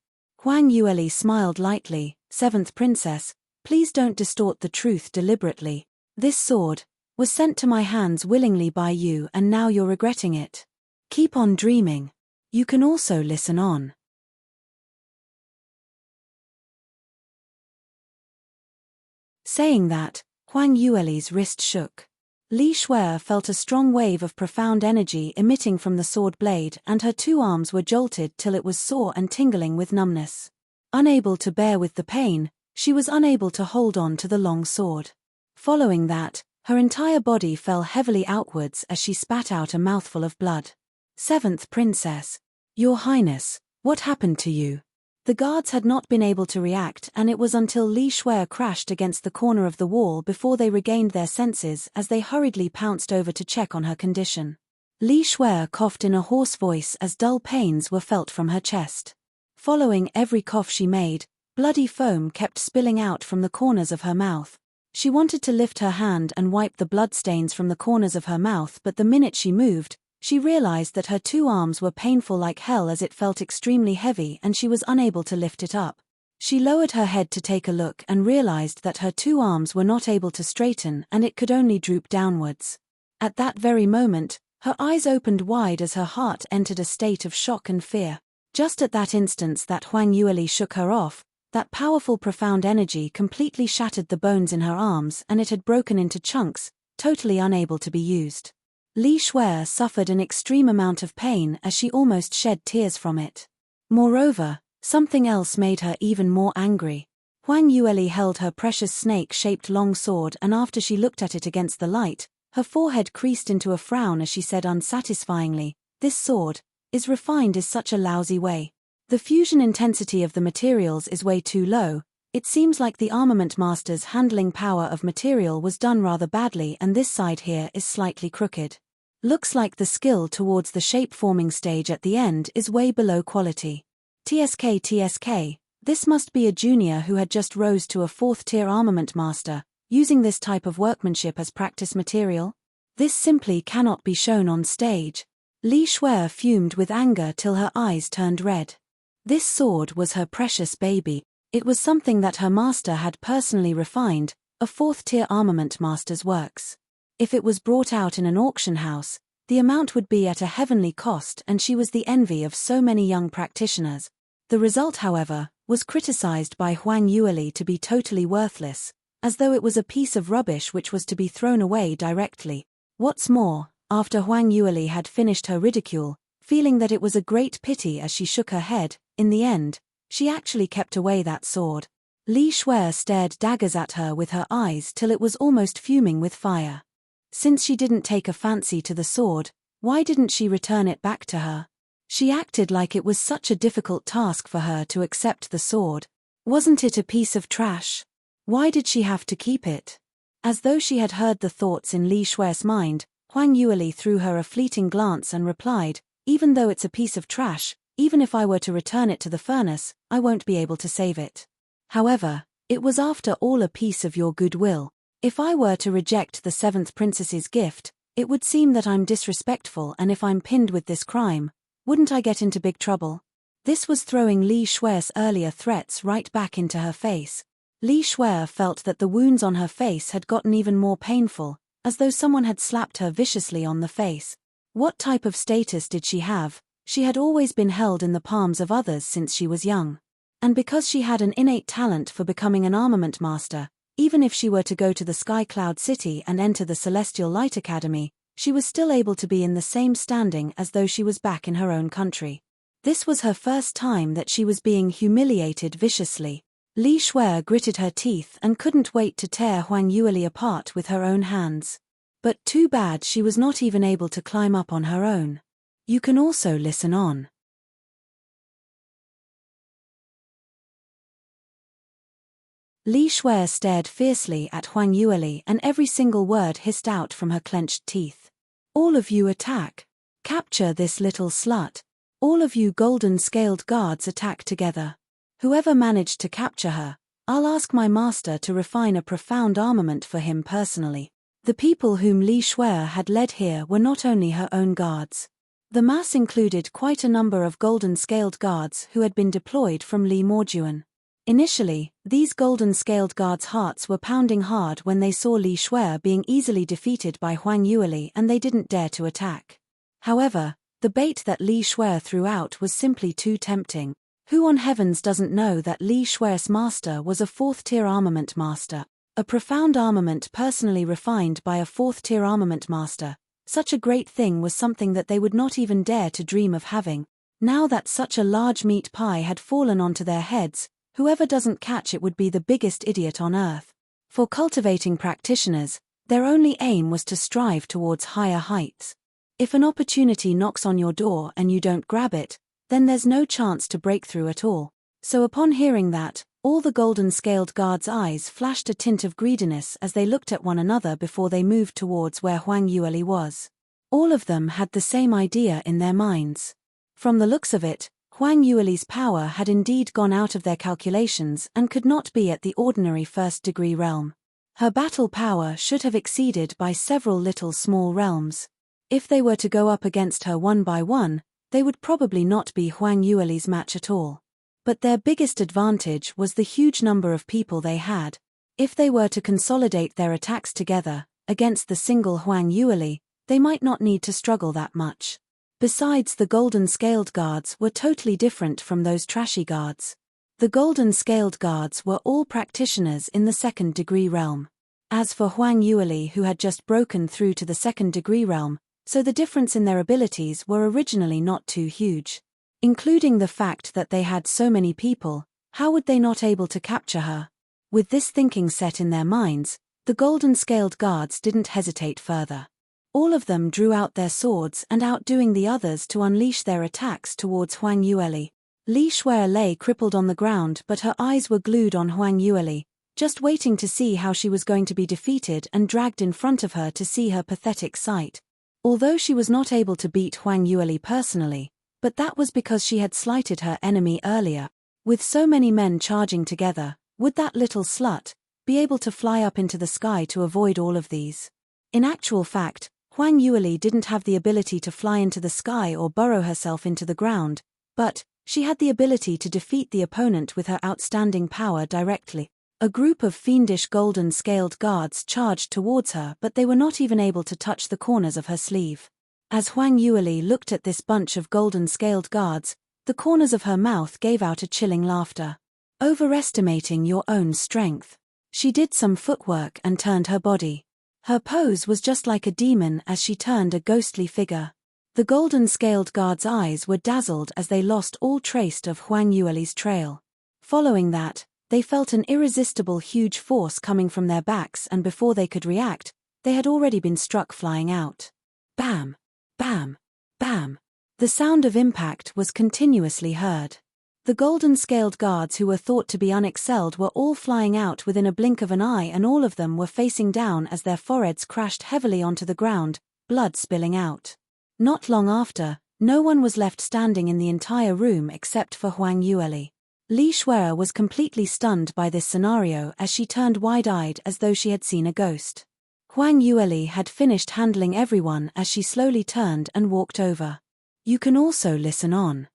Huang Yueli smiled lightly, "7th princess, please don't distort the truth deliberately. This sword was sent to my hands willingly by you, and now you're regretting it. Keep on dreaming. You can also listen on." Saying that, Huang Yueli's wrist shook. Li Shuai felt a strong wave of profound energy emitting from the sword blade, and her 2 arms were jolted till it was sore and tingling with numbness. Unable to bear with the pain, she was unable to hold on to the long sword. Following that, her entire body fell heavily outwards as she spat out a mouthful of blood. "7th princess. Your Highness, what happened to you?" The guards had not been able to react, and it was until Li Shuai crashed against the corner of the wall before they regained their senses as they hurriedly pounced over to check on her condition. Li Shuai coughed in a hoarse voice as dull pains were felt from her chest. Following every cough she made, bloody foam kept spilling out from the corners of her mouth. She wanted to lift her hand and wipe the bloodstains from the corners of her mouth, but the minute she moved, she realized that her 2 arms were painful like hell as it felt extremely heavy and she was unable to lift it up. She lowered her head to take a look and realized that her 2 arms were not able to straighten and it could only droop downwards. At that very moment, her eyes opened wide as her heart entered a state of shock and fear. Just at that instant that Huang Yueli shook her off, that powerful profound energy completely shattered the bones in her arms and it had broken into chunks, totally unable to be used. Li Shuai suffered an extreme amount of pain as she almost shed tears from it. Moreover, something else made her even more angry. Huang Yueli held her precious snake-shaped long sword, and after she looked at it against the light, her forehead creased into a frown as she said unsatisfyingly, "This sword is refined is such a lousy way. The fusion intensity of the materials is way too low. It seems like the armament master's handling power of material was done rather badly, and this side here is slightly crooked. Looks like the skill towards the shape-forming stage at the end is way below quality. TSK, this must be a junior who had just rose to a 4th-tier armament master, using this type of workmanship as practice material? This simply cannot be shown on stage." Li Shuai fumed with anger till her eyes turned red. This sword was her precious baby. It was something that her master had personally refined, a 4th-tier armament master's works. If it was brought out in an auction house, the amount would be at a heavenly cost, and she was the envy of so many young practitioners. The result, however, was criticized by Huang Yueli to be totally worthless, as though it was a piece of rubbish which was to be thrown away directly. What's more, after Huang Yueli had finished her ridicule, feeling that it was a great pity as she shook her head, in the end, she actually kept away that sword. Li Shuai stared daggers at her with her eyes till it was almost fuming with fire. Since she didn't take a fancy to the sword, why didn't she return it back to her? She acted like it was such a difficult task for her to accept the sword. Wasn't it a piece of trash? Why did she have to keep it? As though she had heard the thoughts in Li Shuai's mind, Huang Yueli threw her a fleeting glance and replied, "Even though it's a piece of trash, even if I were to return it to the furnace, I won't be able to save it. However, it was after all a piece of your goodwill. If I were to reject the 7th princess's gift, it would seem that I'm disrespectful, and if I'm pinned with this crime, wouldn't I get into big trouble?" This was throwing Li Shuai's earlier threats right back into her face. Li Shuai felt that the wounds on her face had gotten even more painful, as though someone had slapped her viciously on the face. What type of status did she have? She had always been held in the palms of others since she was young. And because she had an innate talent for becoming an armament master, even if she were to go to the Sky Cloud City and enter the Celestial Light Academy, she was still able to be in the same standing as though she was back in her own country. This was her first time that she was being humiliated viciously. Li Shuai gritted her teeth and couldn't wait to tear Huang Yueli apart with her own hands. But too bad she was not even able to climb up on her own. You can also listen on. Li Shuai stared fiercely at Huang Yueli and every single word hissed out from her clenched teeth. All of you attack. Capture this little slut. All of you golden-scaled guards attack together. Whoever managed to capture her, I'll ask my master to refine a profound armament for him personally. The people whom Li Shuai had led here were not only her own guards. The mass included quite a number of golden-scaled guards who had been deployed from Li Morjuan. Initially, these golden-scaled guards' hearts were pounding hard when they saw Li Shuai being easily defeated by Huang Yueli and they didn't dare to attack. However, the bait that Li Shuai threw out was simply too tempting. Who on heavens doesn't know that Li Shuai's master was a 4th-tier armament master? A profound armament personally refined by a 4th-tier armament master. Such a great thing was something that they would not even dare to dream of having. Now that such a large meat pie had fallen onto their heads, whoever doesn't catch it would be the biggest idiot on earth. For cultivating practitioners, their only aim was to strive towards higher heights. If an opportunity knocks on your door and you don't grab it, then there's no chance to break through at all. So upon hearing that, all the golden-scaled guards' eyes flashed a tint of greediness as they looked at one another before they moved towards where Huang Yueli was. All of them had the same idea in their minds. From the looks of it, Huang Yueli's power had indeed gone out of their calculations and could not be at the ordinary 1st-degree realm. Her battle power should have exceeded by several little small realms. If they were to go up against her one by one, they would probably not be Huang Yueli's match at all. But their biggest advantage was the huge number of people they had. If they were to consolidate their attacks together, against the single Huang Yueli, they might not need to struggle that much. Besides, the golden-scaled guards were totally different from those trashy guards. The golden-scaled guards were all practitioners in the 2nd-degree realm. As for Huang Yueli, who had just broken through to the 2nd-degree realm, so the difference in their abilities were originally not too huge. Including the fact that they had so many people, how would they not able to capture her? With this thinking set in their minds, the golden-scaled guards didn't hesitate further. All of them drew out their swords and outdoing the others to unleash their attacks towards Huang Yueli. Li Shuai lay crippled on the ground, but her eyes were glued on Huang Yueli, just waiting to see how she was going to be defeated and dragged in front of her to see her pathetic sight. Although she was not able to beat Huang Yueli personally, but that was because she had slighted her enemy earlier. With so many men charging together, would that little slut be able to fly up into the sky to avoid all of these? In actual fact, Huang Yueli didn't have the ability to fly into the sky or burrow herself into the ground, but she had the ability to defeat the opponent with her outstanding power directly. A group of fiendish golden-scaled guards charged towards her, but they were not even able to touch the corners of her sleeve. As Huang Yueli looked at this bunch of golden-scaled guards, the corners of her mouth gave out a chilling laughter. Overestimating your own strength. She did some footwork and turned her body. Her pose was just like a demon as she turned a ghostly figure. The golden-scaled guards' eyes were dazzled as they lost all trace of Huang Yueli's trail. Following that, they felt an irresistible huge force coming from their backs, and before they could react, they had already been struck flying out. Bam! Bam! Bam! The sound of impact was continuously heard. The golden-scaled guards who were thought to be unexcelled were all flying out within a blink of an eye, and all of them were facing down as their foreheads crashed heavily onto the ground, blood spilling out. Not long after, no one was left standing in the entire room except for Huang Yueli. Li Shuai was completely stunned by this scenario as she turned wide-eyed as though she had seen a ghost. Huang Yueli had finished handling everyone as she slowly turned and walked over. You can also listen on.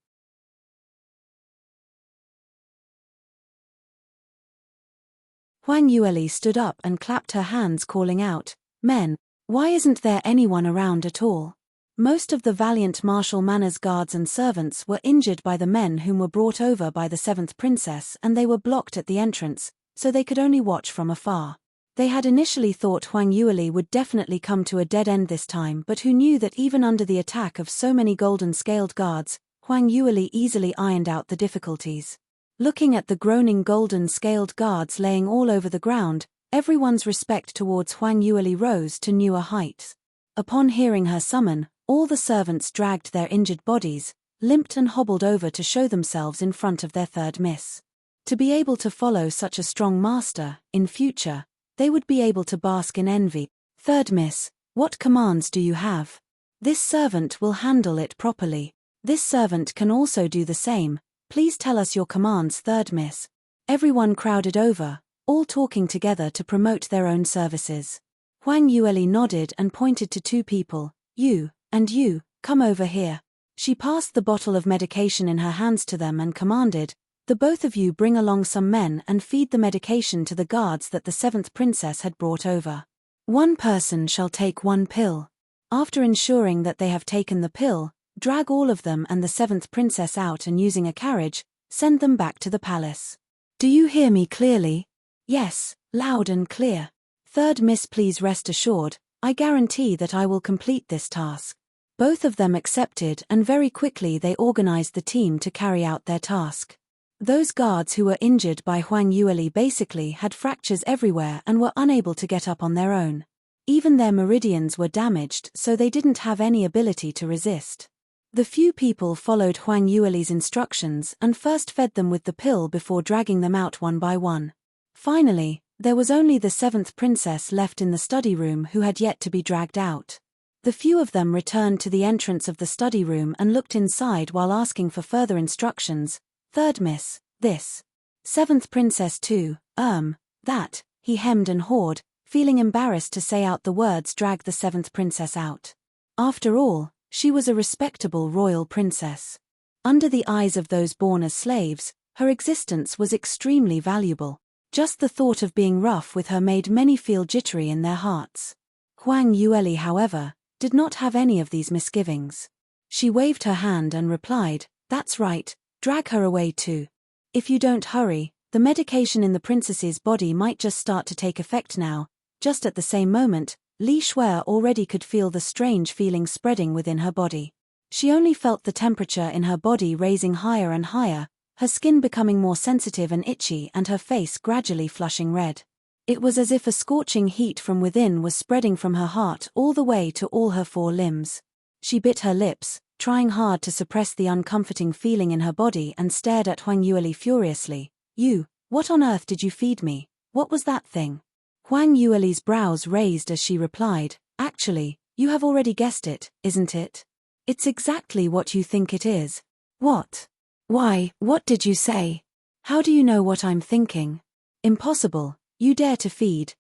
Huang Yueli stood up and clapped her hands, calling out, "Men, Why isn't there anyone around at all? Most of the valiant martial manners guards and servants were injured by the men whom were brought over by the seventh princess, and they were blocked at the entrance, so they could only watch from afar. They had initially thought Huang Yueli would definitely come to a dead end this time, but who knew that even under the attack of so many golden-scaled guards, Huang Yueli easily ironed out the difficulties. Looking at the groaning golden-scaled guards laying all over the ground, everyone's respect towards Huang Yueli rose to newer heights. Upon hearing her summon, all the servants dragged their injured bodies, limped and hobbled over to show themselves in front of their third miss. To be able to follow such a strong master, in future, they would be able to bask in envy. Third miss, what commands do you have? This servant will handle it properly. This servant can also do the same. Please tell us your commands, third miss. Everyone crowded over, all talking together to promote their own services. Huang Yueli nodded and pointed to two people. You, and you, come over here. She passed the bottle of medication in her hands to them and commanded, the both of you bring along some men and feed the medication to the guards that the seventh princess had brought over. One person shall take one pill. After ensuring that they have taken the pill, drag all of them and the seventh princess out and using a carriage, send them back to the palace. Do you hear me clearly? Yes, loud and clear. Third miss, please rest assured, I guarantee that I will complete this task. Both of them accepted, and very quickly they organized the team to carry out their task. Those guards who were injured by Huang Yueli basically had fractures everywhere and were unable to get up on their own. Even their meridians were damaged, so they didn't have any ability to resist. The few people followed Huang Yueli's instructions and first fed them with the pill before dragging them out one by one. Finally, there was only the seventh princess left in the study room who had yet to be dragged out. The few of them returned to the entrance of the study room and looked inside while asking for further instructions. Third miss, this. Seventh princess too, that, he hemmed and hawed, feeling embarrassed to say out the words drag the seventh princess out. After all, she was a respectable royal princess. Under the eyes of those born as slaves, her existence was extremely valuable. Just the thought of being rough with her made many feel jittery in their hearts. Huang Yueli, however, did not have any of these misgivings. She waved her hand and replied, that's right, drag her away too. If you don't hurry, the medication in the princess's body might just start to take effect now. Just at the same moment, Li Shuai already could feel the strange feeling spreading within her body. She only felt the temperature in her body raising higher and higher, her skin becoming more sensitive and itchy and her face gradually flushing red. It was as if a scorching heat from within was spreading from her heart all the way to all her four limbs. She bit her lips, trying hard to suppress the uncomforting feeling in her body, and stared at Huang Yueli furiously. You, what on earth did you feed me? What was that thing? Huang Yueli's brows raised as she replied, actually, you have already guessed it, isn't it? It's exactly what you think it is. What? Why, what did you say? How do you know what I'm thinking? Impossible. You dare to feed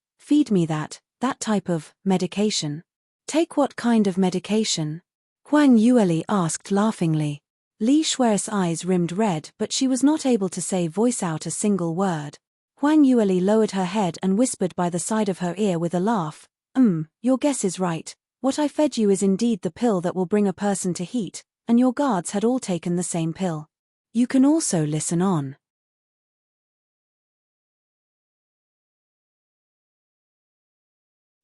me that type of medication. Take what kind of medication? Huang Yueli asked laughingly. Li Shuai's eyes rimmed red, but she was not able to voice out a single word. Huang Yueli lowered her head and whispered by the side of her ear with a laugh, your guess is right. What I fed you is indeed the pill that will bring a person to heat, and your guards had all taken the same pill. You can also listen on.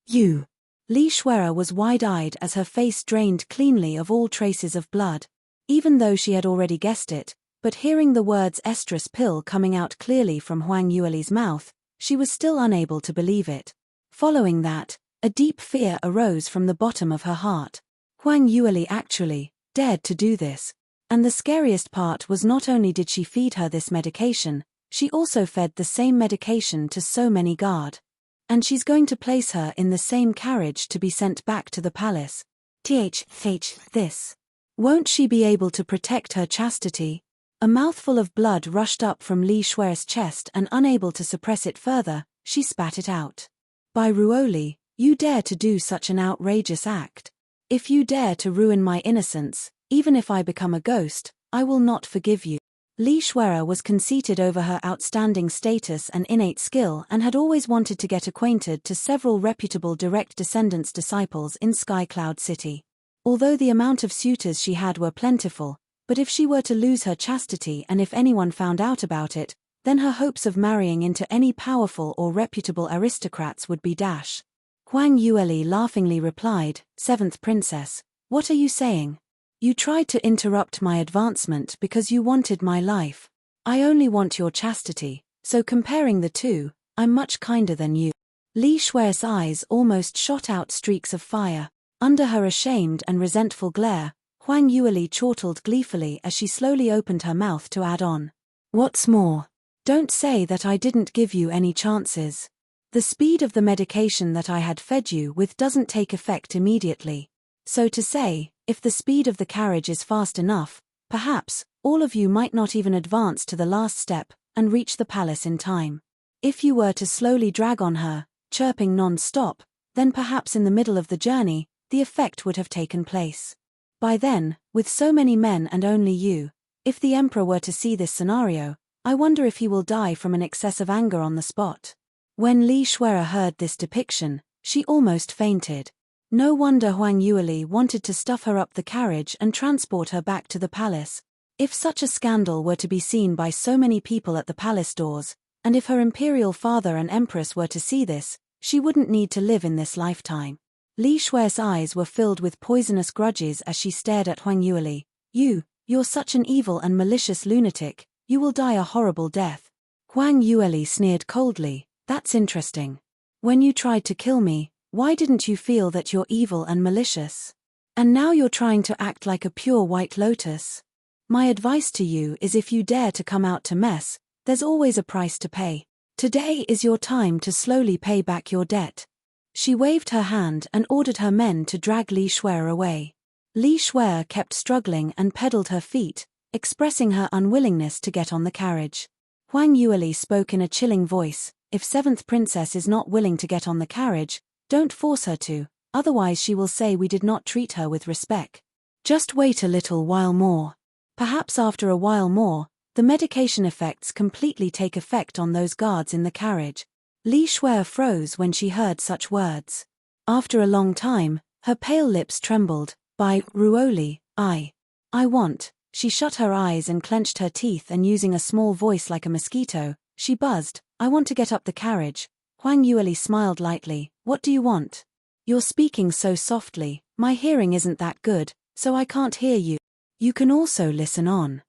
You. Li Shuai was wide-eyed as her face drained cleanly of all traces of blood. Even though she had already guessed it, but hearing the words estrus pill coming out clearly from Huang Yueli's mouth, she was still unable to believe it. Following that, a deep fear arose from the bottom of her heart. Huang Yueli actually dared to do this. And the scariest part was not only did she feed her this medication, she also fed the same medication to so many guards. And she's going to place her in the same carriage to be sent back to the palace. This. Won't she be able to protect her chastity? A mouthful of blood rushed up from Li Shuai's chest, and unable to suppress it further, she spat it out. Bai Ruoli, you dare to do such an outrageous act. If you dare to ruin my innocence, even if I become a ghost, I will not forgive you. Li Shuai was conceited over her outstanding status and innate skill and had always wanted to get acquainted to several reputable direct descendants disciples in Sky Cloud City. Although the amount of suitors she had were plentiful, but if she were to lose her chastity and if anyone found out about it, then her hopes of marrying into any powerful or reputable aristocrats would be dashed. Huang Yueli laughingly replied, "Seventh princess, what are you saying? You tried to interrupt my advancement because you wanted my life. I only want your chastity, so comparing the two, I'm much kinder than you." Li Shuai's eyes almost shot out streaks of fire. Under her ashamed and resentful glare, Huang Yueli chortled gleefully as she slowly opened her mouth to add on. "What's more, don't say that I didn't give you any chances. The speed of the medication that I had fed you with doesn't take effect immediately. So to say, if the speed of the carriage is fast enough, perhaps, all of you might not even advance to the last step and reach the palace in time. If you were to slowly drag on her, chirping non-stop, then perhaps in the middle of the journey, the effect would have taken place. By then, with so many men and only you, if the emperor were to see this scenario, I wonder if he will die from an excess of anger on the spot." When Li Shuai heard this depiction, she almost fainted. No wonder Huang Yueli wanted to stuff her up the carriage and transport her back to the palace. If such a scandal were to be seen by so many people at the palace doors, and if her imperial father and empress were to see this, she wouldn't need to live in this lifetime. Li Shuai's eyes were filled with poisonous grudges as she stared at Huang Yueli. You're such an evil and malicious lunatic, you will die a horrible death." Huang Yueli sneered coldly, "That's interesting. When you tried to kill me, why didn't you feel that you're evil and malicious? And now you're trying to act like a pure white lotus. My advice to you is if you dare to come out to mess, there's always a price to pay. Today is your time to slowly pay back your debt." She waved her hand and ordered her men to drag Li Shuai away. Li Shuai kept struggling and pedaled her feet, expressing her unwillingness to get on the carriage. Huang Yueli spoke in a chilling voice, "If seventh princess is not willing to get on the carriage, don't force her to, otherwise she will say we did not treat her with respect. Just wait a little while more. Perhaps after a while more, the medication effects completely take effect on those guards in the carriage." Li Shuai froze when she heard such words. After a long time, her pale lips trembled. "Bai Ruoli, I want." She shut her eyes and clenched her teeth, and using a small voice like a mosquito, she buzzed, "I want to get up the carriage." Huang Yueli smiled lightly. "What do you want? You're speaking so softly, my hearing isn't that good, so I can't hear you. You can also listen on."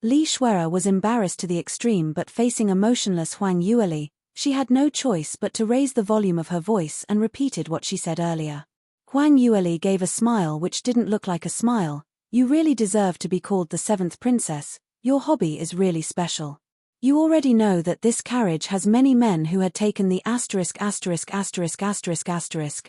Li Shuai was embarrassed to the extreme, but facing a motionless Huang Yueli, she had no choice but to raise the volume of her voice and repeated what she said earlier. Huang Yueli gave a smile which didn't look like a smile. "You really deserve to be called the seventh princess. Your hobby is really special. You already know that this carriage has many men who had taken the asterisk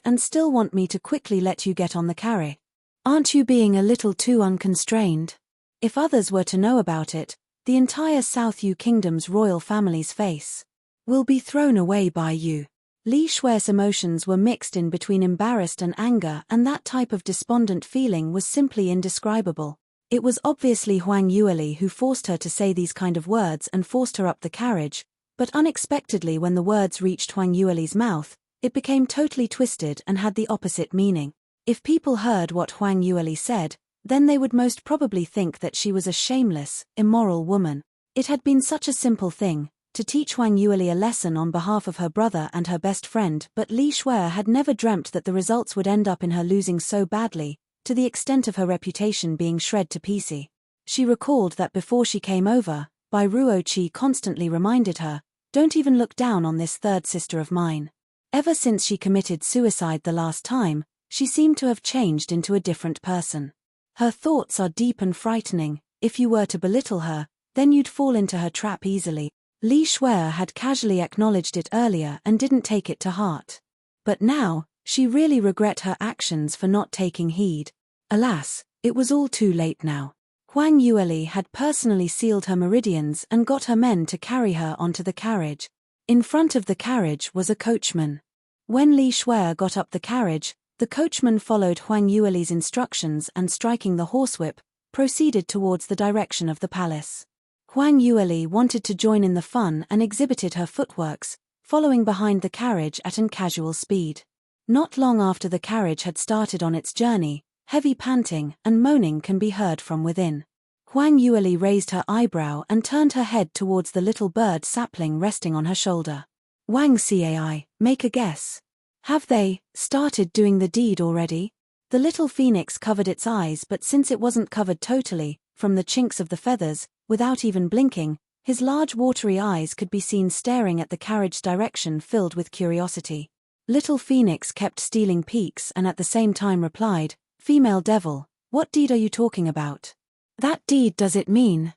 and still want me to quickly let you get on the carriage. Aren't you being a little too unconstrained? If others were to know about it, the entire South Yu Kingdom's royal family's face will be thrown away by you." Li Shuai's emotions were mixed in between embarrassed and anger, and that type of despondent feeling was simply indescribable. It was obviously Huang Yueli who forced her to say these kind of words and forced her up the carriage, but unexpectedly when the words reached Huang Yueli's mouth, it became totally twisted and had the opposite meaning. If people heard what Huang Yueli said, then they would most probably think that she was a shameless, immoral woman. It had been such a simple thing, to teach Huang Yueli a lesson on behalf of her brother and her best friend, but Li Shuai had never dreamt that the results would end up in her losing so badly, to the extent of her reputation being shred to pieces. She recalled that before she came over, Bai Ruoli constantly reminded her, "Don't even look down on this third sister of mine." Ever since she committed suicide the last time, she seemed to have changed into a different person. Her thoughts are deep and frightening. If you were to belittle her, then you'd fall into her trap easily. Li Shuai had casually acknowledged it earlier and didn't take it to heart. But now, she really regret her actions for not taking heed. Alas, it was all too late now. Huang Yueli had personally sealed her meridians and got her men to carry her onto the carriage. In front of the carriage was a coachman. When Li Shuai got up the carriage, The coachman followed Huang Yueli's instructions and, striking the horsewhip, proceeded towards the direction of the palace. Huang Yueli wanted to join in the fun and exhibited her footworks, following behind the carriage at an casual speed. Not long after the carriage had started on its journey, heavy panting and moaning can be heard from within. Huang Yueli raised her eyebrow and turned her head towards the little bird sapling resting on her shoulder. Wang Cai, make a guess. Have they started doing the deed already? The little phoenix covered its eyes, but since it wasn't covered totally, from the chinks of the feathers, without even blinking, his large watery eyes could be seen staring at the carriage's direction, filled with curiosity. Little Phoenix kept stealing peeks and at the same time replied, "Female devil, what deed are you talking about? That deed does it mean?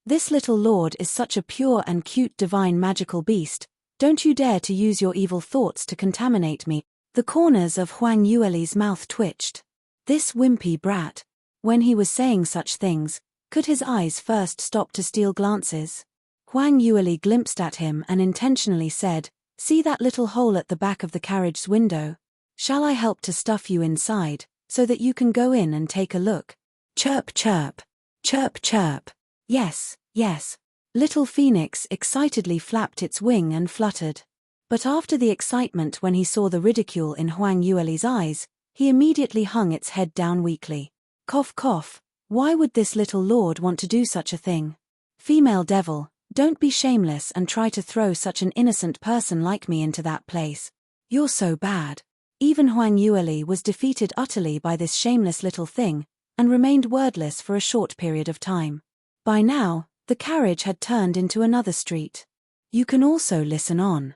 This little lord is such a pure and cute divine magical beast, don't you dare to use your evil thoughts to contaminate me." The corners of Huang Yueli's mouth twitched. This wimpy brat. When he was saying such things, could his eyes first stop to steal glances? Huang Yueli glimpsed at him and intentionally said, "See that little hole at the back of the carriage's window? Shall I help to stuff you inside, so that you can go in and take a look?" Chirp chirp. Chirp chirp. Yes, yes. Little Phoenix excitedly flapped its wing and fluttered. But after the excitement, when he saw the ridicule in Huang Yueli's eyes, he immediately hung its head down weakly. Cough cough. Why would this little lord want to do such a thing? Female devil, don't be shameless and try to throw such an innocent person like me into that place. You're so bad. Even Huang Yueli was defeated utterly by this shameless little thing, and remained wordless for a short period of time. By now, the carriage had turned into another street. You can also listen on.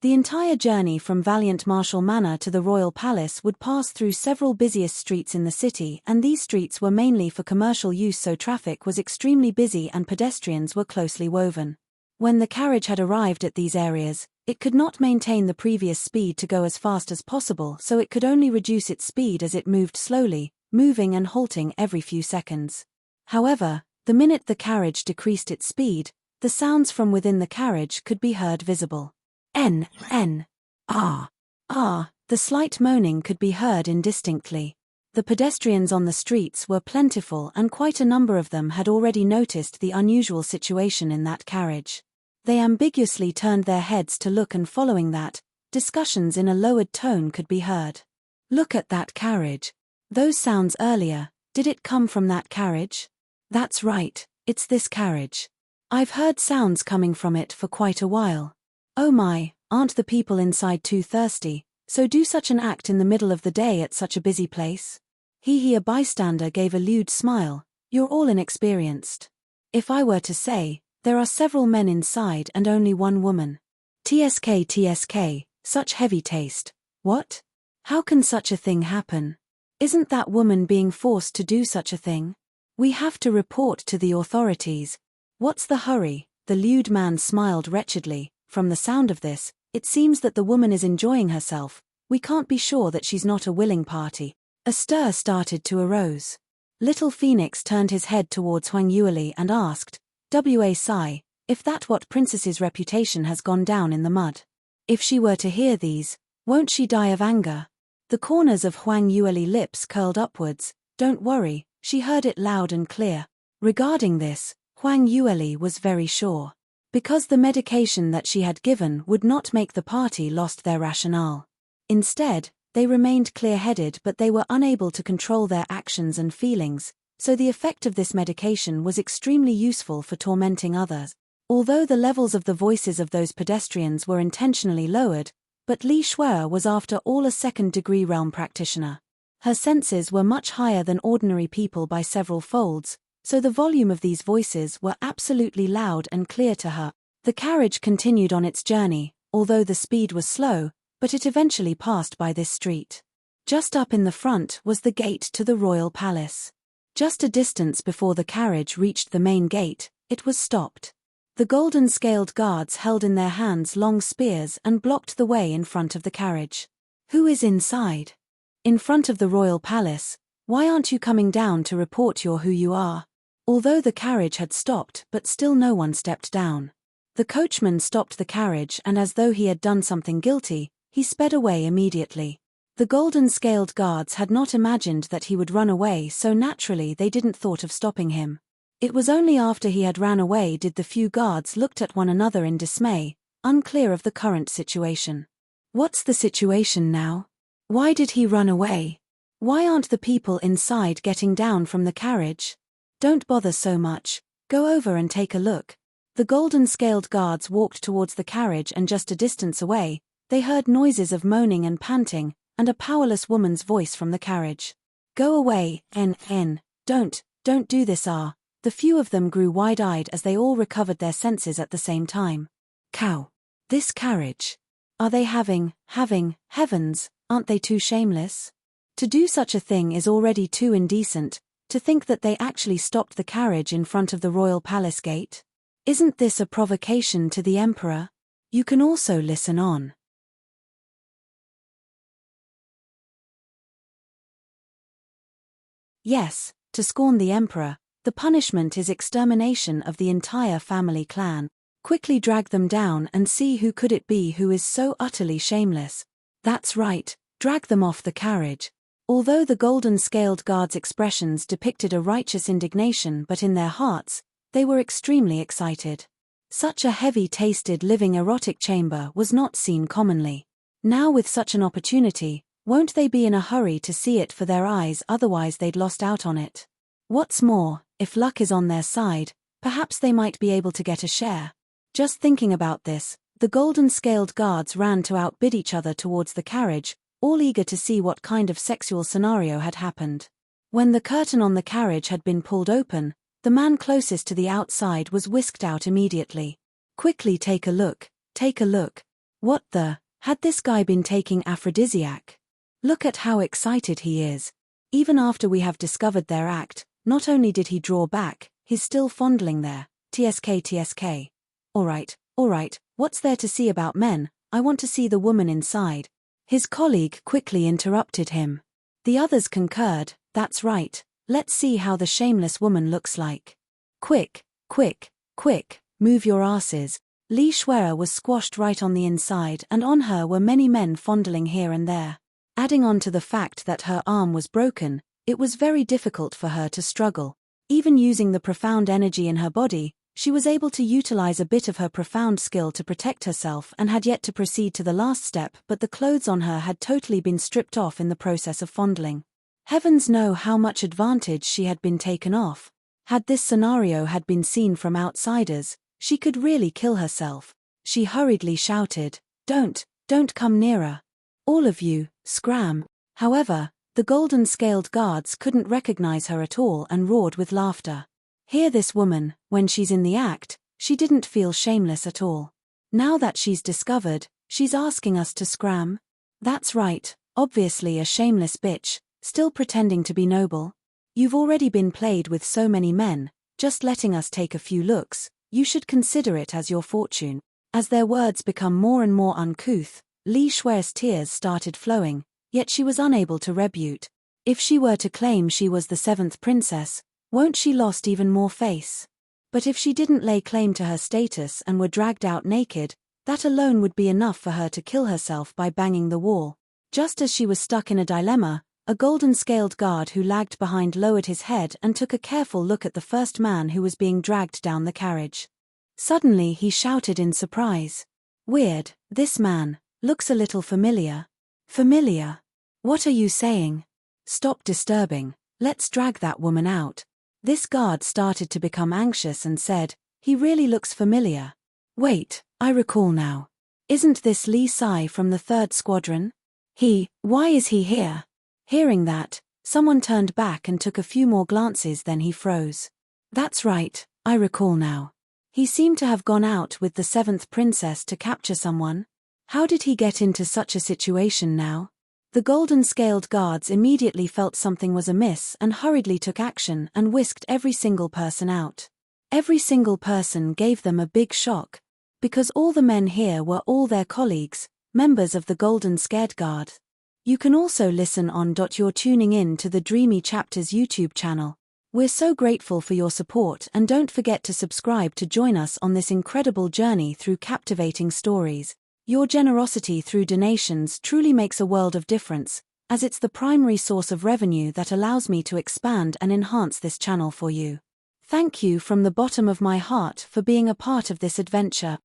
The entire journey from Valiant Marshal Manor to the royal palace would pass through several busiest streets in the city, and these streets were mainly for commercial use, so traffic was extremely busy and pedestrians were closely woven. When the carriage had arrived at these areas, it could not maintain the previous speed to go as fast as possible, so it could only reduce its speed as it moved slowly, moving and halting every few seconds. However, the minute the carriage decreased its speed, the sounds from within the carriage could be heard visible. N, ah, the slight moaning could be heard indistinctly. The pedestrians on the streets were plentiful, and quite a number of them had already noticed the unusual situation in that carriage. They ambiguously turned their heads to look, and following that, discussions in a lowered tone could be heard. Look at that carriage. Those sounds earlier, did it come from that carriage? That's right, it's this carriage. I've heard sounds coming from it for quite a while. Oh my, aren't the people inside too thirsty, so do such an act in the middle of the day at such a busy place? A bystander gave a lewd smile. You're all inexperienced. If I were to say, there are several men inside and only one woman. TSK, such heavy taste. What? How can such a thing happen? Isn't that woman being forced to do such a thing? We have to report to the authorities. What's the hurry? The lewd man smiled wretchedly. From the sound of this, it seems that the woman is enjoying herself. We can't be sure that she's not a willing party. A stir started to arouse. Little Phoenix turned his head towards Huang Yueli and asked, "Wa, if that what princess's reputation has gone down in the mud? If she were to hear these, won't she die of anger?" The corners of Huang Yueli's lips curled upwards. Don't worry, she heard it loud and clear. Regarding this, Huang Yueli was very sure. Because the medication that she had given would not make the party lost their rationale. Instead, they remained clear-headed, but they were unable to control their actions and feelings, so the effect of this medication was extremely useful for tormenting others. Although the levels of the voices of those pedestrians were intentionally lowered, but Li Shuer was after all a second-degree realm practitioner. Her senses were much higher than ordinary people by several folds, so the volume of these voices were absolutely loud and clear to her. The carriage continued on its journey, although the speed was slow, but it eventually passed by this street. Just up in the front was the gate to the royal palace. Just a distance before the carriage reached the main gate, it was stopped. The golden-scaled guards held in their hands long spears and blocked the way in front of the carriage. Who is inside? In front of the royal palace. Why aren't you coming down to report who you are? Although the carriage had stopped, but still no one stepped down. The coachman stopped the carriage, and as though he had done something guilty, he sped away immediately. The golden-scaled guards had not imagined that he would run away, so naturally they didn't thought of stopping him. It was only after he had ran away did the few guards looked at one another in dismay, unclear of the current situation. What's the situation now? Why did he run away? Why aren't the people inside getting down from the carriage? Don't bother so much, go over and take a look. The golden-scaled guards walked towards the carriage, and just a distance away, they heard noises of moaning and panting, and a powerless woman's voice from the carriage. Go away, don't do this. The few of them grew wide-eyed as they all recovered their senses at the same time. Cow. This carriage. Are they having, heavens, aren't they too shameless? To do such a thing is already too indecent, to think that they actually stopped the carriage in front of the royal palace gate? Isn't this a provocation to the emperor? You can also listen on. Yes, to scorn the emperor, the punishment is extermination of the entire family clan. Quickly drag them down and see who could it be who is so utterly shameless. That's right, drag them off the carriage. Although the golden-scaled guards' expressions depicted a righteous indignation, but in their hearts, they were extremely excited. Such a heavy-tasted living erotic chamber was not seen commonly. Now with such an opportunity, won't they be in a hurry to see it for their eyes, otherwise they'd lost out on it. What's more, if luck is on their side, perhaps they might be able to get a share. Just thinking about this, the golden-scaled guards ran to outbid each other towards the carriage, all eager to see what kind of sexual scenario had happened. When the curtain on the carriage had been pulled open, the man closest to the outside was whisked out immediately. Quickly take a look. What the? Had this guy been taking aphrodisiac? Look at how excited he is. Even after we have discovered their act, not only did he draw back, he's still fondling there. TSK. Alright, what's there to see about men? I want to see the woman inside. His colleague quickly interrupted him. The others concurred, that's right, let's see how the shameless woman looks like. Quick, move your asses. Li Shuai was squashed right on the inside, and on her were many men fondling here and there. Adding on to the fact that her arm was broken, it was very difficult for her to struggle. Even using the profound energy in her body, she was able to utilize a bit of her profound skill to protect herself and had yet to proceed to the last step, but the clothes on her had totally been stripped off in the process of fondling. Heavens know how much advantage she had been taken off. Had this scenario had been seen from outsiders, she could really kill herself. She hurriedly shouted, don't come nearer. All of you, scram. However, the golden-scaled guards couldn't recognize her at all and roared with laughter. Here this woman, when she's in the act, she didn't feel shameless at all. Now that she's discovered, she's asking us to scram? That's right, obviously a shameless bitch, still pretending to be noble. You've already been played with so many men, just letting us take a few looks, you should consider it as your fortune. As their words become more and more uncouth, Li Shuai's tears started flowing, yet she was unable to rebut. If she were to claim she was the seventh princess, won't she lost even more face? But if she didn't lay claim to her status and were dragged out naked, that alone would be enough for her to kill herself by banging the wall. Just as she was stuck in a dilemma, a golden-scaled guard who lagged behind lowered his head and took a careful look at the first man who was being dragged down the carriage. Suddenly he shouted in surprise. Weird, this man looks a little familiar. Familiar? What are you saying? Stop disturbing, let's drag that woman out. This guard started to become anxious and said, he really looks familiar. Wait, I recall now. Isn't this Li Sai from the 3rd Squadron? Why is he here? Hearing that, someone turned back and took a few more glances, then he froze. That's right, I recall now. He seemed to have gone out with the 7th princess to capture someone. How did he get into such a situation now? The golden-scaled guards immediately felt something was amiss and hurriedly took action and whisked every single person out. Every single person gave them a big shock, because all the men here were all their colleagues, members of the golden-scaled guard. You can also listen on. You're tuning in to the Dreamy Chapters YouTube channel. We're so grateful for your support, and don't forget to subscribe to join us on this incredible journey through captivating stories. Your generosity through donations truly makes a world of difference, as it's the primary source of revenue that allows me to expand and enhance this channel for you. Thank you from the bottom of my heart for being a part of this adventure.